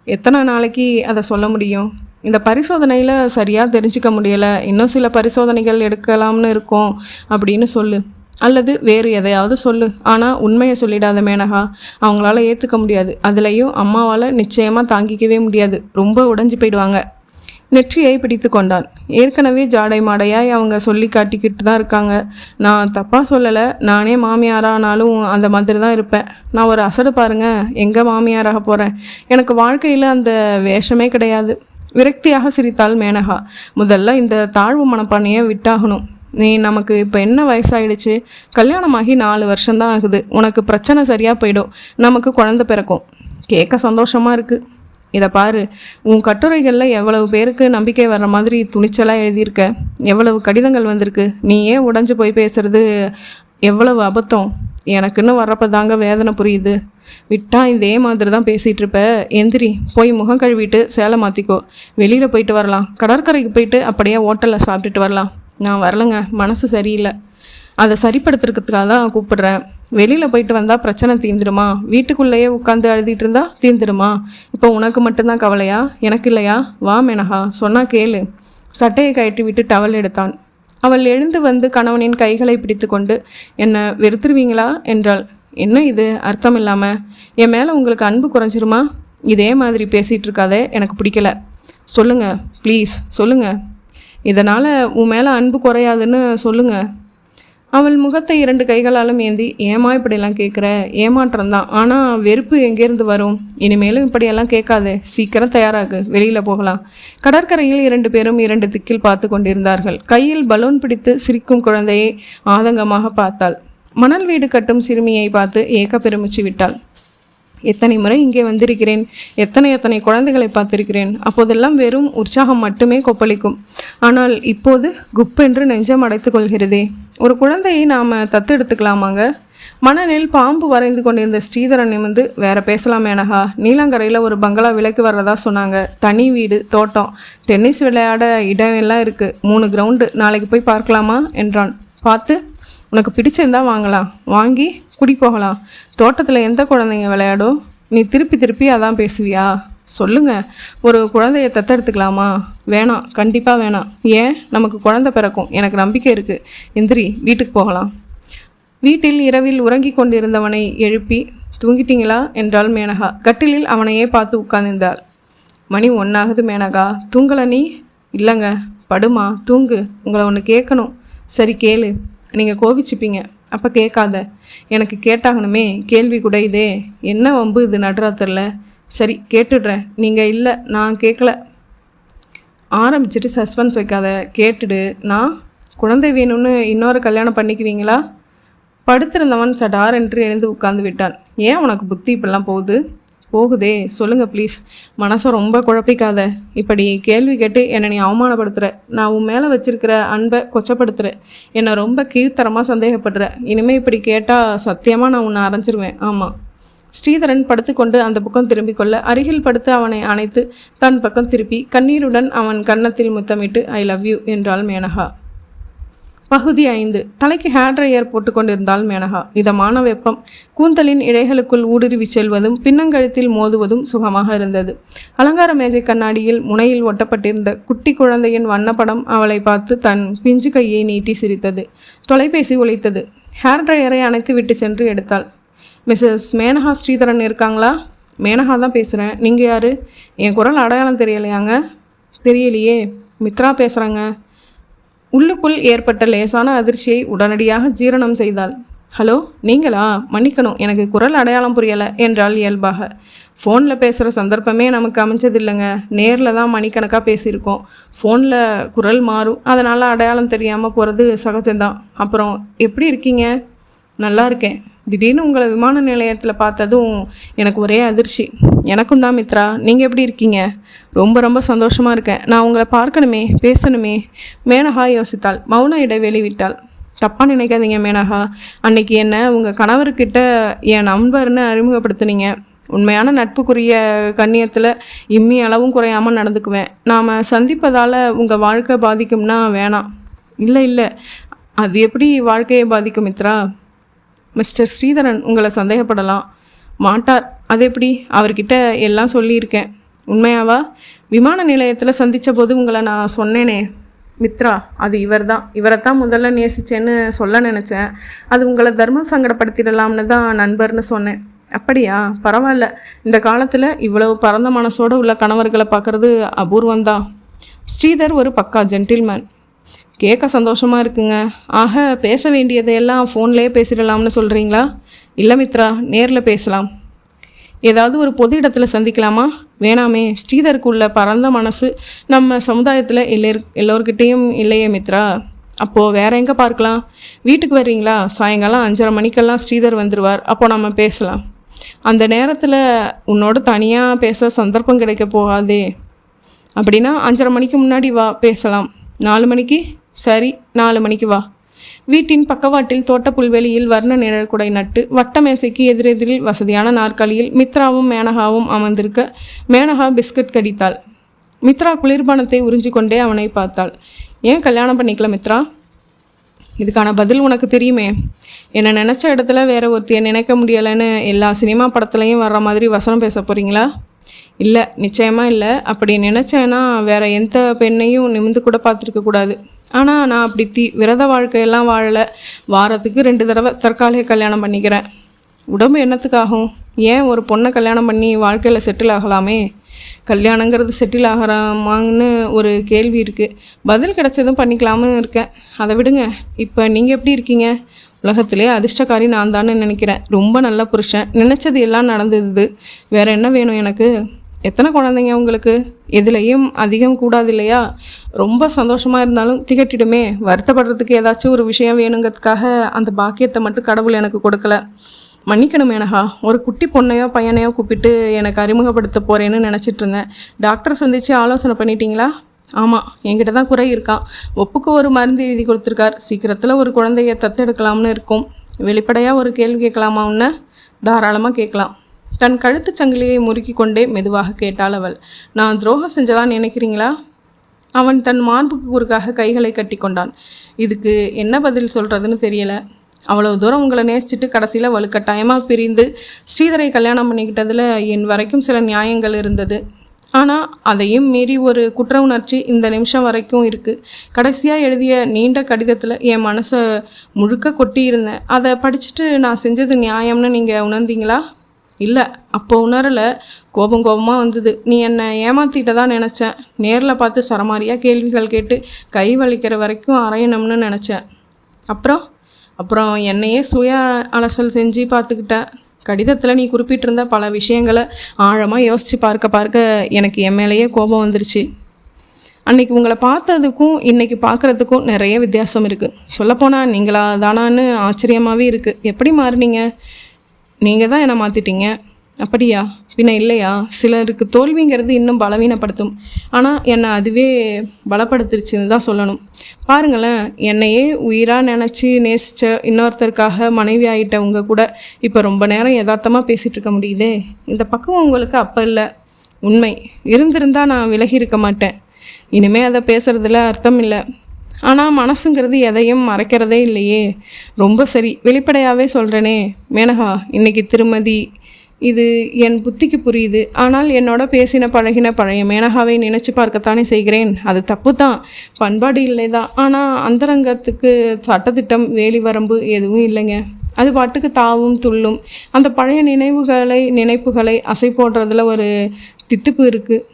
எத்தனை நாளைக்கு அதை சொல்ல முடியும்? இந்த பரிசோதனையில் சரியாக தெரிஞ்சிக்க முடியலை, இன்னும் சில பரிசோதனைகள் எடுக்கலாம்னு இருக்கோம் அப்படின்னு சொல்லு, அல்லது வேறு எதையாவது சொல்லு. ஆனால் உண்மையை சொல்லிடாத மேனகா, அவங்களால ஏற்றுக்க முடியாது. அதுலேயும் அம்மாவால் நிச்சயமாக தாங்கிக்கவே முடியாது, ரொம்ப உடைஞ்சு போயிடுவாங்க. நெற்றியை பிடித்து கொண்டான். ஏற்கனவே ஜாடை மாடையாய் அவங்க சொல்லி காட்டிக்கிட்டு தான் இருக்காங்க. நான் தப்பாக சொல்லலை, நானே மாமியாரானாலும் அந்த மாதிரி தான் இருப்பேன். நான் ஒரு அசடு பாருங்க, எங்கே மாமியாராக போகிறேன்? எனக்கு வாழ்க்கையில் அந்த வேஷமே கிடையாது. விரக்தியாக சிரித்தாள் மேனகா. முதல்ல இந்த தாழ்வு மனப்பானையை விட்டாகணும். நீ நமக்கு இப்போ என்ன வயசாயிடுச்சு? கல்யாணமாகி 4 வருஷம்தான் ஆகுது. உனக்கு பிரச்சனை சரியாக போயிடும், நமக்கு குழந்தை பிறக்கும். கேட்க சந்தோஷமாக இருக்குது. இதை பாரு, உன் கட்டுரைகளில் எவ்வளவு பேருக்கு நம்பிக்கை வர்ற மாதிரி துணிச்சலாக எழுதியிருக்க, எவ்வளவு கடிதங்கள் வந்திருக்கு. நீயே உடஞ்சி போய் பேசுறது எவ்வளவு அபத்தம். எனக்குன்னு வர்றப்ப தாங்க வேதனை புரியுது. விட்டா இதே மாதிரி தான் பேசிகிட்டு இருப்ப. எந்திரி, போய் முகம் கழுவிட்டு சேலை மாற்றிக்கோ. வெளியில் போயிட்டு வரலாம், கடற்கரைக்கு போயிட்டு அப்படியே ஹோட்டலில் சாப்பிட்டுட்டு வரலாம். நான் வரலைங்க, மனசு சரியில்லை. அதை சரிப்படுத்துறதுக்காக தான் கூப்பிடுறேன். வெளியில் போயிட்டு வந்தால் பிரச்சனை தீர்ந்துடுமா? வீட்டுக்குள்ளேயே உட்காந்து அழுதிட்டு இருந்தா தீர்ந்துடுமா? இப்போ உனக்கு மட்டும்தான் கவலையா, எனக்கு இல்லையா? வா மேனகா, சொன்னால் கேளு. சட்டையை கழட்டி விட்டு டவல் எடுத்தான். அவள் எழுந்து வந்து கணவனின் கைகளை பிடித்து கொண்டு, என்னை வெறுத்துருவீங்களா என்றாள். என்ன இது அர்த்தம் இல்லாமல்? என் மேலே உங்களுக்கு அன்பு குறைஞ்சிருமா? இதே மாதிரி பேசிகிட்டு இருக்காதே, எனக்கு பிடிக்கல. சொல்லுங்கள் ப்ளீஸ், சொல்லுங்கள். இதனால் உன் மேலே அன்பு குறையாதுன்னு சொல்லுங்கள். அவள் முகத்தை 2 கைகளாலும் ஏந்தி, ஏமா இப்படியெல்லாம் கேட்குற? ஏமாற்றம்தான், ஆனால் வெறுப்பு எங்கேருந்து வரும்? இனிமேலும் இப்படியெல்லாம் கேட்காதே, சீக்கிரம் தயாராகு, வெளியில் போகலாம். கடற்கரையில் 2 பேரும் 2 திக்கில் பார்த்து கொண்டிருந்தார்கள். கையில் பலூன் பிடித்து சிரிக்கும் குழந்தையை ஆதங்கமாக பார்த்தாள். மணல் வீடு கட்டும் சிறுமியை பார்த்து ஏக்க பெருமிச்சு விட்டாள். எத்தனை முறை இங்கே வந்திருக்கிறேன், எத்தனை குழந்தைகளை பார்த்திருக்கிறேன். அப்போதெல்லாம் வெறும் உற்சாகம் மட்டுமே கொப்பளிக்கும். ஆனால் இப்போது குப்பென்று நெஞ்சம் அடைத்து கொள்கிறதே. ஒரு குழந்தையை நாம் தத்து எடுத்துக்கலாமாங்க? மணலில் பாம்பு வரைந்து கொண்டிருந்த ஸ்ரீதரன் நிமிர்ந்து, வேற பேசலாம் மேனகா. நீலாங்கரையில் ஒரு பங்களா விலைக்கு வர்றதா சொன்னாங்க. தனி வீடு, தோட்டம், டென்னிஸ் விளையாட இடம் எல்லாம் இருக்குது. 3 கிரவுண்டு. நாளைக்கு போய் பார்க்கலாமா என்றான். பார்த்து, உனக்கு பிடிச்சிருந்தா வாங்கலாம், வாங்கி குடி போகலாம். தோட்டத்தில் எந்த குழந்தைங்க விளையாடும்? நீ திருப்பி அதான் பேசுவியா? சொல்லுங்க, ஒரு குழந்தைய தத்தெடுத்துக்கலாமா? வேணாம், கண்டிப்பாக வேணாம். ஏன்? நமக்கு குழந்தை பிறக்கும், எனக்கு நம்பிக்கை இருக்குது. எந்திரி, வீட்டுக்கு போகலாம். வீட்டில் இரவில் உறங்கி கொண்டிருந்தவனை எழுப்பி, தூங்கிட்டீங்களா என்றாள் மேனகா. கட்டிலில் அவனையே பார்த்து உட்கார்ந்திருந்தாள். மணி 1 ஆகுது மேனகா, தூங்கலை நீ? இல்லைங்க, படுமா, தூங்கு. உங்களை ஒன்று கேட்கணும். சரி கேளு. நீங்கள் கோவிச்சுப்பீங்க, அப்போ கேட்காத. எனக்கு கேட்டாகணுமே, கேள்வி கூட இதே. என்ன வம்பு இது நடுராத்திரில்? சரி கேட்டுடுறேன். நீங்கள் இல்லை, நான் கேட்கல. ஆரம்பிச்சிட்டு சஸ்பென்ஸ் வைக்காத, கேட்டுடு. நான் குழந்தை வேணும்னு இன்னொரு கல்யாணம் பண்ணிக்குவீங்களா? படுத்திருந்தவன் சடார் என்று எழுந்து உட்கார்ந்து விட்டான். ஏன் உனக்கு புத்தி இப்படிலாம் போகுதே? சொல்லுங்கள் ப்ளீஸ். மனசை ரொம்ப குழப்பிக்காத. இப்படி கேள்வி கேட்டு என்னை நீ அவமானப்படுத்துகிற. நான் உன் மேலே வச்சிருக்கிற அன்பை கொச்சப்படுத்துகிற. என்னை ரொம்ப கீழ்த்தரமாக சந்தேகப்படுற. இனிமேல் இப்படி கேட்டால் சத்தியமாக நான் உன்னை அரைஞ்சிருவேன். ஆமாம். ஸ்ரீதரன் படுத்துக்கொண்டு அந்த பக்கம் திரும்பிக் கொள்ள, அருகில் படுத்து அவனை அணைத்து தன் பக்கம் திருப்பி கண்ணீருடன் அவன் கன்னத்தில் முத்தமிட்டு, ஐ லவ் யூ என்றாள் மேனகா. பகுதி 5. தலைக்கு ஹேர் ட்ரையர் போட்டுக்கொண்டிருந்தாள் மேனகா. இதமான வெப்பம் கூந்தலின் இழைகளுக்குள் ஊடுருவி செல்வதும் பின்னங்கழுத்தில் மோதுவதும் சுகமாக இருந்தது. அலங்கார மேஜை கண்ணாடியில் முனையில் ஒட்டப்பட்டிருந்த குட்டி குழந்தையின் வண்ணப்படம் அவளை பார்த்து தன் பிஞ்சு கையை நீட்டி சிரித்தது. தொலைபேசி ஒலித்தது. ஹேர் ட்ரையரை அணைத்து விட்டு சென்று எடுத்தாள். மிஸ்ஸஸ் மேனகா ஸ்ரீதரன் இருக்காங்களா? மேனகா தான் பேசுகிறேன். நீங்கள் யார்? என் குரல் அடையாளம் தெரியலையாங்க? தெரியலையே. மித்ரா பேசுகிறேங்க. உள்ளுக்குள் ஏற்பட்ட லேசான அதிர்ச்சியை உடனடியாக ஜீரணம் செய்தாள். ஹலோ, நீங்களா? மன்னிக்கணும், எனக்கு குரல் அடையாளம் புரியலை என்றால் இயல்பாக. ஃபோனில் பேசுகிற சந்தர்ப்பமே நமக்கு அமைச்சதில்லைங்க. நேரில் தான் மணிக்கணக்காக பேசியிருக்கோம். ஃபோனில் குரல் மாறும், அதனால் அடையாளம் தெரியாமல் போகிறது சகஜம்தான். அப்புறம் எப்படி இருக்கீங்க? நல்லா இருக்கேன். திடீர்னு உங்களை விமான நிலையத்தில் பார்த்ததும் எனக்கு ஒரே அதிர்ச்சி. எனக்கும் தான் மித்ரா. நீங்கள் எப்படி இருக்கீங்க? ரொம்ப சந்தோஷமாக இருக்கேன். நான் உங்களை பார்க்கணுமே, பேசணுமே. மேனகா யோசித்தாள். மௌன இடைவெளி விட்டாள். தப்பாக நினைக்காதீங்க மேனகா. அன்னைக்கு என்ன உங்கள் கணவர்கிட்ட என் நண்பர்னு அறிமுகப்படுத்துனீங்க. உண்மையான நட்புக்குரிய கண்ணியத்தில் இம்மி அளவும் குறையாமல் நடந்துக்குவேன். நாம் சந்திப்பதால் உங்கள் வாழ்க்கை பாதிக்கும்னா வேணாம். இல்லை, அது எப்படி வாழ்க்கையை பாதிக்கும் மித்ரா? மிஸ்டர் ஸ்ரீதரன் உங்களை சந்தேகப்படலாம் மாட்டார். அது எப்படி? அவர்கிட்ட எல்லாம் சொல்லியிருக்கேன். உண்மையாவா? விமான நிலையத்தில் சந்தித்த போது உங்களை நான் சொன்னேனே மித்ரா, அது இவரைத்தான் முதல்ல நேசிச்சேன்னு சொல்ல நினச்சேன். அது உங்களை தர்மம் சங்கடப்படுத்திடலாம்னு தான் நண்பர்னு சொன்னேன். அப்படியா? பரவாயில்ல. இந்த காலத்தில் இவ்வளவு பரந்த மனசோடு உள்ள கணவர்களை பார்க்குறது அபூர்வந்தான். ஸ்ரீதர் ஒரு பக்கா ஜென்டில்மேன். கேட்க சந்தோஷமாக இருக்குங்க. ஆக பேச வேண்டியதையெல்லாம் ஃபோன்லேயே பேசிடலாம்னு சொல்கிறீங்களா? இல்லை மித்ரா, நேரில் பேசலாம். ஏதாவது ஒரு பொது இடத்துல சந்திக்கலாமா? வேணாமே. ஸ்ரீதருக்கு உள்ள பரந்த மனசு நம்ம சமுதாயத்தில் எல்லோர்கிட்டேயும் இல்லையே மித்ரா. அப்போது வேற எங்கே பார்க்கலாம்? வீட்டுக்கு வர்றீங்களா? சாயங்காலம் 5:30 மணிக்கெல்லாம் ஸ்ரீதர் வந்துடுவார். அப்போது நம்ம பேசலாம். அந்த நேரத்தில் உன்னோட தனியாக பேச சந்தர்ப்பம் கிடைக்க போகாதே. அப்படின்னா 5:30 மணிக்கு முன்னாடி வா, பேசலாம். 4 மணிக்கு? சரி, 4 மணிக்கு வா. வீட்டின் பக்கவாட்டில் தோட்ட புல்வெளியில் வர்ண நிழற்குடை நட்டு வட்ட மேசைக்கு எதிரெதிரில் வசதியான நாற்காலியில் மித்ராவும் மேனகாவும் அமர்ந்திருக்க மேனகா பிஸ்கட் கடித்தாள். மித்ரா குளிர்பானத்தை உறிஞ்சி கொண்டே அவனை பார்த்தாள். ஏன் கல்யாணம் பண்ணிக்கல மித்ரா? இதுக்கான பதில் உனக்கு தெரியுமே. என்னை நினச்ச இடத்துல வேற ஒருத்தையை நினைக்க முடியலைன்னு எல்லா சினிமா படத்துலையும் வர்ற மாதிரி வசனம் பேச போகிறீங்களா? இல்லை, நிச்சயமாக இல்லை. அப்படி நினச்சேன்னா வேற எந்த பெண்ணையும் நிமிந்து கூட பார்த்துருக்கக்கூடாது. ஆனால் நான் அப்படி விரத வாழ்க்கையெல்லாம் வாழலை. வாரத்துக்கு 2 தடவை தற்காலிக கல்யாணம் பண்ணிக்கிறேன். உடம்பு என்னத்துக்காகும்? ஏன் ஒரு பொண்ணை கல்யாணம் பண்ணி வாழ்க்கையில் செட்டில் ஆகலாமே. கல்யாணங்கிறது செட்டில் ஆகிறாமான்னு ஒரு கேள்வி இருக்குது. பதில் கிடச்சதும் பண்ணிக்கலாம்னு இருக்கேன். அதை விடுங்க. இப்போ நீங்கள் எப்படி இருக்கீங்க? உலகத்திலே அதிர்ஷ்டக்காரி நான் தானே நினைக்கிறேன். ரொம்ப நல்ல புருஷன். நினச்சது எல்லாம் நடந்தது. வேறு என்ன வேணும் எனக்கு? எத்தனை குழந்தைங்க உங்களுக்கு? எதுலேயும் அதிகம் கூடாது இல்லையா? ரொம்ப சந்தோஷமாக இருந்தாலும் திகட்டிடுமே. வருத்தப்படுறதுக்கு ஏதாச்சும் ஒரு விஷயம் வேணுங்கிறதுக்காக அந்த பாக்கியத்தை மட்டும் கடவுள் எனக்கு கொடுக்கல. மன்னிக்கணும் மேனகா. ஒரு குட்டி பொண்ணையோ பையனையோ கூப்பிட்டு எனக்கு அறிமுகப்படுத்த போகிறேன்னு நினச்சிட்டு இருந்தேன். டாக்டரை சந்தித்து ஆலோசனை பண்ணிட்டீங்களா? ஆமாம், என்கிட்ட தான் குறை இருக்கான். ஒப்புக்கு ஒரு மருந்து எழுதி கொடுத்துருக்கார். சீக்கிரத்தில் ஒரு குழந்தைய தத்தெடுக்கலாம்னு இருக்கும். வெளிப்படையாக ஒரு கேள்வி கேட்கலாமா உன்னை? தாராளமாக கேட்கலாம். தன் கழுத்து சங்கிலியை முறுக்கி கொண்டே மெதுவாக கேட்டாள் அவள். நான் துரோகம் செஞ்சதான் நினைக்கிறீங்களா? அவன் தன் மார்புக்கு குறுக்காக கைகளை கட்டி கொண்டான். இதுக்கு என்ன பதில் சொல்கிறதுன்னு தெரியலை. அவ்வளோ தூரம் உங்களை நேசிச்சுட்டு கடைசியில் வலுக்கட்டாயமாக பிரிந்து ஸ்ரீதரை கல்யாணம் பண்ணிக்கிட்டதில் என் வரைக்கும் சில நியாயங்கள் இருந்தது. ஆனால் அதையும் மீறி ஒரு குற்ற உணர்ச்சி இந்த நிமிஷம் வரைக்கும் இருக்குது. கடைசியாக எழுதிய நீண்ட கடிதத்தில் என் மனசை முழுக்க கொட்டி இருந்தேன். அதை படிச்சுட்டு நான் செஞ்சது நியாயம்னு நீங்கள் உணர்ந்தீங்களா? இல்லை, அப்போ உணரலை. கோபமாக வந்தது. நீ என்னை ஏமாற்றிட்ட தான் நினச்சேன். நேரில் பார்த்து சரமாரியாக கேள்விகள் கேட்டு கை வலிக்கிற வரைக்கும் அரையணும்னு நினச்சேன். அப்புறம் என்னையே சுய அலசல் செஞ்சு பார்த்துக்கிட்டேன். கடிதத்தில் நீ குறிப்பிட்டிருந்த பல விஷயங்களை ஆழமாக யோசித்து பார்க்க எனக்கு என் மேலேயே கோபம் வந்துருச்சு. அன்றைக்கி உங்களை பார்த்ததுக்கும் இன்றைக்கி பார்க்குறதுக்கும் நிறைய வித்தியாசம் இருக்குது. சொல்லப்போனால் நீங்களா தானான்னு ஆச்சரியமாகவே இருக்குது. எப்படி மாறினீங்க? நீங்கள் தான் என்னை மாற்றிட்டீங்க. அப்படியா? பின்ன இல்லையா? சிலருக்கு தோல்விங்கிறது இன்னும் பலவீனப்படுத்தும். ஆனால் என்னை அதுவே பலப்படுத்திருச்சுன்னு தான் சொல்லணும். பாருங்களேன், என்னையே உயிராக நினச்சி நேசித்த இன்னொருத்தருக்காக மனைவி ஆகிட்ட உங்கள் கூட இப்போ ரொம்ப நேரம் யதார்த்தமாக பேசிகிட்டு இருக்க முடியுதே. இந்த பக்கம் உங்களுக்கு அப்போ இல்லை. உண்மை இருந்திருந்தால் நான் விலகி இருக்க மாட்டேன். இனிமேல் அதை பேசுகிறதுல அர்த்தம் இல்லை. ஆனால் மனசுங்கிறது எதையும் மறைக்கிறதே இல்லையே. ரொம்ப சரி, வெளிப்படையாகவே சொல்கிறேனே மேனகா, இன்றைக்கி திருமதி. இது என் புத்திக்கு புரியுது. ஆனால் என்னோட பேசின பழகின பழைய மேனகாவை நினச்சி பார்க்கத்தானே செய்கிறேன். அது தப்பு தான், பண்பாடு இல்லை தான். ஆனால் அந்தரங்கத்துக்கு சட்டத்திட்டம் வேலி வரம்பு எதுவும் இல்லைங்க. அது பாட்டுக்கு தாவும் துள்ளும். அந்த பழைய நினைப்புகளை அசை போடுறதுல ஒரு தித்திப்பு இருக்குது.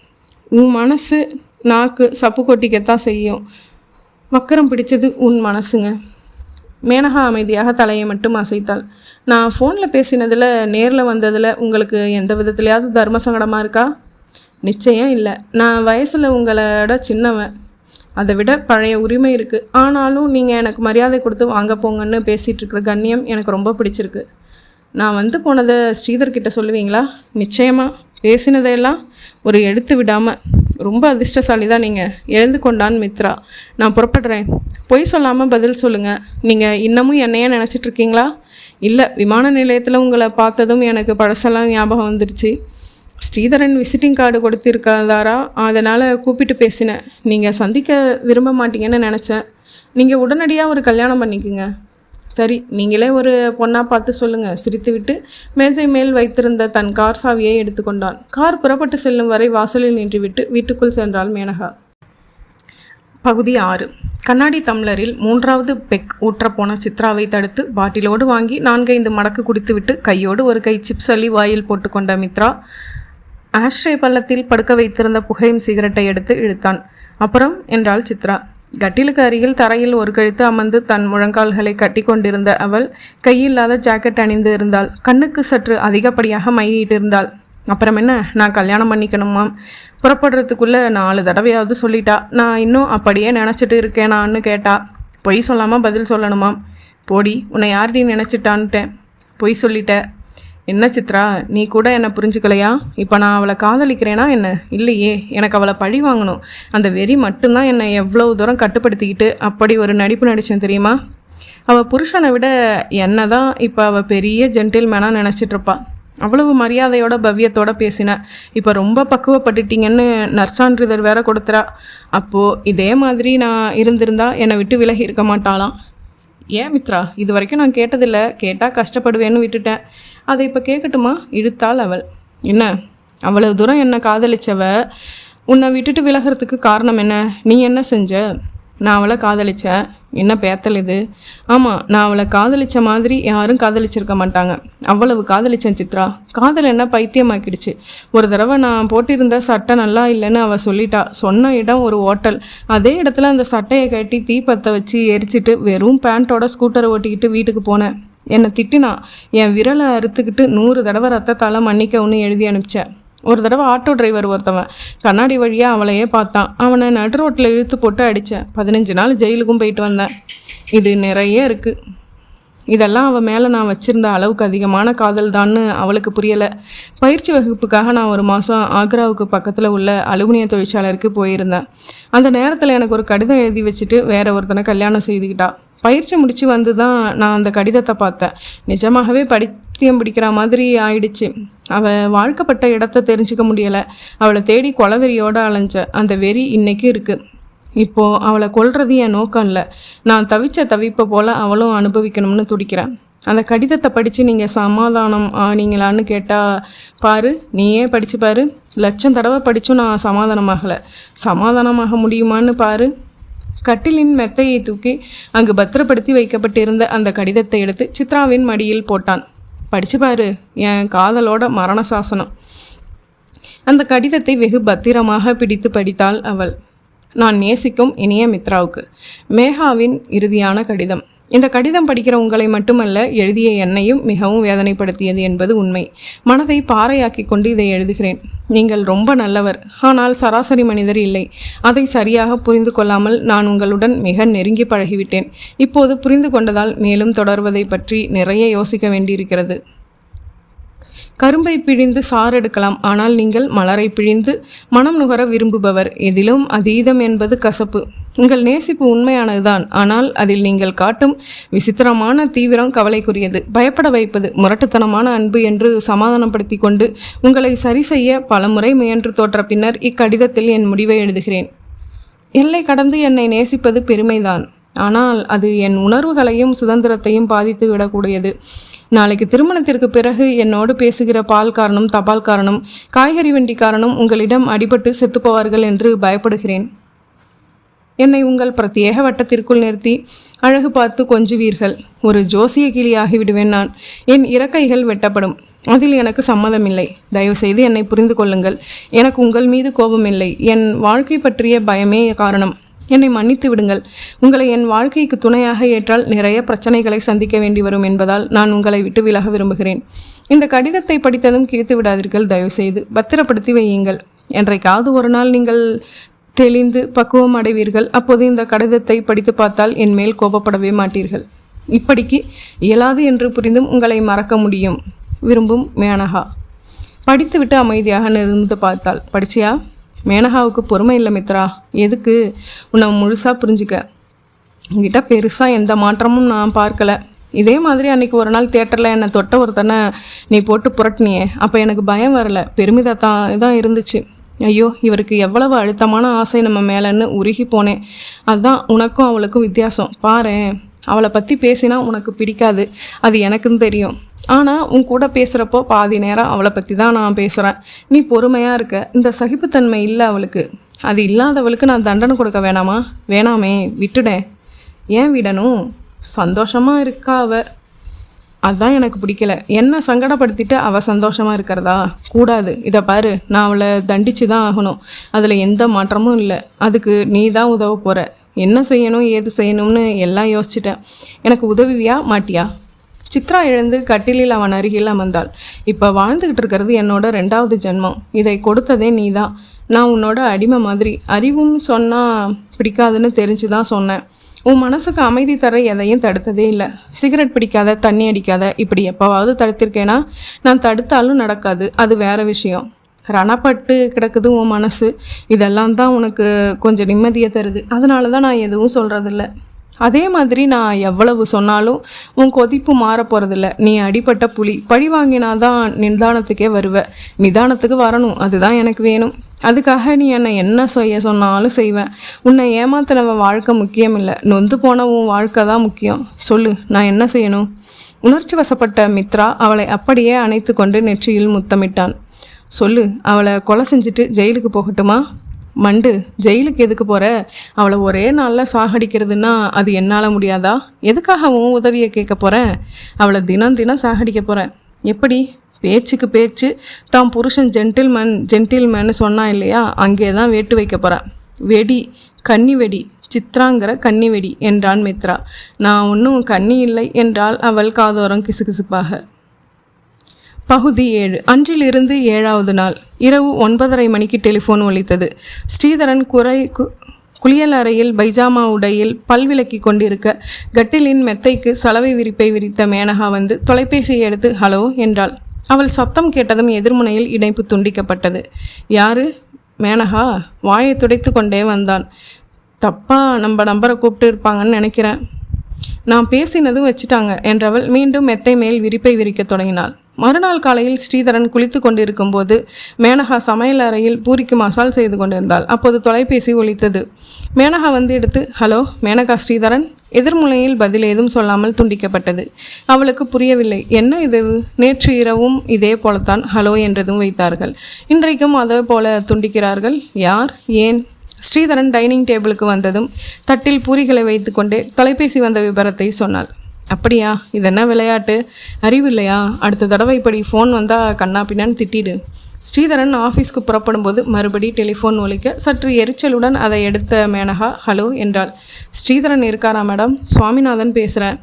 உன் மனசு நாக்கு சப்பு கொட்டிக்கத்தான் செய்யும். வக்கரம் பிடிச்சது உன் மனசுங்க. மேனகா அமைதியாக தலையை மட்டும் அசைத்தாள். நான் ஃபோனில் பேசினதில் நேரில் வந்ததில் உங்களுக்கு எந்த விதத்துலையாவது தர்ம சங்கடமாக இருக்கா? நிச்சயம் இல்லை. நான் வயசில் உங்களோட சின்னவன். அதை விட பழைய உரிமை இருக்குது. ஆனாலும் நீங்கள் எனக்கு மரியாதை கொடுத்து வாங்க போங்கன்னு பேசிகிட்ருக்குற கண்ணியம் எனக்கு ரொம்ப பிடிச்சிருக்கு. நான் வந்து போனதை ஸ்ரீதர்கிட்ட சொல்லுவீங்களா? நிச்சயமாக. பேசினதையெல்லாம் ஒரு எடுத்து விடாமல். ரொம்ப அதிர்ஷ்டசாலி தான் நீங்கள். எழுந்து கொண்டான் மித்ரா. நான் புறப்படுறேன். பொய் சொல்லாமல் பதில் சொல்லுங்கள். நீங்கள் இன்னமும் என்னையே நினச்சிட்ருக்கீங்களா? இல்லை, விமான நிலையத்தில் உங்களை பார்த்ததும் எனக்கு பழசெல்லாம் ஞாபகம் வந்துடுச்சு. ஸ்ரீதரன் விசிட்டிங் கார்டு கொடுத்திருக்காதாரா, அதனால் கூப்பிட்டு பேசினேன். நீங்கள் சந்திக்க விரும்ப மாட்டீங்கன்னு நினச்சேன். நீங்கள் உடனடியாக ஒரு கல்யாணம் பண்ணிக்கோங்க. சரி, நீங்களே ஒரு பொண்ணாக பார்த்து சொல்லுங்கள். சிரித்துவிட்டு மேஜை மேல் வைத்திருந்த தன் கார் சாவியை எடுத்துக்கொண்டான். கார் புறப்பட்டு செல்லும் வரை வாசலில் நின்றுவிட்டு வீட்டுக்குள் சென்றாள் மேனகா. பகுதி 6. கண்ணாடி தம்ளரில் 3வது பெக் ஊற்றப்போன சித்ராவை தடுத்து பாட்டிலோடு வாங்கி 4-5 மடக்கு குடித்துவிட்டு கையோடு ஒரு கை சிப்ஸ் அள்ளி வாயில் போட்டுக்கொண்ட மித்ரா ஆஷ்ரே பள்ளத்தில் படுக்க வைத்திருந்த புகையும் சிகரெட்டை எடுத்து இழுத்தான். அப்புறம் என்றாள் சித்ரா. கட்டிலுக்கு அருகில் தரையில் ஒரு கழுத்து அமர்ந்து தன் முழங்கால்களை கட்டி கொண்டிருந்த அவள் கையில்லாத ஜாக்கெட் அணிந்து இருந்தாள். கண்ணுக்கு சற்று அதிகப்படியாக மையிட்டிருந்தாள். அப்புறம் என்ன, நான் கல்யாணம் பண்ணிக்கணுமாம். புறப்படுறதுக்குள்ளே 4 தடவையாவது சொல்லிட்டா. நான் இன்னும் அப்படியே நினச்சிட்டு இருக்கேனான்னு கேட்டா. பொய் சொல்லாமல் பதில் சொல்லணுமாம். போடி, உன்னை யார்டி நினச்சிட்டான்ட்டேன். பொய் சொல்லிட்ட. என்ன சித்ரா, நீ கூட என்னை புரிஞ்சுக்கலையா? இப்போ நான் அவளை காதலிக்கிறேனா என்ன? இல்லையே, எனக்கு அவளை பழி வாங்கணும். அந்த வெறி மட்டும்தான் என்னை எவ்வளவு தூரம் கட்டுப்படுத்திக்கிட்டு அப்படி ஒரு நடிப்பு நடித்தேன் தெரியுமா? அவள் புருஷனை விட என்ன தான் இப்போ அவள் பெரிய ஜென்டில்மேனாக நினச்சிட்ருப்பா. அவ்வளவு மரியாதையோட பவ்யத்தோட பேசினேன். இப்போ ரொம்ப பக்குவப்பட்டுட்டீங்கன்னு நற்சான்றிதழ் வேற கொடுத்துறா. அப்போது இதே மாதிரி நான் இருந்திருந்தா என்னை விட்டு விலகி இருக்க மாட்டாளாம். ஏன் மித்ரா, இது வரைக்கும் நான் கேட்டதில்லை. கேட்டால் கஷ்டப்படுவேன்னு விட்டுட்டேன். அதை இப்போ கேட்கட்டுமா? இழுத்தாள் அவள். என்ன, அவ்வளவு தூரம் என்னை காதலிச்சவ உன்னை விட்டுட்டு விலகிறதுக்கு காரணம் என்ன? நீ என்ன செஞ்ச? நான் அவளை காதலித்தேன். என்ன பேத்தல் இது? ஆமாம், நான் அவளை காதலித்த மாதிரி யாரும் காதலிச்சிருக்க மாட்டாங்க. அவ்வளவு காதலித்தேன் சித்ரா. காதல் என்ன பைத்தியமாக்கிடுச்சு. ஒரு தடவை நான் போட்டிருந்த சட்டை நல்லா இல்லைன்னு அவள் சொல்லிட்டா. சொன்ன இடம் ஒரு ஹோட்டல். அதே இடத்துல அந்த சட்டையை கட்டி தீப்பற்ற வச்சு எரிச்சிட்டு வெறும் பேண்ட்டோட ஸ்கூட்டரை ஓட்டிக்கிட்டு வீட்டுக்கு போனேன். என்னை திட்டினா. என் விரலை அறுத்துக்கிட்டு 100 தடவை ரத்தத்தால் மன்னிக்கவுன்னு எழுதி அனுப்பிச்சேன். ஒரு தடவை ஆட்டோ டிரைவர் ஒருத்தவன் கண்ணாடி வழியாக அவளையே பார்த்தான். அவனை நடு ரோட்டில் இழுத்து போட்டு அடித்தேன். 15 நாள் ஜெயிலுக்கும் போயிட்டு வந்தேன். இது நிறைய இருக்குது. இதெல்லாம் அவள் மேலே நான் வச்சுருந்த அளவுக்கு அதிகமான காதல் தான்னு அவளுக்கு புரியலை. பயிற்சி வகுப்புக்காக நான் ஒரு மாதம் ஆக்ராவுக்கு பக்கத்தில் உள்ள அலுமினிய தொழிற்சாலைக்கு போயிருந்தேன். அந்த நேரத்தில் எனக்கு ஒரு கடிதம் எழுதி வச்சுட்டு வேற ஒருத்தனை கல்யாணம் செய்துக்கிட்டா. பயிற்சி முடித்து வந்து தான் நான் அந்த கடிதத்தை பார்த்தேன். நிஜமாகவே பைத்தியம் பிடிக்கிற மாதிரி ஆயிடுச்சு. அவள் வாழ்க்கப்பட்ட இடத்த தெரிஞ்சுக்க முடியலை. அவளை தேடி கொலவெறியோடு அலைஞ்ச அந்த வெறி இன்றைக்கும் இருக்குது. இப்போது அவளை கொல்றது என் நோக்கம் இல்லை. நான் தவிச்ச தவிப்பை போல் அவளும் அனுபவிக்கணும்னு துடிக்கிறேன். அந்த கடிதத்தை படித்து நீங்கள் சமாதானம் ஆனீங்களான்னு கேட்டால் பாரு, நீயே படித்து பாரு. 1,00,000 தடவை படித்தும் நான் சமாதானமாகலை. சமாதானமாக முடியுமான்னு பாரு. கட்டிலின் மெத்தையை தூக்கி அங்கு பத்திரப்படுத்தி வைக்கப்பட்டிருந்த அந்த கடிதத்தை எடுத்து சித்ராவின் மடியில் போட்டான். படிச்சு பாரு, என் காதலோட மரண சாசனம். அந்த கடிதத்தை வெகு பத்திரமாக பிடித்து படித்தாள் அவள். நான் நேசிக்கும் இனிய மித்ராவுக்கு, மேகாவின் இறுதியான கடிதம். இந்த கடிதம் படிக்கிற உங்களை மட்டுமல்ல, எழுதிய என்னையும் மிகவும் வேதனைப்படுத்தியது என்பது உண்மை. மனதை பாறையாக்கி கொண்டு இதை எழுதுகிறேன். நீங்கள் ரொம்ப நல்லவர், ஆனால் சராசரி மனிதர் இல்லை. அதை சரியாக புரிந்து கொள்ளாமல் நான் உங்களுடன் மிக நெருங்கி பழகிவிட்டேன். இப்போது புரிந்து கொண்டதால் மேலும் தொடர்வதை பற்றி நிறைய யோசிக்க வேண்டியிருக்கிறது. கரும்பை பிழிந்து சாறு எடுக்கலாம், ஆனால் நீங்கள் மலரை பிழிந்து மனம் நுகர விரும்புபவர். எதிலும் அதீதம் என்பது கசப்பு. உங்கள் நேசிப்பு உண்மையானதுதான், ஆனால் அதில் நீங்கள் காட்டும் விசித்திரமான தீவிரம் கவலைக்குரியது, பயப்பட வைப்பது. முரட்டுத்தனமான அன்பு என்று சமாதானப்படுத்தி கொண்டு உங்களை சரி செய்ய பலமுறை முயன்று தோற்ற பின்னர் இக்கடிதத்தில் என் முடிவை எழுதுகிறேன். எல்லை கடந்து என்னை நேசிப்பது பெருமைதான், ஆனால் அது என் உணர்வுகளையும் சுதந்திரத்தையும் பாதித்து விடக்கூடியது. நாளைக்கு திருமணத்திற்கு பிறகு என்னோடு பேசுகிற பால்காரனும் தபால்காரனும் காய்கறி வண்டிக்காரனும் உங்களிடம் அடிபட்டு செத்துப்போவார்கள் என்று பயப்படுகிறேன். என்னை உங்கள் பிரத்யேக வட்டத்திற்குள் நிறுத்தி அழகு பார்த்து கொஞ்சுவீர்கள். ஒரு ஜோசிய கிளியாகி விடுவேன் நான். என் இறக்கைகள் வெட்டப்படும். அதில் எனக்கு சம்மதமில்லை. தயவுசெய்து என்னை புரிந்து கொள்ளுங்கள். எனக்கு உங்கள் மீது கோபமில்லை. என் வாழ்க்கை பற்றிய பயமே காரணம். என்னை மன்னித்து விடுங்கள். உங்களை என் வாழ்க்கைக்கு துணையாக ஏற்றால் நிறைய பிரச்சனைகளை சந்திக்க வேண்டி வரும் என்பதால் நான் உங்களை விட்டு விலக விரும்புகிறேன். இந்த கடிதத்தை படித்ததும் கிழித்து விடாதீர்கள். தயவுசெய்து பத்திரப்படுத்தி வையுங்கள். என்றைக்காவது ஒரு நாள் நீங்கள் தெளிந்து பக்குவம் அடைவீர்கள். அப்போது இந்த கடிதத்தை படித்து பார்த்தால் என் மேல் கோபப்படவே மாட்டீர்கள். இப்படிக்கு இயலாது என்று புரிந்தும் உங்களை மறக்க முடியும். விரும்பும் மேனகா. படித்துவிட்டு அமைதியாக நிறுந்து பார்த்தாள். படிச்சியா? மேனகாவுக்கு பொறுமை இல்லை மித்ரா. எதுக்கு? உன்னை முழுசாக புரிஞ்சுக்க. உங்ககிட்ட பெருசாக எந்த மாற்றமும் நான் பார்க்கலை. இதே மாதிரி அன்றைக்கி ஒரு நாள் தியேட்டரில் என்னை தொட்ட ஒருத்தனை நீ போட்டு புரட்டினியே, அப்போ எனக்கு பயம் வரலை, பெருமிதத்தான் இருந்துச்சு. ஐயோ, இவருக்கு எவ்வளவு அழுத்தமான ஆசை நம்ம மேலேன்னு உருகி போனேன். அதுதான் உனக்கும் அவளுக்கும் வித்தியாசம். பாரேன், அவளை பற்றி பேசினா உனக்கு பிடிக்காது, அது எனக்கும் தெரியும். ஆனால் உன் கூட பேசுகிறப்போ பாதி நேரம் அவளை பற்றி தான் நான் பேசுகிறேன். நீ பொறுமையாக இருக்க. இந்த சகிப்புத்தன்மை இல்லை அவளுக்கு. அது இல்லாதவளுக்கு நான் தண்டனை கொடுக்க வேணாமா? வேணாமே, விட்டுடேன். ஏன் விடணும்? சந்தோஷமாக இருக்கா அவள், அதுதான் எனக்கு பிடிக்கல. என்ன சங்கடப்படுத்திட்டு அவள் சந்தோஷமாக இருக்கிறதா? கூடாது. இதை பாரு, நான் அவளை தண்டித்து தான் ஆகணும். அதில் எந்த மாற்றமும் இல்லை. அதுக்கு நீ தான் உதவ போகிற. என்ன செய்யணும் ஏது செய்யணும்னு எல்லாம் யோசிச்சிட்டேன். எனக்கு உதவியா மாட்டியா? சித்ரா எழுந்து கட்டிலில் அவன் அருகில் அமர்ந்தாள். இப்போ வாழ்ந்துக்கிட்டு இருக்கிறது என்னோட 2வது ஜென்மம். இதை கொடுத்ததே நீ தான். நான் உன்னோட அடிமை மாதிரி. அறிவுன்னு சொன்னால் பிடிக்காதுன்னு தெரிஞ்சு தான் சொன்னேன். உன் மனசுக்கு அமைதி தர எதையும் தடுத்ததே இல்லை. சிகரெட் பிடிக்காத, தண்ணி அடிக்காத, இப்படி எப்போவாவது தடுத்திருக்கேனா? நான் தடுத்தாலும் நடக்காது, அது வேறு விஷயம். ரணப்பட்டு கிடக்குது உன் மனசு. இதெல்லாம் தான் உனக்கு கொஞ்சம் நிம்மதியை தருது. அதனால தான் நான் எதுவும் சொல்கிறதில்ல. அதே மாதிரி நான் எவ்வளவு சொன்னாலும் உன் கொதிப்பு மாற போகிறதில்ல. நீ அடிப்பட்ட புலி. பழி வாங்கினாதான் நிதானத்துக்கே வருவ. நிதானத்துக்கு வரணும், அதுதான் எனக்கு வேணும். அதுக்காக நீ என்னை என்ன செய்ய சொன்னாலும் செய்வேன். உன்னை ஏமாத்தினவன் வாழ்க்கை முக்கியம் இல்லை, நொந்து போன உன் வாழ்க்கை தான் முக்கியம். சொல்லு, நான் என்ன செய்யணும்? உணர்ச்சி வசப்பட்ட மித்ரா அவளை அப்படியே அணைத்து கொண்டு நெற்றியில் முத்தமிட்டான். சொல்லு, அவளை கொலை செஞ்சுட்டு ஜெயிலுக்கு போகட்டுமா? மண்டு, ஜெயிலுக்கு எதுக்கு போகிற? அவளை ஒரே நாளில் சாகடிக்கிறதுன்னா அது என்னால் முடியாதா? எதுக்காக உன் உதவியை கேட்க போகிறேன்? அவளை தினம் தினம் சாகடிக்க போகிறேன். எப்படி? பேச்சுக்கு பேச்சு தான் புருஷன் ஜென்டில்மேன்னு சொன்னான் இல்லையா, அங்கே தான் வேட்டு வைக்க போகிறேன். வெடி, கன்னி வெடி, சித்ராங்கிற கன்னி வெடி என்றான் மித்ரா. நான் ஒன்றும் கன்னி இல்லை என்றால் அவள் காதோரம் கிசுகிசுப்பாக. பகுதி 7. அன்றிலிருந்து 7வது நாள் இரவு 9:30 மணிக்கு டெலிஃபோன் ஒலித்தது. ஸ்ரீதரன் குளியல் அறையில் பைஜாமா உடையில் பல்விளக்கி கொண்டிருக்க கட்டிலின் மெத்தைக்கு சலவை விரிப்பை விரித்த மேனகா வந்து தொலைபேசியை எடுத்து ஹலோ என்றாள். அவள் சத்தம் கேட்டதும் எதிர்முனையில் இணைப்பு துண்டிக்கப்பட்டது. யாரு? மேனகா வாயை துடைத்து கொண்டே வந்தான். தப்பா நம்ம நம்பரை கூப்பிட்டு இருப்பாங்கன்னு நினைக்கிறேன். நான் பேசினதும் வச்சுட்டாங்க என்றவள் மீண்டும் மெத்தை மேல் விரிப்பை விரிக்க தொடங்கினாள். மறுநாள் காலையில் ஸ்ரீதரன் குளித்து கொண்டிருக்கும் போது மேனகா சமையல் அறையில் பூரிக்கு மசால் செய்து கொண்டிருந்தாள். அப்போது தொலைபேசி ஒலித்தது. மேனகா வந்து எடுத்து ஹலோ மேனகா, ஸ்ரீதரன். எதிர்முனையில் பதில் ஏதும் சொல்லாமல் துண்டிக்கப்பட்டது. அவளுக்கு புரியவில்லை. என்ன இது? நேற்று இரவும் இதே போலத்தான் ஹலோ என்றதும் வைத்தார்கள். இன்றைக்கும் அதே போல துண்டிக்கிறார்கள். யார்? ஏன்? ஸ்ரீதரன் டைனிங் டேபிளுக்கு வந்ததும் தட்டில் பூரிகளை வைத்து கொண்டே தொலைபேசி வந்த விபரத்தை சொன்னாள். அப்படியா? இது என்ன விளையாட்டு? அறிவில்லையா? அடுத்த தடவை இப்படி ஃபோன் வந்தால் கண்ணா பின்னான்னு திட்டிடு. ஸ்ரீதரன் ஆஃபீஸ்க்கு புறப்படும்போது மறுபடி டெலிஃபோன் ஒலிக்க சற்று எரிச்சலுடன் அதை எடுத்த மேனகா ஹலோ என்றாள். ஸ்ரீதரன் இருக்காரா மேடம்? சுவாமிநாதன் பேசுகிறேன்.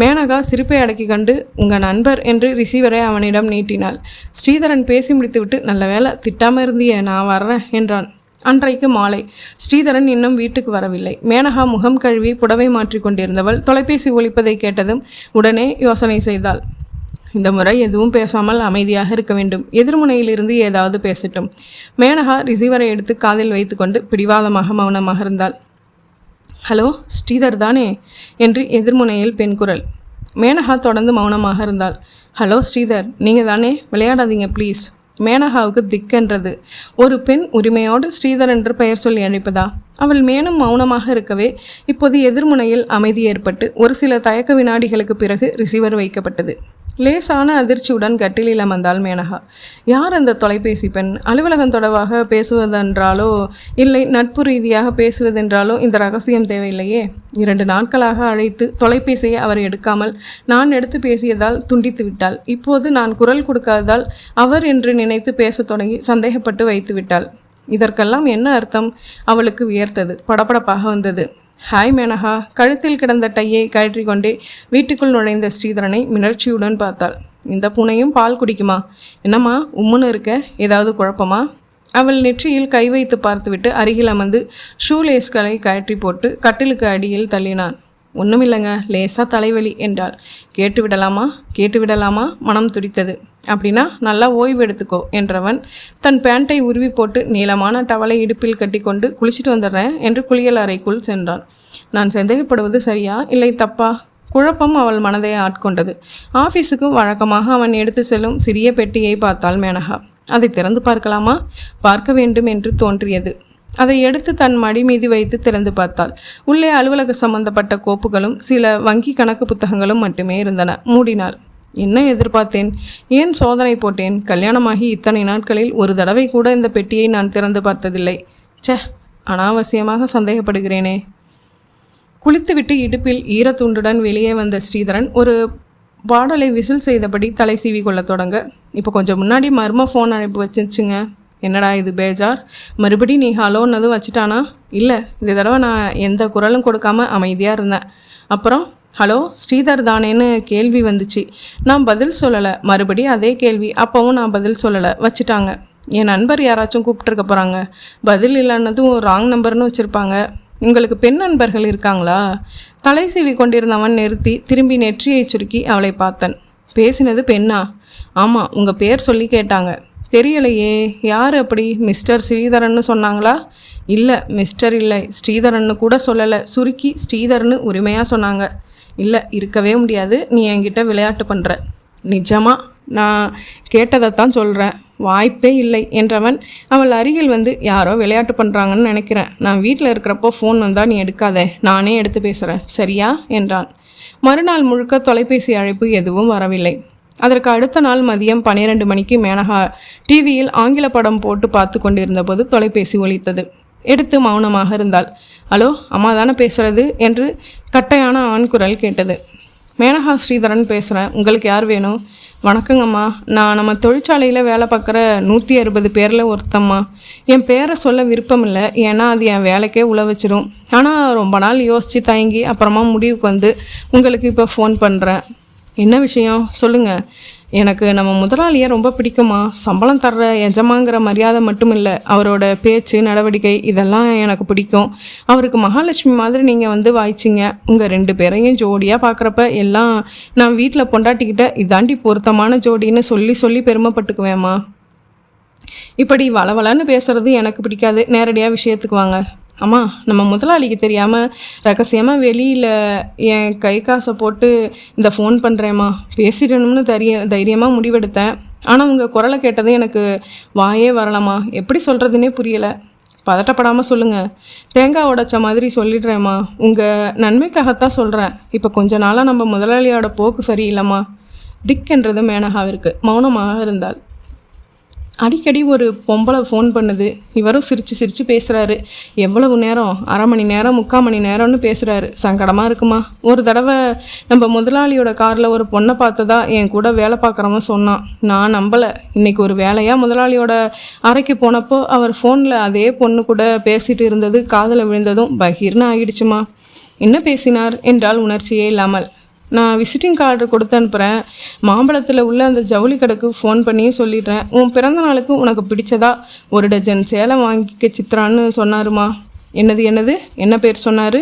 மேனகா சிரிப்பை அடக்கி கண்டு உங்கள் நண்பர் என்று ரிசீவரை அவனிடம் நீட்டினாள். ஸ்ரீதரன் பேசி முடித்துவிட்டு நல்ல வேலை திட்டாமல் இருந்தியே, நான் வர்றேன் என்றான். அன்றைக்கு மாலை ஸ்ரீதரன் இன்னும் வீட்டுக்கு வரவில்லை. மேனகா முகம் கழுவி புடவை மாற்றி கொண்டிருந்தவள் தொலைபேசி ஒலிப்பதை கேட்டதும் உடனே யோசனை செய்தாள். இந்த முறை எதுவும் பேசாமல் அமைதியாக இருக்க வேண்டும். எதிர்முனையிலிருந்து ஏதாவது பேசட்டும். மேனகா ரிசீவரை எடுத்து காதில் வைத்துக்கொண்டு பிடிவாதமாக மௌனமாக இருந்தாள். ஹலோ, ஸ்ரீதர் தானே என்று எதிர்முனையில் பெண் குரல். மேனகா தொடர்ந்து மௌனமாக இருந்தாள். ஹலோ ஸ்ரீதர், நீங்கள் தானே? விளையாடாதீங்க ப்ளீஸ். மேனகாவுக்கு திக்கென்றது. ஒரு பெண் உரிமையோடு ஸ்ரீதர் என்று பெயர் சொல்லி அழைப்பதா? அவள் மேலும் மௌனமாக இருக்கவே இப்போது எதிர்முனையில் அமைதி ஏற்பட்டு ஒரு சில தயக்க வினாடிகளுக்கு பிறகு ரிசீவர் வைக்கப்பட்டது. லேசான அதிர்ச்சியுடன் கட்டிலில் அமர்ந்தாள் மேனகா. யார் அந்த தொலைபேசி பெண்? அலுவலகம் தொடர்பாக பேசுவதென்றாலோ இல்லை நட்பு ரீதியாக பேசுவதென்றாலோ இந்த ரகசியம் தேவையில்லையே. 2 நாட்களாக அழைத்து தொலைபேசியை அவர் எடுக்காமல் நான் எடுத்து பேசியதால் துண்டித்து விட்டாள். இப்போது நான் குரல் கொடுக்காததால் அவர் என்று நினைத்து பேசத் தொடங்கி சந்தேகப்பட்டு வைத்து விட்டாள். இதற்கெல்லாம் என்ன அர்த்தம்? அவளுக்கு வியர்த்தது, படபடப்பாக வந்தது. ஹாய் மேனகா. கழுத்தில் கிடந்த டையை கழற்றி கொண்டே வீட்டுக்குள் நுழைந்த ஸ்ரீதரனை மிளர்ச்சியுடன் பார்த்தாள். இந்த பூனையும் பால் குடிக்குமா? என்னம்மா உம்முன்னு இருக்க? ஏதாவது குழப்பமா? அவள் நெற்றியில் கை வைத்து பார்த்துவிட்டு அருகில் அமர்ந்து ஷூலேஸ்களை கழற்றி போட்டு கட்டிலுக்கு அடியில் தள்ளினான். ஒன்றுமில்லைங்க, லேசாக தலைவலி என்றாள். கேட்டுவிடலாமா? மனம் துடித்தது. அப்படின்னா நல்லா ஓய்வு எடுத்துக்கோ என்றவன் தன் பேண்டை உருவி போட்டு நீளமான டவலை இடுப்பில் கட்டி கொண்டு குளிச்சுட்டு வந்துடுறேன் என்று குளியல் அறைக்குள் சென்றான். நான் சந்தேகப்படுவது சரியா இல்லை தப்பா? குழப்பம் அவள் மனதை ஆட்கொண்டது. ஆஃபீஸுக்கு வழக்கமாக அவன் எடுத்து செல்லும் சிறிய பெட்டியை பார்த்தாள் மேனகா. அதை திறந்து பார்க்கலாமா? பார்க்க வேண்டும் என்று தோன்றியது. அதை எடுத்து தன் மடி மீது வைத்து திறந்து பார்த்தாள். உள்ளே அலுவலக சம்பந்தப்பட்ட கோப்புகளும் சில வங்கி கணக்கு புத்தகங்களும் மட்டுமே இருந்தன. மூடினாள். என்ன எதிர்பார்த்தேன்? ஏன் சோதனை போட்டேன்? கல்யாணமாகி இத்தனை நாட்களில் ஒரு தடவை கூட இந்த பெட்டியை நான் திறந்து பார்த்ததில்லை. ச்சே, அனாவசியமாக சந்தேகப்படுகிறேனே. குளித்துவிட்டு இடுப்பில் ஈரத்துண்டுடன் வெளியே வந்த ஸ்ரீதரன் ஒரு பாடலை விசில் செய்தபடி தலை சீவி கொள்ள தொடங்க, இப்போ கொஞ்சம் முன்னாடி மர்ம ஃபோன் அழைப்பு வச்சுச்சுங்க. என்னடா இது பேஜார்? மறுபடி நீ ஹலோன்னதும் வச்சுட்டானா? இல்லை, இந்த தடவை நான் எந்த குரலும் கொடுக்காம அமைதியாக இருந்தேன். அப்புறம் ஹலோ ஸ்ரீதர் தானேன்னு கேள்வி வந்துச்சு. நான் பதில் சொல்லலை. மறுபடி அதே கேள்வி. அப்போவும் நான் பதில் சொல்லலை. வச்சுட்டாங்க. என் நண்பர் யாராச்சும் கூப்பிட்டுருக்க போகிறாங்க. பதில் இல்லைன்னதும் ராங் நம்பர்னு வச்சுருப்பாங்க. உங்களுக்கு பெண் நண்பர்கள் இருக்காங்களா? தலை சீவி கொண்டிருந்தவன் நிறுத்தி திரும்பி நெற்றியை சுருக்கி அவளை பார்த்தன். பேசினது பெண்ணா? ஆமாம், உங்கள் பேர் சொல்லி கேட்டாங்க. தெரியலையே. யார் அப்படி? மிஸ்டர் ஸ்ரீதரன்னு சொன்னாங்களா? இல்லை, மிஸ்டர் இல்லை, ஸ்ரீதரன்னு கூட சொல்லலை. சுருக்கி ஸ்ரீதர்னு உரிமையாக சொன்னாங்க. இல்லை, இருக்கவே முடியாது. நீ என்கிட்ட விளையாட்டு பண்ணுற. நிஜமாக நான் கேட்டதைத்தான் சொல்கிறேன். வாய்ப்பே இல்லை என்றவன் அவள் அருகில் வந்து, யாரோ விளையாட்டு பண்ணுறாங்கன்னு நினைக்கிறேன். நான் வீட்டில் இருக்கிறப்போ ஃபோன் வந்தால் நீ எடுக்காதே, நானே எடுத்து பேசுகிறேன், சரியா என்றான். மறுநாள் முழுக்க தொலைபேசி அழைப்பு எதுவும் வரவில்லை. அதற்கு அடுத்த நாள் மதியம் 12 மணிக்கு மேனகா டிவியில் ஆங்கில படம் போட்டு பார்த்து கொண்டிருந்த போது தொலைபேசி ஒலித்தது. எடுத்து மௌனமாக இருந்தாள். ஹலோ, அம்மா தானே பேசுகிறது என்று கட்டையான ஆண் குரல் கேட்டது. மேனகா ஸ்ரீதரன் பேசுகிறேன். உங்களுக்கு யார் வேணும்? வணக்கங்கம்மா, நான் நம்ம தொழிற்சாலையில் வேலை பார்க்குற 160 பேரில் ஒருத்தம்மா. என் பேரை சொல்ல விருப்பம் இல்லை, ஏன்னா அது என் வேலைக்கே உழ வச்சிடும். ஆனால் ரொம்ப நாள் யோசித்து தயங்கி அப்புறமா முடிவுக்கு வந்து உங்களுக்கு இப்போ ஃபோன் பண்ணுறேன். என்ன விஷயம் சொல்லுங்கள். எனக்கு நம்ம முதலாளியை ரொம்ப பிடிக்குமா. சம்பளம் தர்ற எஜமாங்கிற மரியாதை மட்டும் இல்லை, அவரோட பேச்சு நடவடிக்கை இதெல்லாம் எனக்கு பிடிக்கும். அவருக்கு மகாலட்சுமி மாதிரி நீங்கள் வந்து வாய்ச்சிங்க. உங்கள் 2 பேரையும் ஜோடியாக பார்க்குறப்ப எல்லாம் நான் வீட்டில் பொண்டாட்டிக்கிட்ட இதாண்டி பொருத்தமான ஜோடின்னு சொல்லி பெருமைப்பட்டுக்குவேம்மா. இப்படி வளவலன்னு பேசுகிறது எனக்கு பிடிக்காது. நேரடியாக விஷயத்துக்கு வாங்க. அம்மா, நம்ம முதலாளிக்கு தெரியாமல் ரகசியமாக வெளியில் என் கை காசை போட்டு இந்த ஃபோன் பண்ணுறேம்மா. பேசிடணும்னு தைரியமாக முடிவெடுத்தேன். ஆனால் உங்கள் குரலை கேட்டது எனக்கு வாயே வரலாமா. எப்படி சொல்கிறதுனே புரியலை. பதட்டப்படாமல் சொல்லுங்கள். தேங்காய் உடைச்ச மாதிரி சொல்லிடுறேம்மா. உங்கள் நன்மைக்காகத்தான் சொல்கிறேன். இப்போ கொஞ்ச நாளாக நம்ம முதலாளியோட போக்கு சரியில்லைம்மா. திக்கென்றது மேனகாவிற்கு. மௌனமாக இருந்தாள். அடிக்கடி ஒரு பொம்பளை ஃபோன் பண்ணுது. இவரும் சிரித்து பேசுகிறாரு. எவ்வளவு நேரம்? அரை மணி நேரம், 3/4 மணி நேரம்னு பேசுகிறாரு. சங்கடமாக இருக்குமா. ஒரு தடவை நம்ம முதலாளியோட காரில் ஒரு பொண்ணை பார்த்ததா என் கூட வேலை பார்க்குறவன் சொன்னான். நான் நம்பலை. இன்றைக்கி ஒரு வேலையாக முதலாளியோட அறைக்கு போனப்போ அவர் ஃபோனில் அதே பொண்ணு கூட பேசிகிட்டு இருந்தது காதில் விழுந்ததும் பகீர்னு ஆகிடுச்சுமா. என்ன பேசினார் என்றால் உணர்ச்சியே இல்லாமல். நான் விசிட்டிங் கார்டு கொடுத்து அனுப்புகிறேன். மாம்பழத்தில் உள்ள அந்த ஜவுளி கடைக்கு ஃபோன் பண்ணியும் சொல்லிடுறேன். உன் பிறந்த நாளுக்கு உனக்கு பிடிச்சதா 1 டஜன் சேலை வாங்கிக்க சித்ரான்னு சொன்னாருமா. என்னது? என்ன பேர் சொன்னார்?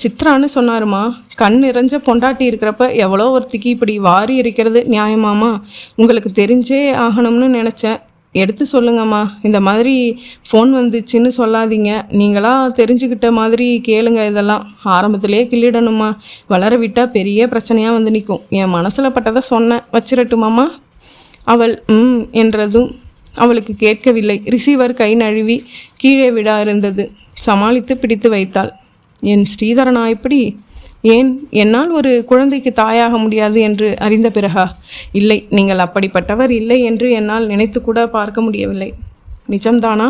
சித்ரான்னு சொன்னாருமா. கண் நிறைஞ்ச பொண்டாட்டி இருக்கிறப்ப எவ்வளோ ஒருத்திக்கு இப்படி வாரி இருக்கிறது நியாயமாமா? உங்களுக்கு தெரிஞ்சே ஆகணும்னு நினச்சேன். எடுத்து சொல்லுங்கம்மா. இந்த மாதிரி ஃபோன் வந்துச்சுன்னு சொல்லாதீங்க. நீங்களாக தெரிஞ்சுக்கிட்ட மாதிரி கேளுங்க. இதெல்லாம் ஆரம்பத்திலே கிள்ளிடணுமா. வளர விட்டால் பெரிய பிரச்சனையாக வந்து நிற்கும். என் மனசில் பட்டதை சொன்னேன். வச்சிரட்டுமாம்மா? அவள் என்றதும் அவளுக்கு கேட்கவில்லை. ரிசீவர் கை நழுவி கீழே விட இருந்தது. சமாளித்து பிடித்து வைத்தாள். என் ஸ்ரீதரனா இப்படி? ஏன், என்னால் ஒரு குழந்தைக்கு தாயாக முடியாது என்று அறிந்த பிறகா? இல்லை, நீங்கள் அப்படிப்பட்டவர் இல்லை என்று என்னால் நினைத்து கூட பார்க்க முடியவில்லை. நிஜம்தானா?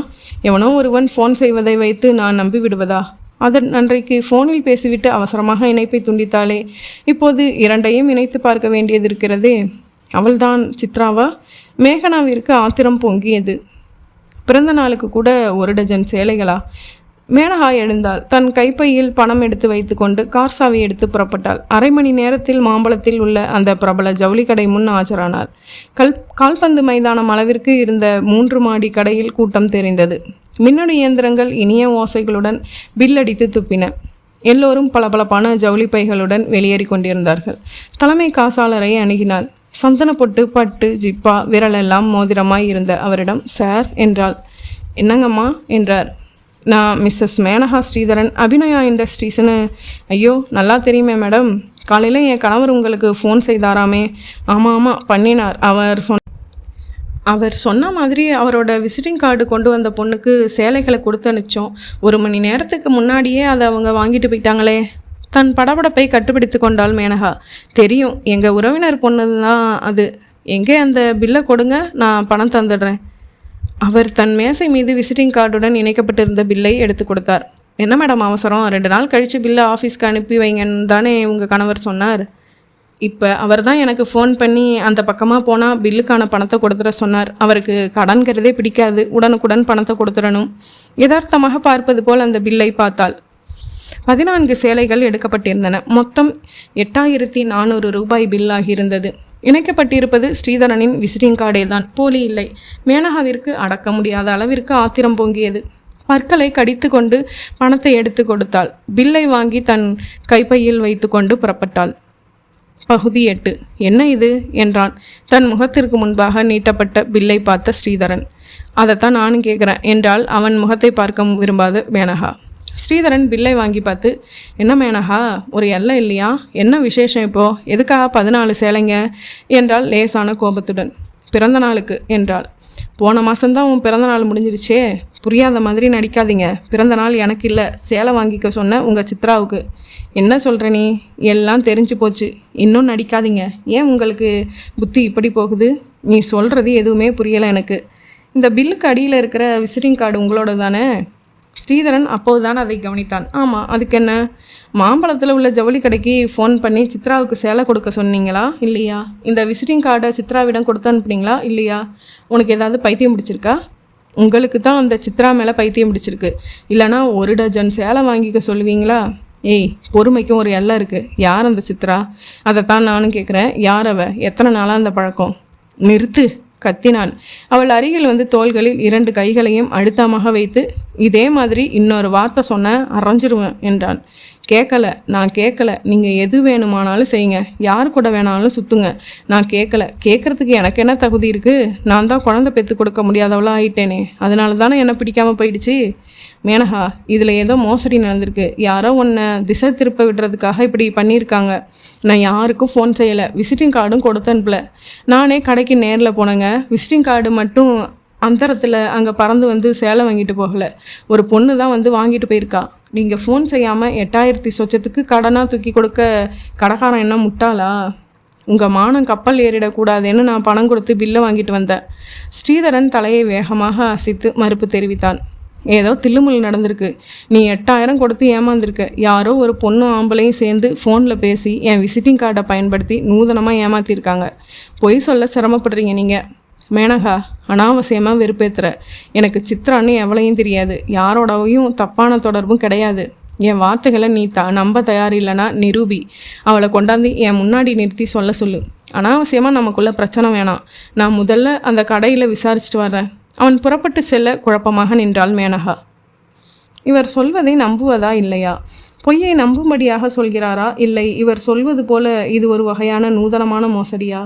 எவனோ ஒருவன் ஃபோன் செய்வதை வைத்து நான் நம்பி விடுவதா? அதன் அன்றைக்கு ஃபோனில் பேசிவிட்டு அவசரமாக இணைப்பை துண்டித்தாளே. இப்போது 2ஐயும் இணைத்து பார்க்க வேண்டியது இருக்கிறதே. அவள்தான் சித்ராவா? மேகனாவிற்கு ஆத்திரம் பொங்கியது. பிறந்த நாளுக்கு கூட 1 டஜன் சேலைகளா? மேனகா எழுந்தாள். தன் கைப்பையில் பணம் எடுத்து வைத்து கொண்டு கார் சாவி எடுத்து புறப்பட்டாள். அரை மணி நேரத்தில் மாம்பழத்தில் உள்ள அந்த பிரபல ஜவுளி கடை முன் ஆஜரானாள். கால்பந்து மைதானம் அளவிற்கு இருந்த 3 மாடி கடையில் கூட்டம் தெரிந்தது. மின்னணு இயந்திரங்கள் இனிய ஓசைகளுடன் பில்லடித்து துப்பின. எல்லோரும் பளபளப்பான ஜவுளி பைகளுடன் வெளியேறி கொண்டிருந்தார்கள். தலைமை காசாளரை அணுகினாள். சந்தன பொட்டு, பட்டு, ஜிப்பா, விரலெல்லாம் மோதிரமாய் இருந்த அவரிடம் சார் என்றாள். என்னங்கம்மா என்றார். நான் மிஸ்ஸஸ் மேனகா ஸ்ரீதரன், அபிநயா இண்டஸ்ட்ரீஸ்னு. ஐயோ, நல்லா தெரியுமே மேடம். காலையில் என் கணவர் உங்களுக்கு ஃபோன் செய்தாராமே. ஆமாம் பண்ணினார். அவர் அவர் சொன்ன மாதிரி அவரோட விசிட்டிங் கார்டு கொண்டு வந்த பொண்ணுக்கு சேலைகளை கொடுத்து அனுப்பிச்சோம். 1 மணி நேரத்துக்கு முன்னாடியே அதை அவங்க வாங்கிட்டு போயிட்டாங்களே. தன் படபடப்பை கட்டுப்பிடித்து கொண்டாள் மேனகா. தெரியும், எங்கள் உறவினர் பொண்ணு தான் அது. எங்கே அந்த பில்லை கொடுங்க, நான் பணம் தந்துடுறேன். அவர் தன் மேசை மீது விசிட்டிங் கார்டுடன் இணைக்கப்பட்டிருந்த பில்லை எடுத்து கொடுத்தார். என்ன மேடம் அவசரம்? 2 நாள் கழித்து பில்லை ஆஃபீஸ்க்கு அனுப்பி வைங்கன்னு தானே உங்கள் கணவர் சொன்னார். இப்போ அவர் தான் எனக்கு ஃபோன் பண்ணி அந்த பக்கமாக போனால் பில்லுக்கான பணத்தை கொடுத்துட சொன்னார். அவருக்கு கடன்கிறதே பிடிக்காது, உடனுக்குடன் பணத்தை கொடுத்துடணும். யதார்த்தமாக பார்ப்பது போல் அந்த பில்லை பார்த்தாள். 14 சேலைகள் எடுக்கப்பட்டிருந்தன. மொத்தம் 8400 ரூபாய் பில் ஆகியிருந்தது. இணைக்கப்பட்டிருப்பது ஸ்ரீதரனின் விசிட்டிங் கார்டே தான், போலி இல்லை. மேனகாவிற்கு அடக்க முடியாத அளவிற்கு ஆத்திரம் பொங்கியது. பற்களை கடித்து கொண்டு பணத்தை எடுத்து கொடுத்தாள். பில்லை வாங்கி தன் கைப்பையில் வைத்து கொண்டு புறப்பட்டாள். பகுதி 8. என்ன இது என்றான் தன் முகத்திற்கு முன்பாக நீட்டப்பட்ட பில்லை பார்த்த ஸ்ரீதரன். அதைத்தான் நானும் கேட்குறேன் என்றால் அவன் முகத்தை பார்க்க விரும்பாத மேனகா. ஸ்ரீதரன் பில்லை வாங்கி பார்த்து, என்ன மேனகா, ஒரு எல்லை இல்லையா? என்ன விசேஷம் இப்போது? எதுக்காக 14 சேலைங்க என்றால் லேசான கோபத்துடன். பிறந்த நாளுக்கு என்றாள். போன மாதம்தான் உன் பிறந்த நாள் முடிஞ்சிருச்சே. புரியாத மாதிரி நடிக்காதீங்க. பிறந்த நாள் எனக்கு இல்லை, சேலை வாங்கிக்க சொன்ன உங்கள் சித்ராவுக்கு. என்ன சொல்கிற நீ? எல்லாம் தெரிஞ்சு போச்சு, இன்னும் நடிக்காதீங்க. ஏன் உங்களுக்கு புத்தி இப்படி போகுது? நீ சொல்கிறது எதுவுமே புரியலை எனக்கு. இந்த பில்லுக்கு அடியில் இருக்கிற விசிட்டிங் கார்டு உங்களோட தானே? ஸ்ரீதரன் அப்போதுதான் அதை கவனித்தான். ஆமாம், அதுக்கு என்ன? மாம்பழத்தில் உள்ள ஜவுளி கடைக்கு ஃபோன் பண்ணி சித்ராவுக்கு சேலை கொடுக்க சொன்னீங்களா இல்லையா? இந்த விசிட்டிங் கார்டை சித்ராவிடம் கொடுத்து அனுப்புனீங்களா இல்லையா? உனக்கு ஏதாவது பைத்தியம் பிடிச்சிருக்கா? உங்களுக்கு தான் அந்த சித்ரா மேலே பைத்தியம் பிடிச்சிருக்கு. இல்லைனா 1 டஜன் சேலை வாங்கிக்க சொல்லுவீங்களா? ஏய், பொறுமைக்கும் ஒரு எல்லை இருக்குது. யார் அந்த சித்ரா? அதைத்தான் நானும் கேட்குறேன். யார் அவ? எத்தனை நாளாக அந்த பழக்கம்? நிறுத்து கத்தினான். அவள் அருகில் வந்து தோள்களில் 2 கைகளையும் அழுத்தமாக வைத்து, இதே மாதிரி இன்னொரு வார்த்தை சொன்ன அரைஞ்சிருவேன் என்றான். நான் கேட்கல. நீங்கள் எது வேணுமானாலும் செய்யுங்க, யார் கூட வேணாலும் சுற்றுங்க. நான் கேட்கல. கேட்குறதுக்கு எனக்கு என்ன தகுதி இருக்குது? நான் தான் குழந்தை பெற்று கொடுக்க முடியாதவளாக ஆயிட்டேனே. அதனால தானே என்ன பிடிக்காமல் போயிடுச்சு. மேனகா, இதில் ஏதோ மோசடி நடந்திருக்கு. யாரோ உன்னை திசை திருப்ப விடுறதுக்காக இப்படி பண்ணியிருக்காங்க. நான் யாருக்கும் ஃபோன் செய்யலை, விசிட்டிங் கார்டும் கொடுத்து அனுப்பல. நானே கடைக்கு நேரில் போனேங்க. விசிட்டிங் கார்டு மட்டும் அந்தரத்தில் அங்கே பறந்து வந்து சேலை வாங்கிட்டு போகலை. ஒரு பொண்ணு தான் வந்து வாங்கிட்டு போயிருக்கா. நீங்கள் ஃபோன் செய்யாமல் 8000 சொச்சத்துக்கு கடனாக தூக்கி கொடுக்க கடைக்காரன் என்ன முட்டாளா? உங்கள் மானம் கப்பல் ஏறிடக்கூடாதுன்னு நான் பணம் கொடுத்து பில்லை வாங்கிட்டு வந்தேன். ஸ்ரீதரன் தலையை வேகமாக அசைத்து மறுப்பு தெரிவித்தான். ஏதோ தில்லுமுள்ளு நடந்திருக்கு. நீ 8000 கொடுத்து ஏமாந்துருக்க. யாரோ ஒரு பொண்ணும் ஆம்பளையும் சேர்ந்து ஃபோனில் பேசி என் விசிட்டிங் கார்டை பயன்படுத்தி நூதனமாக ஏமாற்றிருக்காங்க. பொய் சொல்ல சிரமப்படுறீங்க நீங்கள். மேனகா, அனாவசியமாக வெறுப்பேற்றுற. எனக்கு சித்ரான்னு எவ்வளையும் தெரியாது, யாரோடவையும் தப்பான தொடர்பும் கிடையாது. என் வார்த்தைகளை நீ நம்ப தயாரில்லைனா நிரூபி. அவளை கொண்டாந்து என் முன்னாடி நிறுத்தி சொல்ல சொல்லு. அனாவசியமாக நமக்குள்ள பிரச்சனை வேணாம். நான் முதல்ல அந்த கடையில் விசாரிச்சுட்டு வர்றேன். அவன் புறப்பட்டு செல்ல குழப்பமாக நின்றாள் மேனகா. இவர் சொல்வதை நம்புவதா இல்லையா? பொய்யை நம்பும்படியாக சொல்கிறாரா, இல்லை இவர் சொல்வது போல இது ஒரு வகையான நூதனமான மோசடியா?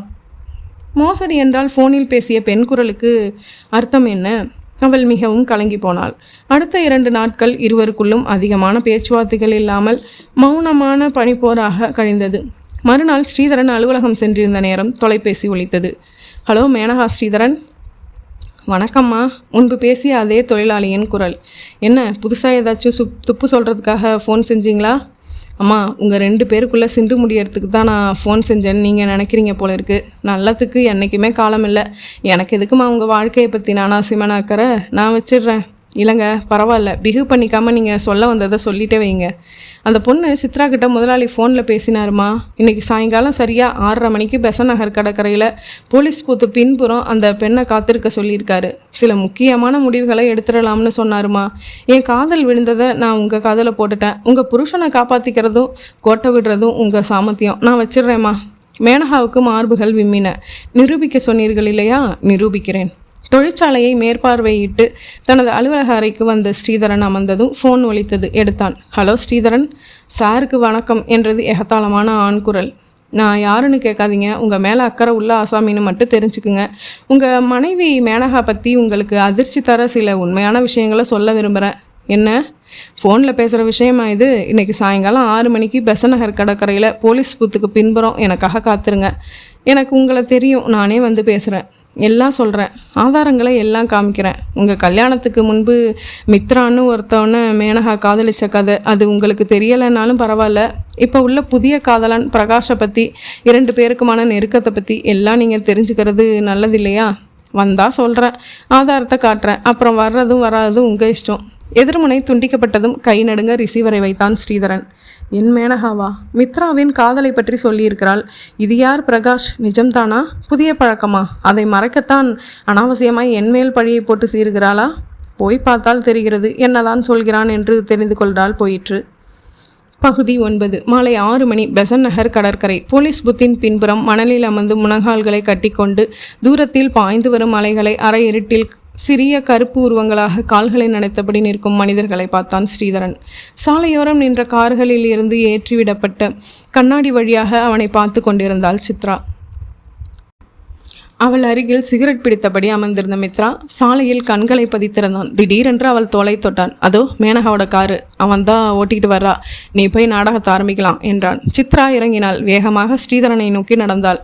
மோசடி என்றால் ஃபோனில் பேசிய பெண் குரலுக்கு அர்த்தம் என்ன? அவள் மிகவும் கலங்கி போனாள். அடுத்த 2 நாட்கள் இருவருக்குள்ளும் அதிகமான பேச்சுவார்த்தைகள் இல்லாமல் மௌனமான பனிப்போராக கழிந்தது. மறுநாள் ஸ்ரீதரன் அலுவலகம் சென்றிருந்த நேரம் தொலைபேசி ஒலித்தது. ஹலோ மேனகா, ஸ்ரீதரன். வணக்கம்மா. முன்பு பேசிய அதே தொழிலாளியின் குரல். என்ன, புதுசாக ஏதாச்சும் துப்பு சொல்கிறதுக்காக ஃபோன் செஞ்சீங்களா? அம்மா, உங்கள் 2 பேருக்குள்ளே சிண்டு முடியறதுக்கு தான் நான் ஃபோன் செஞ்சேன்னு நீங்கள் நினைக்கிறீங்க போல இருக்குது. நல்லதுக்கு என்றைக்குமே காலம் இல்லை. எனக்கு எதுக்குமா உங்கள் வாழ்க்கையை பற்றி நானாசியமான அக்கறை? நான் வச்சிடுறேன். இல்லைங்க, பரவாயில்ல, பிஹேவ் பண்ணிக்காமல் நீங்கள் சொல்ல வந்ததை சொல்லிட்டே வைங்க. அந்த பொண்ணு சித்ரா கிட்ட முதலாளி ஃபோனில் பேசினாருமா. இன்றைக்கி சாயங்காலம் சரியாக 6:30 மணிக்கு பெசன் நகர் கடற்கரையில் போலீஸ் பூத்து பின்புறம் அந்த பெண்ணை காத்திருக்க சொல்லியிருக்காரு. சில முக்கியமான முடிவுகளை எடுத்துடலாம்னு சொன்னாருமா. என் காதல் விழுந்ததை நான் உங்கள் காதலை போட்டுட்டேன். உங்கள் புருஷனை காப்பாற்றிக்கிறதும் கோட்டை விடுறதும் உங்கள் சாமர்த்தியம். நான் வச்சிடுறேம்மா. மேனகாவுக்கு மார்புகள் விம்மின. நிரூபிக்க சொன்னீர்கள் இல்லையா? நிரூபிக்கிறேன். தொழிற்சாலையை மேற்பார்வையிட்டு தனது அலுவலக அறைக்கு வந்த ஸ்ரீதரன் அமர்ந்ததும் ஃபோன் ஒலித்தது. எடுத்தான். ஹலோ ஸ்ரீதரன். சாருக்கு வணக்கம் என்றது எகத்தாளமான ஆண் குரல். நான் யாருன்னு கேட்காதீங்க, உங்கள் மேலே அக்கறை உள்ள ஆசாமின்னு மட்டும் தெரிஞ்சுக்குங்க. உங்கள் மனைவி மேனகா பற்றி உங்களுக்கு அதிர்ச்சி தர சில உண்மையான விஷயங்களை சொல்ல விரும்புகிறேன். என்ன? ஃபோனில் பேசுகிற விஷயமா இது? இன்றைக்கி சாயங்காலம் 6 மணிக்கு பெசன் நகர் கடற்கரையில் போலீஸ் பூத்துக்கு பின்புறம் எனக்காக காத்துருங்க. எனக்கு உங்களை தெரியும், நானே வந்து பேசுகிறேன். எல்லாம் சொல்கிறேன், ஆதாரங்களை எல்லாம் காமிக்கிறேன். உங்கள் கல்யாணத்துக்கு முன்பு மித்ரான்னு ஒருத்தவனை மேனகா காதலிச்ச கதை அது உங்களுக்கு தெரியலைன்னாலும் பரவாயில்ல. இப்போ உள்ள புதிய காதலன் பிரகாஷை பற்றி, 2 பேருக்குமான நெருக்கத்தை பற்றி எல்லாம் நீங்கள் தெரிஞ்சுக்கிறது நல்லது இல்லையா? வந்தால் சொல்கிறேன், ஆதாரத்தை காட்டுறேன், அப்புறம் வர்றதும் வராததும் உங்கள் இஷ்டம். எதிர்முனை துண்டிக்கப்பட்டதும் கை நடுங்க ரிசீவரை வைத்தான் ஸ்ரீதரன். என் மேனகாவா? மித்ராவின் காதலை பற்றி சொல்லியிருக்கிறாள். இது யார் பிரகாஷ்? நிஜம்தானா? புதிய பழக்கமா? அதை மறைக்கத்தான் அனாவசியமாய் என்மேல் பழியை போட்டு சீறுகிறாளா? போய் பார்த்தால் தெரிகிறது என்னதான் சொல்கிறான் என்று தெரிந்து கொள்றாள். போயிற்று. பகுதி 9. மாலை 6 மணி. பெசன் நகர் கடற்கரை. போலீஸ் புத்தின் பின்புறம் மணலில் அமர்ந்து முனகால்களை கட்டிக்கொண்டு தூரத்தில் பாய்ந்து வரும் அலைகளை அரை இருட்டில் சிறிய கருப்பு உருவங்களாக கால்களை நனைத்தபடி நிற்கும் மனிதர்களை பார்த்தான் ஸ்ரீதரன். சாலையோரம் நின்ற கார்களில் இருந்து ஏற்றிவிடப்பட்ட கண்ணாடி வழியாக அவனை பார்த்து கொண்டிருந்தாள் சித்ரா. அவள் அருகில் சிகரெட் பிடித்தபடி அமர்ந்திருந்த மித்ரா சாலையில் கண்களை பதித்திருந்தான். திடீரென்று அவள் தோலை தொட்டான். அதோ மேனகாவோட காரு, அவன் தான் ஓட்டிக்கிட்டு வர்றா, நீ போய் நாடகத்தை ஆரம்பிக்கலாம் என்றான். சித்ரா இறங்கினாள். வேகமாக ஸ்ரீதரனை நோக்கி நடந்தாள்.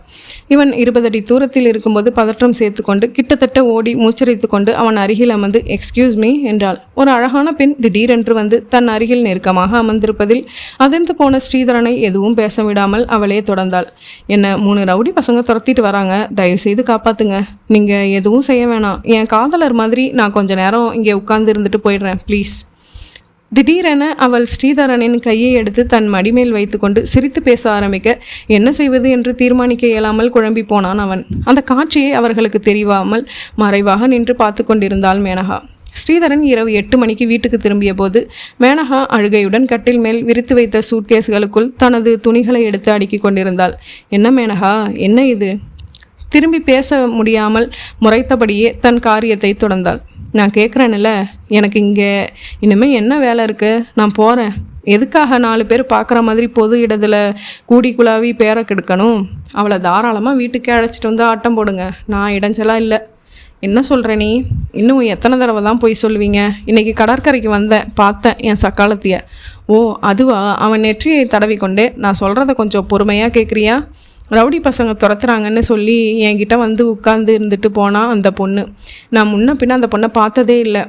இவன் 20 அடி தூரத்தில் இருக்கும்போது பதற்றம் சேர்த்து கொண்டு கிட்டத்தட்ட ஓடி மூச்சரித்து கொண்டு அவன் அருகில் அமர்ந்து எக்ஸ்கியூஸ் மீ என்றாள். ஒரு அழகான பெண் திடீரென்று வந்து தன் அருகில் நெருக்கமாக அமர்ந்திருப்பதில் அதிர்ந்து போன ஸ்ரீதரனை எதுவும் பேச விடாமல் அவளே தொடர்ந்தாள். என்ன 3 ரவுடி பசங்க துரத்திட்டு வராங்க, தயவுசெய்து காப்பாத்துங்க. நீங்கள் எதுவும் செய்ய வேணாம். என் காதலர் மாதிரி நான் கொஞ்ச நேரம் இங்கே உட்கார்ந்து இருந்துட்டு போயிடுறேன் ப்ளீஸ். திடீரென அவள் ஸ்ரீதரனின் கையை எடுத்து தன் மடிமேல் வைத்துக்கொண்டு சிரித்து பேச ஆரம்பிக்க என்ன செய்வது என்று தீர்மானிக்க இயலாமல் குழம்பி போனான் அவன். அந்த காட்சியை அவர்களுக்கு தெரியாமல் மறைவாக நின்று பார்த்து கொண்டிருந்தாள் மேனகா. ஸ்ரீதரன் இரவு 8 மணிக்கு வீட்டுக்கு திரும்பிய போது மேனகா அழுகையுடன் கட்டில் மேல் விரித்து வைத்த சூட்கேஸ்களுக்குள் தனது துணிகளை எடுத்து அடுக்கி கொண்டிருந்தாள். என்ன மேனகா, என்ன இது? திரும்பி பேச முடியாமல் முறைத்தபடியே தன் காரியத்தை தொடர்ந்தாள். நான் கேட்குறேன்ல, எனக்கு இங்கே இனிமேல் என்ன வேலை இருக்குது? நான் போகிறேன். எதுக்காக 4 பேர் பார்க்குற மாதிரி பொது இடத்துல கூடி குழாவி பேரை கெடுக்கணும்? அவளை தாராளமாக வீட்டுக்கே அழைச்சிட்டு வந்து ஆட்டம் போடுங்க, நான் இடைஞ்சலாக இல்லை. என்ன சொல்கிற நீ? இன்னும் எத்தனை தடவை தான் போய் சொல்லுவீங்க? இன்றைக்கி கடற்கரைக்கு வந்தேன், பார்த்தேன் என் சக்காலத்திய. ஓ அதுவா? அவன் நெற்றியை தடவி கொண்டே, நான் சொல்கிறத கொஞ்சம் பொறுமையாக கேட்குறியா? ரவுடி பசங்க துரத்துறாங்கன்னு சொல்லி என்கிட்ட வந்து உட்கார்ந்து இருந்துட்டு போனால் அந்த பொண்ணு. நான் முன்ன பின்ன அந்த பொண்ணை பார்த்ததே இல்லை.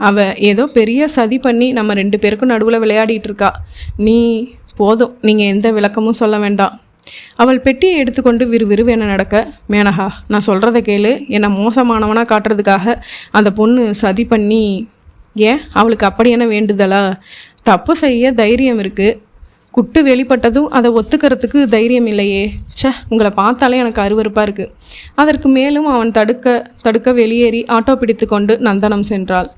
அவள் ஏதோ பெரிய சதி பண்ணி நம்ம 2 பேருக்கும் நடுவில் விளையாடிட்டு இருக்கா. நீ போதும், நீங்கள் எந்த விளக்கமும் சொல்ல வேண்டாம். அவள் பெட்டியை எடுத்துக்கொண்டு விறுவிறுவென நடக்க, மேனகா நான் சொல்கிறத கேளு. என்னை மோசமானவனாக காட்டுறதுக்காக அந்த பொண்ணு சதி பண்ணி. ஏன் அவளுக்கு அப்படி என்ன வேண்டுதலா? தப்பு செய்ய தைரியம் இருக்குது, குட்டு வெளிப்பட்டதும் அதை ஒத்துக்கிறதுக்கு தைரியம் இல்லையே. உங்களை பார்த்தாலே எனக்கு அருவருப்பாக இருக்குது. அதற்கு மேலும் அவன் தடுக்க வெளியேறி ஆட்டோ பிடித்து கொண்டு நந்தனம் சென்றாள்.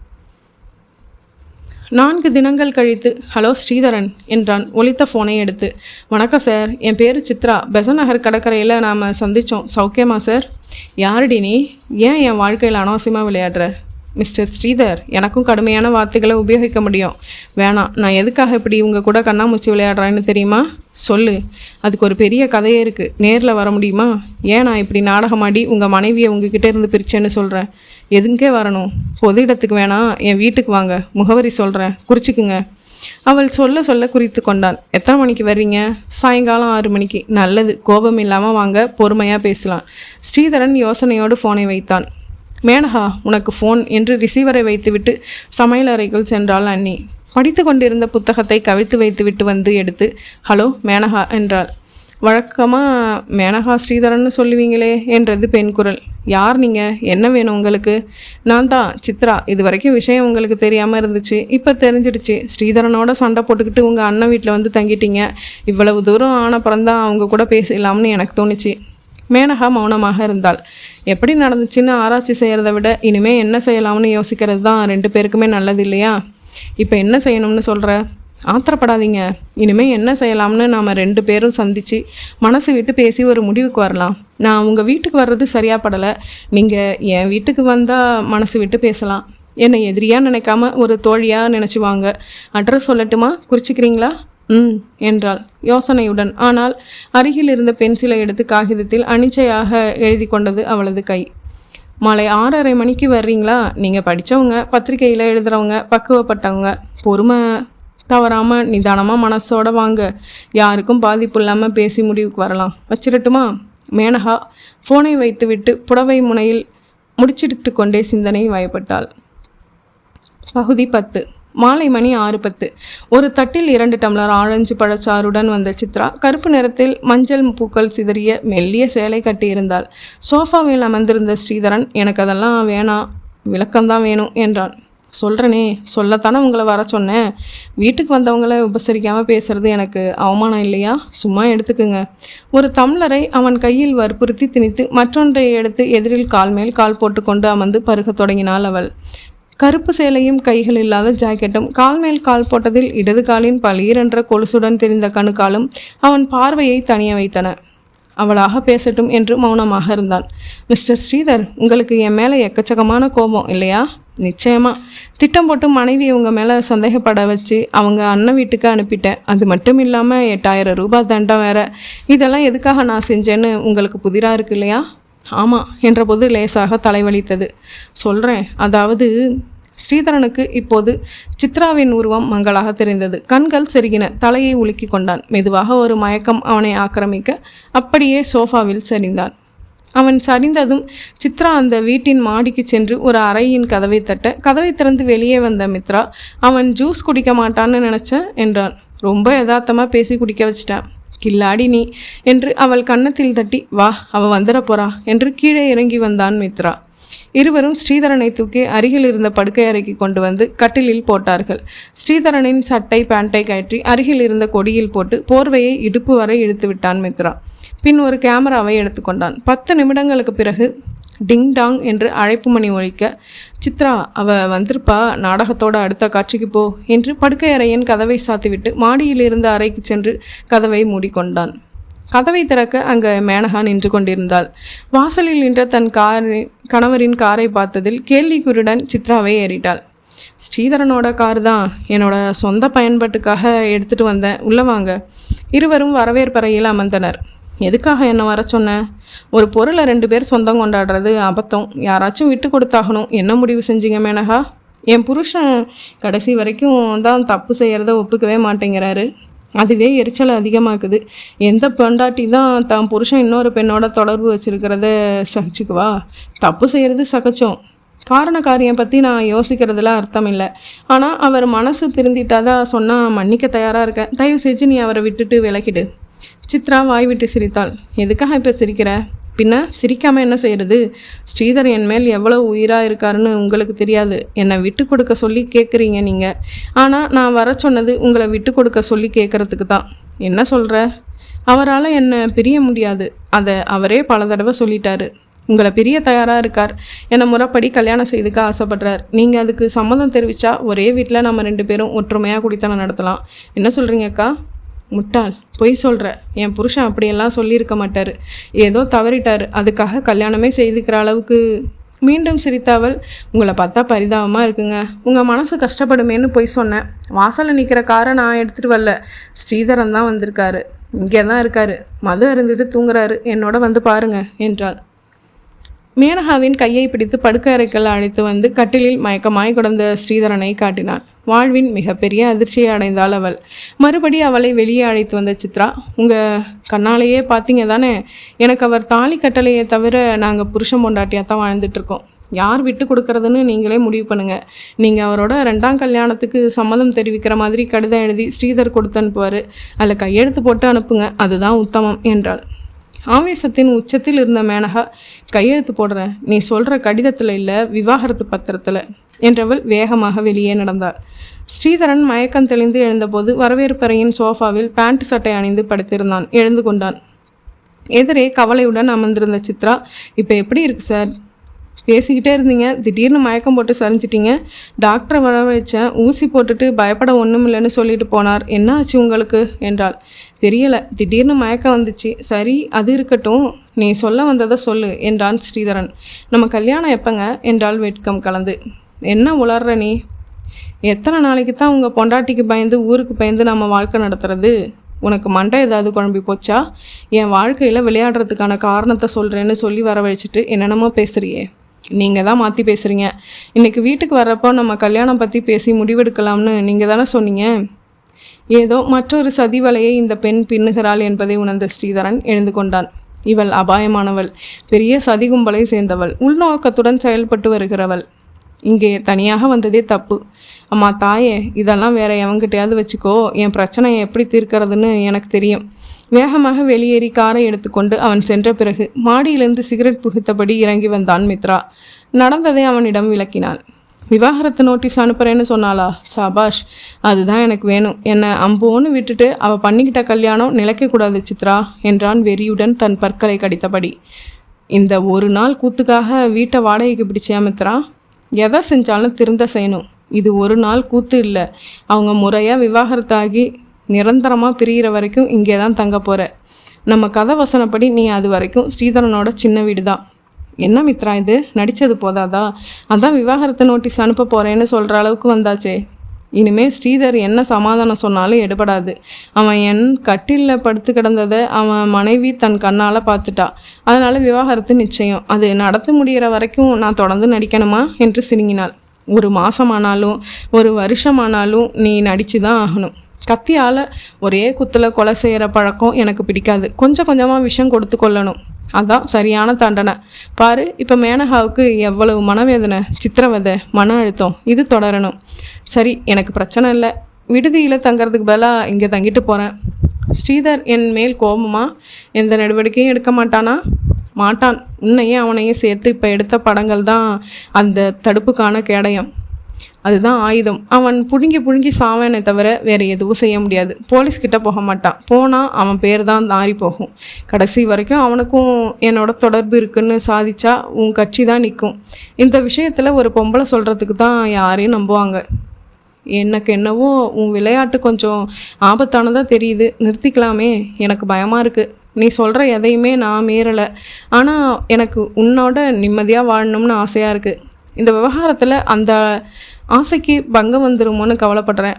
4 தினங்கள் கழித்து ஹலோ ஸ்ரீதரன் என்றான் ஒலித்த ஃபோனை எடுத்து. வணக்கம் சார், என் பேர் சித்ரா. பெசன் நகர் கடற்கரையில் நாம் சந்தித்தோம். சௌக்கியமா சார்? யாருடி நீ? ஏன் என் வாழ்க்கையில் அனாவசியமாக விளையாடுற? மிஸ்டர் ஸ்ரீதர், எனக்கும் கடுமையான வார்த்தைகளை உபயோகிக்க முடியும். வேணாம், நான் எதுக்காக இப்படி உங்கள் கூட கண்ணாமூச்சி விளையாடுறேன்னு தெரியுமா? சொல்லு. அதுக்கு ஒரு பெரிய கதையே இருக்குது. நேரில் வர முடியுமா? ஏன் நான் இப்படி நாடகமாடி உங்கள் மனைவியை உங்ககிட்ட இருந்து பிரிச்சேன்னு சொல்கிறேன்? எதுங்கே வரணும்? பொது இடத்துக்கு வேணாம், என் வீட்டுக்கு வாங்க, முகவரி சொல்கிறேன், குறிச்சிக்குங்க. அவள் சொல்ல சொல்ல குறித்து கொண்டான். எத்தனை மணிக்கு வர்றீங்க? சாயங்காலம் 6 மணிக்கு. நல்லது, கோபம் இல்லாமல் வாங்க, பொறுமையாக பேசலாம். ஸ்ரீதரன் யோசனையோடு ஃபோனை வைத்தான். மேனகா உனக்கு ஃபோன் என்று ரிசீவரை வைத்துவிட்டு சமையல் அறைக்குள் சென்றாள் அண்ணி. படித்து கொண்டிருந்த புத்தகத்தை கவிழ்த்து வைத்துவிட்டு வந்து எடுத்து ஹலோ மேனகா என்றாள். வழக்கமாக மேனகா ஸ்ரீதரன்னு சொல்லுவீங்களே என்றது பெண் குரல். யார் நீங்கள்? என்ன வேணும் உங்களுக்கு? நான் தான் சித்ரா. இது வரைக்கும் விஷயம் உங்களுக்கு தெரியாமல் இருந்துச்சு, இப்போ தெரிஞ்சிடுச்சு. ஸ்ரீதரனோட சண்டை போட்டுக்கிட்டு உங்கள் அண்ணன் வீட்டில் வந்து தங்கிட்டீங்க. இவ்வளவு தூரம் ஆனப்புறந்தான் அவங்க கூட பேசலாம்னு எனக்கு தோணுச்சு. மேனகா மௌனமாக இருந்தாள். எப்படி நடந்துச்சுன்னு ஆராய்ச்சி செய்கிறத விட இனிமேல் என்ன செய்யலாம்னு யோசிக்கிறது தான் 2 பேருக்குமே நல்லது இல்லையா? இப்போ என்ன செய்யணும்னு சொல்கிற? ஆத்திரப்படாதீங்க. இனிமேல் என்ன செய்யலாம்னு நாம் 2 பேரும் சந்தித்து மனசு விட்டு பேசி ஒரு முடிவுக்கு வரலாம். நான் உங்கள் வீட்டுக்கு வர்றது சரியாக படலை. நீங்கள் என் வீட்டுக்கு வந்தால் மனசு விட்டு பேசலாம். என்னை எதிரியாக நினைக்காம ஒரு தோழியாக நினச்சி வாங்க. அட்ரஸ் சொல்லட்டுமா? குறிச்சிக்கிறீங்களா? என்றாள் யோசனையுடன். ஆனால் அருகில் இருந்த பென்சிலை எடுத்து காகிதத்தில் அனிச்சையாக எழுதி கொண்டது அவளது கை. மாலை 6:30 மணிக்கு வர்றீங்களா? நீங்கள் படித்தவங்க, பத்திரிகையில் எழுதுகிறவங்க, பக்குவப்பட்டவங்க. பொறுமை தவறாமல் நிதானமாக மனசோட வாங்க. யாருக்கும் பாதிப்பு இல்லாமல் பேசி முடிவுக்கு வரலாம். வச்சிடட்டுமா? மேனகா ஃபோனை வைத்துவிட்டு புடவை முனையில் முடிச்சிட்டு கொண்டே சிந்தனை வயப்பட்டாள். பகுதி 10. மாலை மணி 6:10. ஒரு தட்டில் 2 டம்ளர் ஆரஞ்சு பழச்சாறுடன் வந்த சித்ரா கருப்பு நிறத்தில் மஞ்சள் பூக்கள் சிதறிய மெல்லிய சேலை கட்டியிருந்தாள். சோஃபாவில் அமர்ந்திருந்த ஸ்ரீதரன், எனக்கு அதெல்லாம் வேணாம், விளக்கம்தான் வேணும் என்றான். சொல்கிறனே, சொல்லத்தானே உங்களை வர சொன்னேன். வீட்டுக்கு வந்தவங்களை உபசரிக்காமல் பேசுறது எனக்கு அவமானம் இல்லையா? சும்மா எடுத்துக்குங்க. ஒரு டம்ளரை அவன் கையில் வற்புறுத்தி திணித்து மற்றொன்றை எடுத்து எதிரில் கால் மேல் கால் போட்டுக்கொண்டு அமர்ந்து பருகத் தொடங்கினாள் அவள். கருப்பு சேலையும் கைகள் இல்லாத ஜாக்கெட்டும் கால் மேல் கால் போட்டதில் இடது காலின் பளீர் என்ற கொலுசுடன் தெரிந்த கணுக்காலும் அவன் பார்வையை தனிய வைத்தன. அவளாக பேசட்டும் என்று மௌனமாக இருந்தான். மிஸ்டர் ஸ்ரீதர், உங்களுக்கு என் மேலே எக்கச்சக்கமான கோபம் இல்லையா? நிச்சயமா. திட்டம் போட்டு மனைவி உங்கள் மேலே சந்தேகப்பட வச்சு அவங்க அண்ணன் வீட்டுக்கு அனுப்பிட்டேன். அது மட்டும் இல்லாமல் 8000 ரூபாய் தண்டம் வேற. இதெல்லாம் எதுக்காக நான் செஞ்சேன்னு உங்களுக்கு புதிராக இருக்கு இல்லையா? ஆமாம் என்றபோது லேசாக தலைவலித்தது. சொல்கிறேன். அதாவது ஸ்ரீதரனுக்கு இப்போது சித்ராவின் உருவம் மங்களாக தெரிந்தது. கண்கள் செருகின. தலையை உலுக்கி கொண்டான். மெதுவாக ஒரு மயக்கம் அவனை ஆக்கிரமிக்க அப்படியே சோஃபாவில் சரிந்தான். அவன் சரிந்ததும் சித்ரா அந்த வீட்டின் மாடிக்கு சென்று ஒரு அறையின் கதவை தட்ட, கதவை திறந்து வெளியே வந்த மித்ரா, அவன் ஜூஸ் குடிக்க மாட்டான்னு நினச்சேன் என்றான். ரொம்ப யதார்த்தமாக பேசி குடிக்க வச்சிட்டான். கில்லாடி நீ என்று அவள் கன்னத்தில் தட்டி, வா, அவள் வந்துட போறா என்று கீழே இறங்கி வந்தான் மித்ரா. இருவரும் ஸ்ரீதரனை தூக்கி அருகில் இருந்த படுக்கை அறைக்கு கொண்டு வந்து கட்டிலில் போட்டார்கள். ஸ்ரீதரனின் சட்டை பேண்டை கழற்றி அருகில் இருந்த கொடியில் போட்டு போர்வையை இடுப்பு வரை இழுத்து விட்டான் மித்ரா. பின் ஒரு கேமராவை எடுத்துக்கொண்டான். 10 நிமிடங்களுக்கு பிறகு டிங் டாங் என்று அழைப்பு மணி ஒலிக்க, சித்ரா, அவ வந்திருப்பா, நாடகத்தோட அடுத்த காட்சிக்கு போ என்று படுக்கை அறையின் கதவை சாத்திவிட்டு மாடியில் இருந்த அறைக்கு சென்று கதவை மூடிக்கொண்டான். கதவை திறக்க அங்கே மேனகா நின்று கொண்டிருந்தாள். வாசலில் நின்ற தன் கணவரின் காரை பார்த்ததில் கேள்விக்குறியுடன் சித்ராவை ஏறிட்டாள். ஸ்ரீதரனோட கார் தான், என்னோட சொந்த பயன்பாட்டுக்காக எடுத்துகிட்டு வந்தேன், உள்ளே வாங்க. இருவரும் வரவேற்பறையில் அமர்ந்தனர். எதுக்காக என்ன வர சொன்ன? ஒரு பொருளை 2 பேர் சொந்தம் கொண்டாடுறது அபத்தம். யாராச்சும் விட்டு கொடுத்தாகணும். என்ன முடிவு செஞ்சீங்க மேனகா? என் புருஷன் கடைசி வரைக்கும் தான் தப்பு செய்கிறத ஒப்புக்கவே மாட்டேங்கிறாரு. அதுவே எரிச்சலை அதிகமாக்குது. எந்த பெண்டாட்டி தான் தான் புருஷன் இன்னொரு பெண்ணோட தொடர்பு வச்சுருக்கிறத சகிச்சுக்குவா? தப்பு செய்கிறது சகச்சம். காரண காரியம் பற்றி நான் யோசிக்கிறதுல அர்த்தம் இல்லை. ஆனால் அவர் மனசு திருந்திட்டாதான் சொன்னால் மன்னிக்க தயாராக இருக்கேன். தயவு செஞ்சு நீ அவரை விட்டுட்டு விலகிடு. சித்ரா வாய் விட்டு சிரித்தாள். எதுக்காக இப்போ சிரிக்கிற? பின்ன சிரிக்காமல் என்ன செய்கிறது? ஸ்ரீதர் என் மேல் எவ்வளோ உயிராக இருக்காருன்னு உங்களுக்கு தெரியாது. என்னை விட்டு கொடுக்க சொல்லி கேட்குறீங்க நீங்கள். ஆனால் நான் வர சொன்னது உங்களை விட்டு கொடுக்க சொல்லி கேட்குறதுக்கு தான். என்ன சொல்கிற? அவரால் என்னை பிரிய முடியாது. அதை அவரே பல தடவை சொல்லிட்டாரு. உங்களை பிரிய தயாராக இருக்கார். என்னை முறைப்படி கல்யாணம் செய்துக்க ஆசைப்படுறார். நீங்கள் அதுக்கு சம்மதம் தெரிவித்தா ஒரே வீட்டில் நம்ம 2 பேரும் ஒற்றுமையாக குடித்தனம் நடத்தலாம். என்ன சொல்கிறீங்க அக்கா? முட்டாள், பொய் சொல்கிற. என் புருஷன் அப்படியெல்லாம் சொல்லியிருக்க மாட்டார். ஏதோ தவறிட்டார். அதுக்காக கல்யாணமே செய்துக்கிற அளவுக்கு. மீண்டும் சிரித்தாவள். உங்களை பார்த்தா பரிதாபமாக இருக்குங்க. உங்கள் மனசு கஷ்டப்படுமேன்னு பொய் சொன்னேன். வாசலில் நிற்கிற காரை நான் எடுத்துகிட்டு வரல. ஸ்ரீதரன் தான் வந்திருக்காரு. இங்கே தான் இருக்காரு. மது அருந்துட்டு தூங்குறாரு. என்னோட வந்து பாருங்க என்றாள். மேனகாவின் கையை பிடித்து படுக்கை அறைக்குள் அழைத்து வந்து கட்டிலில் மயக்கமாய் கிடந்த ஸ்ரீதரனை காட்டினாள். வாழ்வின் மிகப்பெரிய அதிர்ச்சியை அடைந்தாள் அவள். மறுபடி அவளை வெளியே அழைத்து வந்த சித்ரா, உங்கள் கண்ணாலேயே பார்த்தீங்க தானே, எனக்கு அவர் தாலி கட்டளையை தவிர நாங்கள் புருஷன் பொண்டாட்டியாக தான் வாழ்ந்துட்டுருக்கோம். யார் விட்டு கொடுக்கறதுன்னு நீங்களே முடிவு பண்ணுங்கள். நீங்கள் அவரோட 2ஆம் கல்யாணத்துக்கு சம்மதம் தெரிவிக்கிற மாதிரி கடிதம் எழுதி ஸ்ரீதர் கொடுத்து அனுப்புவார். அதில் கையெழுத்து போட்டு அனுப்புங்க, அதுதான் உத்தமம் என்றாள். ஆவேசத்தின் உச்சத்தில் இருந்த மேனகா, கையெழுத்து போடுறேன், நீ சொல்கிற கடிதத்தில் இல்லை, விவாகரத்து பத்திரத்தில் என்றவள் வேகமாக வெளியே நடந்தாள். ஸ்ரீதரன் மயக்கம் தெளிந்து எழுந்தபோது வரவேற்பறையின் சோஃபாவில் பேண்ட் சட்டை அணிந்து படுத்திருந்தான். எழுந்து கொண்டான். எதிரே கவலையுடன் அமர்ந்திருந்த சித்ரா, இப்போ எப்படி இருக்கு சார்? பேசிக்கிட்டே இருந்தீங்க, திடீர்னு மயக்கம் போட்டு சரிஞ்சிட்டிங்க. டாக்டரை வரவழைச்சேன், ஊசி போட்டுட்டு பயப்பட ஒன்றும் இல்லைன்னு சொல்லிட்டு போனார். என்ன ஆச்சு உங்களுக்கு என்றாள். தெரியலை, திடீர்னு மயக்கம் வந்துச்சு. சரி, அது இருக்கட்டும், நீ சொல்ல வந்ததை சொல்லு என்றான் ஸ்ரீதரன். நம்ம கல்யாணம் எப்பங்க என்றாள் வெட்கம் கலந்து. என்ன உளர்ற நீ? எத்தனை நாளைக்கு தான் உங்கள் பொண்டாட்டிக்கு பயந்து ஊருக்கு பயந்து நம்ம வாழ்க்கை நடத்துறது? உனக்கு மண்டை ஏதாவது குழம்பி போச்சா? என் வாழ்க்கையில் விளையாடுறதுக்கான காரணத்தை சொல்கிறேன்னு சொல்லி வரவழைச்சிட்டு என்னென்னமோ பேசுகிறியே. நீங்கள் தான் மாற்றி பேசுகிறீங்க. இன்றைக்கி வீட்டுக்கு வர்றப்போ நம்ம கல்யாணம் பற்றி பேசி முடிவெடுக்கலாம்னு நீங்கள் தானே சொன்னீங்க. ஏதோ மற்றொரு சதி வலையை இந்த பெண் பின்னுகிறாள் என்பதை உணர்ந்த ஸ்ரீதரன் எழுந்து கொண்டான். இவள் அபாயமானவள், பெரிய சதி கும்பலை சேர்ந்தவள், உள்நோக்கத்துடன் செயல்பட்டு வருகிறவள். இங்கே தனியாக வந்ததே தப்பு. அம்மா தாயே, இதெல்லாம் வேற எவங்கிட்டையாவது வச்சுக்கோ, என் பிரச்சனையை எப்படி தீர்க்கிறதுன்னு எனக்கு தெரியும். வேகமாக வெளியேறி காரை எடுத்துக்கொண்டு அவன் சென்ற பிறகு மாடியிலிருந்து சிகரெட் புகைத்தபடி இறங்கி வந்தான் மித்ரா. நடந்ததை அவனிடம் விளக்கினாள். விவாகரத்து நோட்டீஸ் அனுப்புகிறேன்னு சொன்னாளா? சபாஷ், அதுதான் எனக்கு வேணும். என்னை அம்போன்னு விட்டுட்டு அவள் பண்ணிக்கிட்ட கல்யாணம் நிலைக்கக்கூடாது சித்ரா என்றான் வெறியுடன் தன் பற்களை கடித்தபடி. இந்த ஒரு நாள் கூத்துக்காக வீட்டை வாடகைக்கு பிடிச்சியா மித்ரா? எதை செஞ்சாலும் திருந்த செய்யணும். இது ஒரு நாள் கூத்து இல்லை. அவங்க முறையாக விவாகரத்தாகி நிரந்தரமாக பிரிகிற வரைக்கும் இங்கே தான் தங்க போகிற. நம்ம கதை வசனப்படி நீ அது வரைக்கும் ஸ்ரீதரனோட சின்ன வீடு தான். என்ன மித்ரா இது, நடித்தது போதாதா? அதான் விவாகரத்து நோட்டீஸ் அனுப்ப போகிறேன்னு சொல்கிற அளவுக்கு வந்தாச்சே. இனிமேல் ஸ்ரீதர் என்ன சமாதானம் சொன்னாலும் எடுபடாது. அவன் என் கட்டிலில் படுத்து கிடந்ததை அவன் மனைவி தன் கண்ணால் பார்த்துட்டா. அதனால் விவாகரத்து நிச்சயம். அது நடத்த முடிகிற வரைக்கும் நான் தொடர்ந்து நடிக்கணுமா என்று சினுங்கினாள். ஒரு மாதமானாலும் ஒரு வருஷமானாலும் நீ நடித்து தான் ஆகணும். கத்தியால் ஒரே குத்தில் கொலை செய்கிற பழக்கம் எனக்கு பிடிக்காது. கொஞ்சம் கொஞ்சமாக விஷம் கொடுத்து கொள்ளணும். அதான் சரியான தண்டனை. பாரு, இப்போ மேனகாவுக்கு எவ்வளவு மனவேதனை, சித்திரவதை, மன அழுத்தம். இது தொடரணும். சரி, எனக்கு பிரச்சனை இல்லை. விடுதியில் தங்கிறதுக்கு பதிலாக இங்கே தங்கிட்டு போகிறேன். ஸ்ரீதர் என் மேல் கோபமா? எந்த நடவடிக்கையும் எடுக்க மாட்டானா? மாட்டான். உன்னையும் அவனையும் சேர்த்து இப்போ எடுத்த படங்கள் தான் அந்த தடுப்புக்கான கேடயம். அதுதான் ஆயுதம். அவன் புழுங்கி சாவானே தவிர வேறு எதுவும் செய்ய முடியாது. போலீஸ்கிட்ட போக மாட்டான். போனால் அவன் பேர் தான் நாறி போகும். கடைசி வரைக்கும் அவனுக்கும் என்னோட தொடர்பு இருக்குன்னு சாதிச்சா உன் கட்சி தான் நிற்கும். இந்த விஷயத்தில் ஒரு பொம்பளை சொல்கிறதுக்கு தான் யாரையும் நம்புவாங்க. எனக்கு என்னவோ உன் விளையாட்டு கொஞ்சம் ஆபத்தானதாக தெரியுது. நிறுத்திக்கலாமே. எனக்கு பயமாக இருக்குது. நீ சொல்கிற எதையுமே நான் மீறலை. ஆனால் எனக்கு உன்னோட நிம்மதியாக வாழணும்னு ஆசையாக இருக்குது. இந்த விவகாரத்தில் அந்த ஆசைக்கு பங்கம் வந்துருமோன்னு கவலைப்படுறேன்.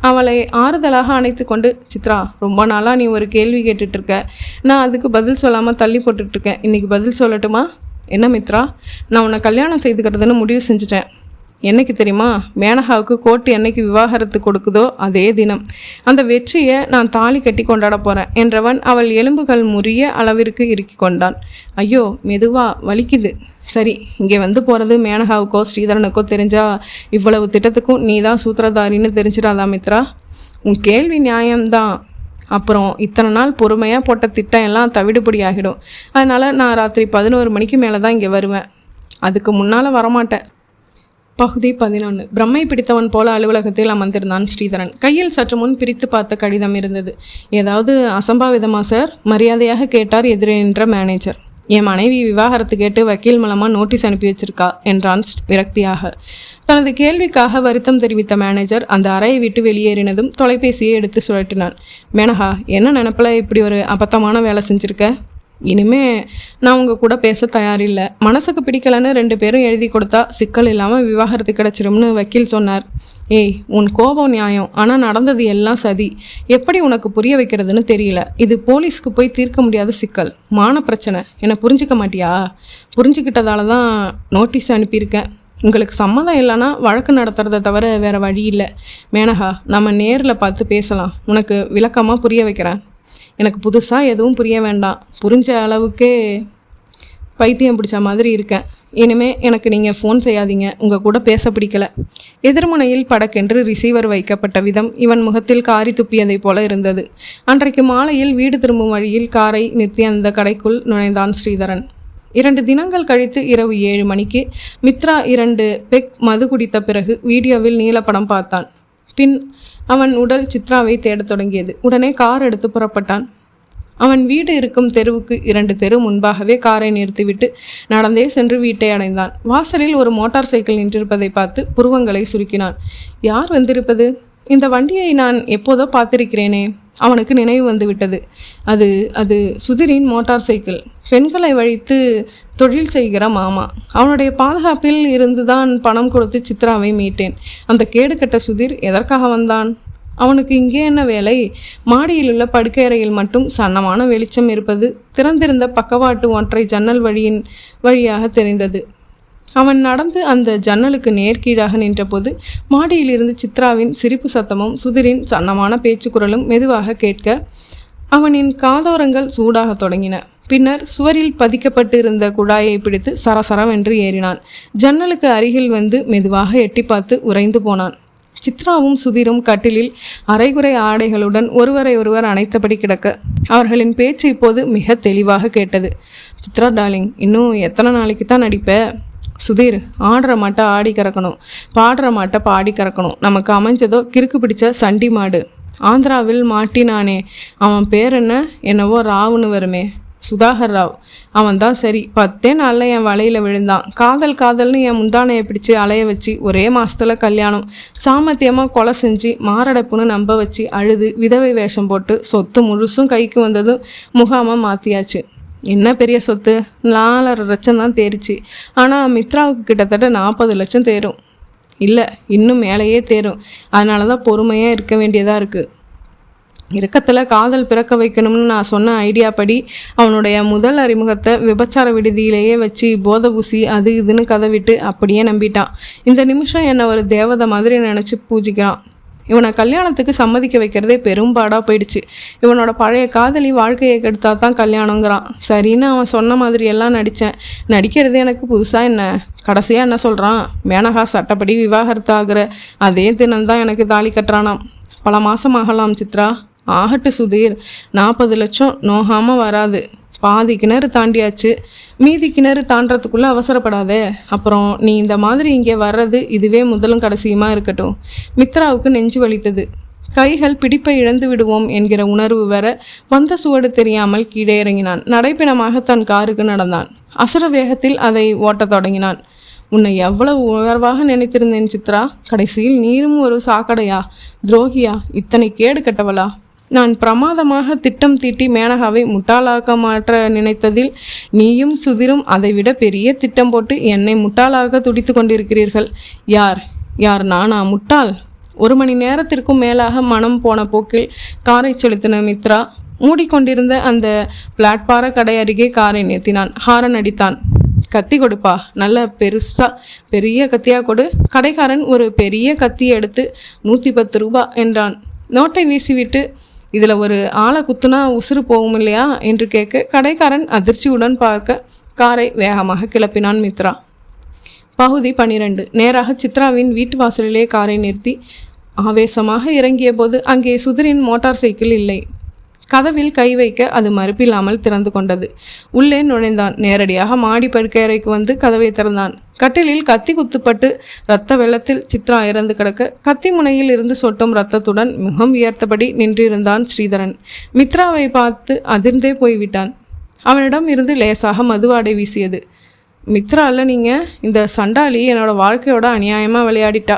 அவளை ஆறுதலாக அணைத்து கொண்டு, சித்ரா, ரொம்ப நாளாக நீ ஒரு கேள்வி கேட்டுட்ருக்க. நான் அதுக்கு பதில் சொல்லாமல் தள்ளி போட்டுட்ருக்கேன். இன்றைக்கி பதில் சொல்லட்டுமா? என்ன மித்ரா, நான் உன்னை கல்யாணம் செய்துக்கிறதுன்னு முடிவு செஞ்சுட்டேன். என்னைக்கு தெரியுமா? மேனகாவுக்கு கோர்ட்டு என்னைக்கு விவாகரத்து கொடுக்குதோ அதே தினம். அந்த வெற்றியை நான் தாலி கட்டி கொண்டாட போகிறேன் என்றவன் அவள் எலும்புகள் முறிய அளவிற்கு இறுக்கி கொண்டான். ஐயோ, மெதுவா, வலிக்குது. சரி, இங்கே வந்து போகிறது மேனகாவுக்கோ ஸ்ரீதரனுக்கோ தெரிஞ்சா இவ்வளவு திட்டத்துக்கும் நீ தான் சூத்திரதாரின்னு தெரிஞ்சிடாதா மித்ரா? உன் கேள்வி நியாயம்தான். அப்புறம் இத்தனை நாள் பொறுமையாக போட்ட திட்டம் எல்லாம் தவிடுபடி ஆகிடும். அதனால் நான் ராத்திரி 11 மணிக்கு மேலே தான் இங்கே வருவேன். அதுக்கு முன்னால் வரமாட்டேன். பகுதி 11. பிரம்மை பிடித்தவன் போல அலுவலகத்தில் அமர்ந்திருந்தான் ஸ்ரீதரன். கையில் சற்று முன் பிரித்து பார்த்த கடிதம் இருந்தது. ஏதாவது அசம்பாவிதமா சார்? மரியாதையாக கேட்டார் எதிரே நின்ற மேனேஜர். என் மனைவி விவாகரத்து கேட்டு வக்கீல் மூலமாக நோட்டீஸ் அனுப்பி வச்சிருக்கா என்றான் விரக்தியாக. தனது கேள்விக்காக வருத்தம் தெரிவித்த மேனேஜர் அந்த அறையை விட்டு வெளியேறினதும் தொலைபேசியை எடுத்து சுழட்டினான். மேனகா, என்ன நினப்பில் இப்படி ஒரு அபத்தமான வேலை செஞ்சுருக்க? இனிமே நான் உங்கள் கூட பேச தயாரில்லை. மனசுக்கு பிடிக்கலன்னு 2 பேரும் எழுதி கொடுத்தா சிக்கல் இல்லாமல் விவாகரத்து கிடச்சிரும்னு வக்கீல் சொன்னார். ஏய், உன் கோபம் நியாயம். ஆனால் நடந்தது எல்லாம் சதி. எப்படி உனக்கு புரிய வைக்கிறதுன்னு தெரியல. இது போலீஸ்க்கு போய் தீர்க்க முடியாத சிக்கல், மான பிரச்சனை. என்னை புரிஞ்சிக்க மாட்டியா? புரிஞ்சுக்கிட்டதால தான் நோட்டீஸ் அனுப்பியிருக்கேன். உங்களுக்கு சம்மதம் இல்லைன்னா வழக்கு நடத்துறதை தவிர வேறு வழி இல்லை. மேனகா, நம்ம நேரில் பார்த்து பேசலாம். உனக்கு விளக்கமாக புரிய வைக்கிறேன். எனக்கு புதுசாக எதுவும் புரிய வேண்டாம். புரிஞ்ச அளவுக்கே பைத்தியம் பிடிச்ச மாதிரி இருக்கேன். இனிமேல் எனக்கு நீங்கள் ஃபோன் செய்யாதீங்க. உங்கள் கூட பேச பிடிக்கல. எதிர்முனையில் படக்கென்று ரிசீவர் வைக்கப்பட்ட விதம் இவன் முகத்தில் காரி துப்பியதை போல இருந்தது. அன்றைக்கு மாலையில் வீடு திரும்பும் வழியில் காரை நிறுத்தி அந்த கடைக்குள் நுழைந்தான் ஸ்ரீதரன். 2 தினங்கள் கழித்து இரவு 7 மணிக்கு மித்ரா 2 பெக் மது குடித்த பிறகு வீடியோவில் நீலப்படம் பார்த்தான். பின் அவன் உடல் சித்ராவை தேடத் தொடங்கியது. உடனே கார் எடுத்து புறப்பட்டான். அவன் வீடு இருக்கும் தெருவுக்கு 2 தெரு முன்பாகவே காரை நிறுத்திவிட்டு நடந்தே சென்று வீட்டை அடைந்தான். வாசலில் ஒரு மோட்டார் சைக்கிள் நின்றிருப்பதை பார்த்து புருவங்களை சுருக்கினான். யார் வந்திருப்பது? இந்த வண்டியை நான் எப்போதோ பார்த்திருக்கிறேனே. அவனுக்கு நினைவு வந்து விட்டது. அது சுதிரின் மோட்டார் சைக்கிள். பெண்களை வழித்து தொழில் செய்கிற மாமா. அவனுடைய பாதுகாப்பில் இருந்துதான் பணம் கொடுத்து சித்ராவை மீட்டேன். அந்த கேடுகட்ட சுதிர் எதற்காக வந்தான்? அவனுக்கு இங்கே என்ன வேலை? மாடியில் உள்ள படுக்கையறையில் மட்டும் சன்னமான வெளிச்சம் இருப்பது திறந்திருந்த பக்கவாட்டு ஒற்றை ஜன்னல் வழியாக தெரிந்தது. அவன் நடந்து அந்த ஜன்னலுக்கு நேர்கீழாக நின்றபோது மாடியிலிருந்து சித்ராவின் சிரிப்பு சத்தமும் சுதிரின் சன்னமான பேச்சு குரலும் மெதுவாக கேட்க அவனின் காதோரங்கள் சூடாக தொடங்கின. பின்னர் சுவரில் பதிக்கப்பட்டு இருந்த குழாயை பிடித்து சரசரவென்று ஏறினான். ஜன்னலுக்கு அருகில் வந்து மெதுவாக எட்டி பார்த்து உறைந்து போனான். சித்ராவும் சுதீரும் கட்டிலில் அரைகுறை ஆடைகளுடன் ஒருவரை ஒருவர் அணைத்தபடி கிடக்க அவர்களின் பேச்சு இப்போது மிக தெளிவாக கேட்டது. சித்ரா டார்லிங், இன்னும் எத்தனை நாளைக்கு தான் நடிப்ப? சுதீர், ஆடுற மாட்டை ஆடி கறக்கணும், பாடுற மாட்டை பாடி கறக்கணும். நமக்கு அமைஞ்சதோ கிறுக்கு பிடிச்ச சண்டி மாடு. ஆந்திராவில் மாட்டினானே, அவன் பேர் என்னவோ ராவுன்னு வருமே, சுதாகர் ராவ். அவன் தான் சரி, 10 நாளில் என் வலையில் விழுந்தான். காதல்னு என் முந்தானையை பிடிச்சி அலைய வச்சு ஒரே மாதத்தில் கல்யாணம். சாமர்த்தியமாக கொலை செஞ்சு மாரடைப்புன்னு நம்ப வச்சு அழுது விதவை வேஷம் போட்டு சொத்து முழுசும் கைக்கு வந்ததும் முகாமாக மாற்றியாச்சு. என்ன பெரிய சொத்து, 4.5 லட்சம் தான் தேறிச்சு. ஆனால் மித்ராவுக்கு கிட்டத்தட்ட 40 லட்சம் தேரும். இல்லை, இன்னும் மேலேயே தேரும். அதனால தான் பொறுமையாக இருக்க வேண்டியதாக இருக்குது. இறக்கத்தில் காதல் பிறக்க வைக்கணும்னு நான் சொன்ன ஐடியா படி அவனுடைய முதல் அறிமுகத்தை விபச்சார விடுதியிலேயே வச்சு போதை ஊசி அது இதுன்னு கதவிட்டு அப்படியே நம்பிட்டான். இந்த நிமிஷம் என்னை ஒரு தேவதை மாதிரி நினச்சி பூஜிக்கிறான். இவனை கல்யாணத்துக்கு சம்மதிக்க வைக்கிறதே பெரும்பாடாக போயிடுச்சு. இவனோட பழைய காதலி வாழ்க்கையை கெடுத்தா தான் கல்யாணங்கிறான். சரின்னு அவன் சொன்ன மாதிரி எல்லாம் நடித்தேன். நடிக்கிறது எனக்கு புதுசாக என்ன? கடைசியாக என்ன சொல்கிறான்? மேனகா சட்டப்படி விவாகரத்து ஆகிற அதே தினம்தான் எனக்கு தாலி கட்டுறானாம். பல மாதம் ஆகலாம் சித்ரா. ஆகட்டு சுதீர், 40 லட்சம் நோகாமல் வராது. பாதி கிணறு தாண்டியாச்சு, மீதி கிணறு தாண்டறதுக்குள்ளே அவசரப்படாதே. அப்புறம் நீ இந்த மாதிரி இங்கே வர்றது இதுவே முதலும் கடைசியுமா இருக்கட்டும். மித்ராவுக்கு நெஞ்சு வலித்தது. கைகள் பிடிப்பை இழந்து விடுவோம் என்கிற உணர்வு வர வந்த சுவடு தெரியாமல் கீழே இறங்கினான். நடைப்பிணமாக தன் காருக்கு நடந்தான். அசுர வேகத்தில் அதை ஓட்டத் தொடங்கினான். உன்னை எவ்வளவு உயர்வாக நினைத்திருந்தேன் சித்ரா. கடைசியில் நீரும் ஒரு சாக்கடையா, துரோகியா, இத்தனை கேடு கட்டவளா? நான் பிரமாதமாக திட்டம் தீட்டி மேனகாவை முட்டாளாக்க மாற்ற நினைத்ததில் நீயும் சுதிரும் அதைவிட பெரிய திட்டம் போட்டு என்னை முட்டாளாக துடித்து கொண்டிருக்கிறீர்கள். யார் நானா முட்டாள்? 1 மணி நேரத்திற்கும் மேலாக மனம் போன போக்கில் காரை செலுத்தின மித்ரா மூடிக்கொண்டிருந்த அந்த பிளாட்பார கடை அருகே காரை நிறுத்தினான். ஹாரன் அடித்தான். கத்தி கொடுப்பா, நல்ல பெரிய கத்தியாக கொடு. கடைக்காரன் ஒரு பெரிய கத்தி எடுத்து 110 ரூபாய் என்றான். நோட்டை வீசிவிட்டு, இதில் ஒரு ஆளை குத்துனா உசுறு போகும் இல்லையா என்று கேட்க கடைக்காரன் அதிர்ச்சியுடன் பார்க்க காரை வேகமாக கிளப்பினான் மித்ரா. பகுதி 12. நேராக சித்ராவின் வீட்டு வாசலிலே காரை நிறுத்தி ஆவேசமாக இறங்கிய போது அங்கே சுதிரின் மோட்டார் சைக்கிள் இல்லை. கதவில் கை வைக்க அது மறுப்பில்லாமல் திறந்து கொண்டது. உள்ளே நுழைந்தான். நேரடியாக மாடி படுக்கையறைக்கு வந்து கதவை திறந்தான். கட்டிலில் கத்தி குத்துப்பட்டு இரத்த வெள்ளத்தில் சித்ரா இறந்து கிடக்க கத்தி முனையில் இருந்து சொட்டும் இரத்தத்துடன் முகம் உயர்த்தபடி நின்றிருந்தான் ஸ்ரீதரன். மித்ராவை பார்த்து அதிர்ந்தே போய்விட்டான். அவனிடம் இருந்து லேசாக மதுவாடை வீசியது. மித்ரா இல்லை நீங்கள், இந்த சண்டாளி என்னோடய வாழ்க்கையோட அநியாயமாக விளையாடிட்டா.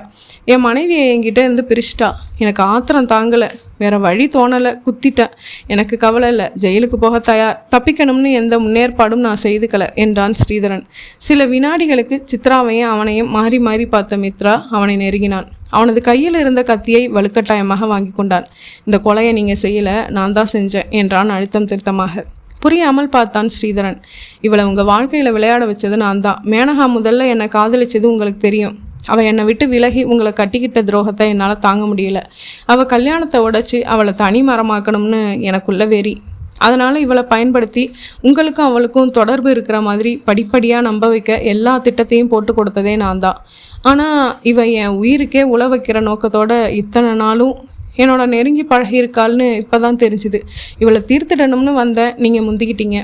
என் மனைவியை என்கிட்ட இருந்து பிரிச்சிட்டா. எனக்கு ஆத்திரம் தாங்கலை, வேறு வழி தோணலை, குத்திட்டேன். எனக்கு கவலை இல்லை, ஜெயிலுக்கு போக தயார். தப்பிக்கணும்னு எந்த முன்னேற்பாடும் நான் செய்துக்கலை என்றான் ஸ்ரீதரன். சில வினாடிகளுக்கு சித்ராவையும் அவனையும் மாறி மாறி பார்த்த மித்ரா அவனை நெருங்கினான். அவனது கையில் இருந்த கத்தியை வலுக்கட்டாயமாக வாங்கி கொண்டான். இந்த கொலையை நீங்கள் செய்யலை, நான் தான் செஞ்சேன் என்றான் அழுத்தம் திருத்தமாக. புரியாமல் பார்த்தான் ஸ்ரீதரன். இவளை உங்கள் வாழ்க்கையில் விளையாட வச்சது நான் தான். மேனகா முதல்ல என்னை காதலிச்சது உங்களுக்கு தெரியும். அவள் என்னை விட்டு விலகி உங்களை கட்டிக்கிட்ட துரோகத்தை என்னால் தாங்க முடியல. அவள் கல்யாணத்தை உடைச்சி அவளை தனி மரமாக்கணும்னு எனக்குள்ள வெறி. அதனால் இவளை பயன்படுத்தி உங்களுக்கும் அவளுக்கும் தொடர்பு இருக்கிற மாதிரி படிப்படியாக நம்ப வைக்க எல்லா திட்டத்தையும் போட்டு கொடுத்ததே நான் தான். ஆனால் இவள் என் உயிருக்கே உழ வைக்கிற நோக்கத்தோட இத்தனை நாளும் என்னோட நெருங்கி பழகியிருக்காள்னு இப்போ தான் தெரிஞ்சுது. இவளை தீர்த்திடணும்னு வந்தேன், நீங்கள் முந்திக்கிட்டீங்க.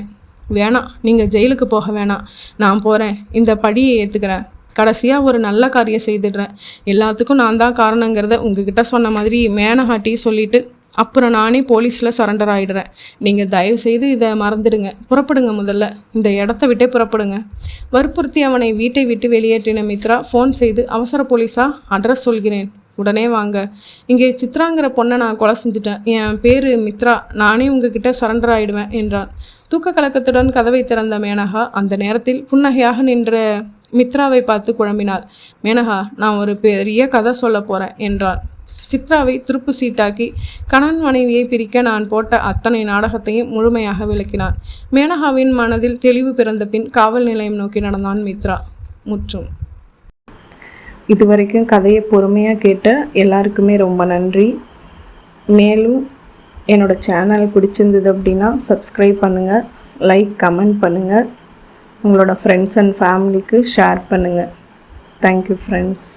வேணாம், நீங்கள் ஜெயிலுக்கு போக வேணாம், நான் போகிறேன். இந்த படியை ஏற்றுக்கிறேன். கடைசியாக ஒரு நல்ல காரியம் செய்துடுறேன். எல்லாத்துக்கும் நான் தான் காரணங்கிறத உங்ககிட்ட சொன்ன மாதிரி மேனகாட்டி சொல்லிவிட்டு அப்புறம் நானே போலீஸில் சரண்டர் ஆகிடுறேன். நீங்கள் தயவுசெய்து இதை மறந்துடுங்க. புறப்படுங்க, முதல்ல இந்த இடத்த விட்டே புறப்படுங்க. வற்புறுத்தி அவனை வீட்டை விட்டு வெளியேற்றின மித்ரா ஃபோன் செய்து, அவசர போலீஸா, அட்ரஸ் சொல்கிறேன், உடனே வாங்க. இங்கே சித்ராங்கிற பொண்ணை நான் கொலை செஞ்சுட்டேன். என் பேர் மித்ரா, நானே உங்ககிட்ட சரண்டர் ஆகிடுவேன் என்றான். தூக்க கலக்கத்துடன் கதவை திறந்த மேனகா அந்த நேரத்தில் புன்னகையாக நின்ற மித்ராவை பார்த்து குழம்பினாள். மேனகா, நான் ஒரு பெரிய கதை சொல்ல போகிறேன் என்றான். சித்ராவை திருப்பு சீட்டாக்கி கணவன் மனைவியை பிரிக்க நான் போட்ட அத்தனை நாடகத்தையும் முழுமையாக விளக்கினான். மேனகாவின் மனதில் தெளிவு பிறந்த பின் காவல் நிலையம் நோக்கி நடந்தான் மித்ரா. முற்றும். இதுவரைக்கும் கதையை பொறுமையாக கேட்ட எல்லாருக்குமே ரொம்ப நன்றி. மேலும் என்னோடய சேனல் பிடிச்சிருந்தது அப்படின்னா சப்ஸ்கிரைப் பண்ணுங்கள், லைக் கமெண்ட் பண்ணுங்கள், உங்களோட ஃப்ரெண்ட்ஸ் அண்ட் ஃபேமிலிக்கு ஷேர் பண்ணுங்கள். Thank you friends.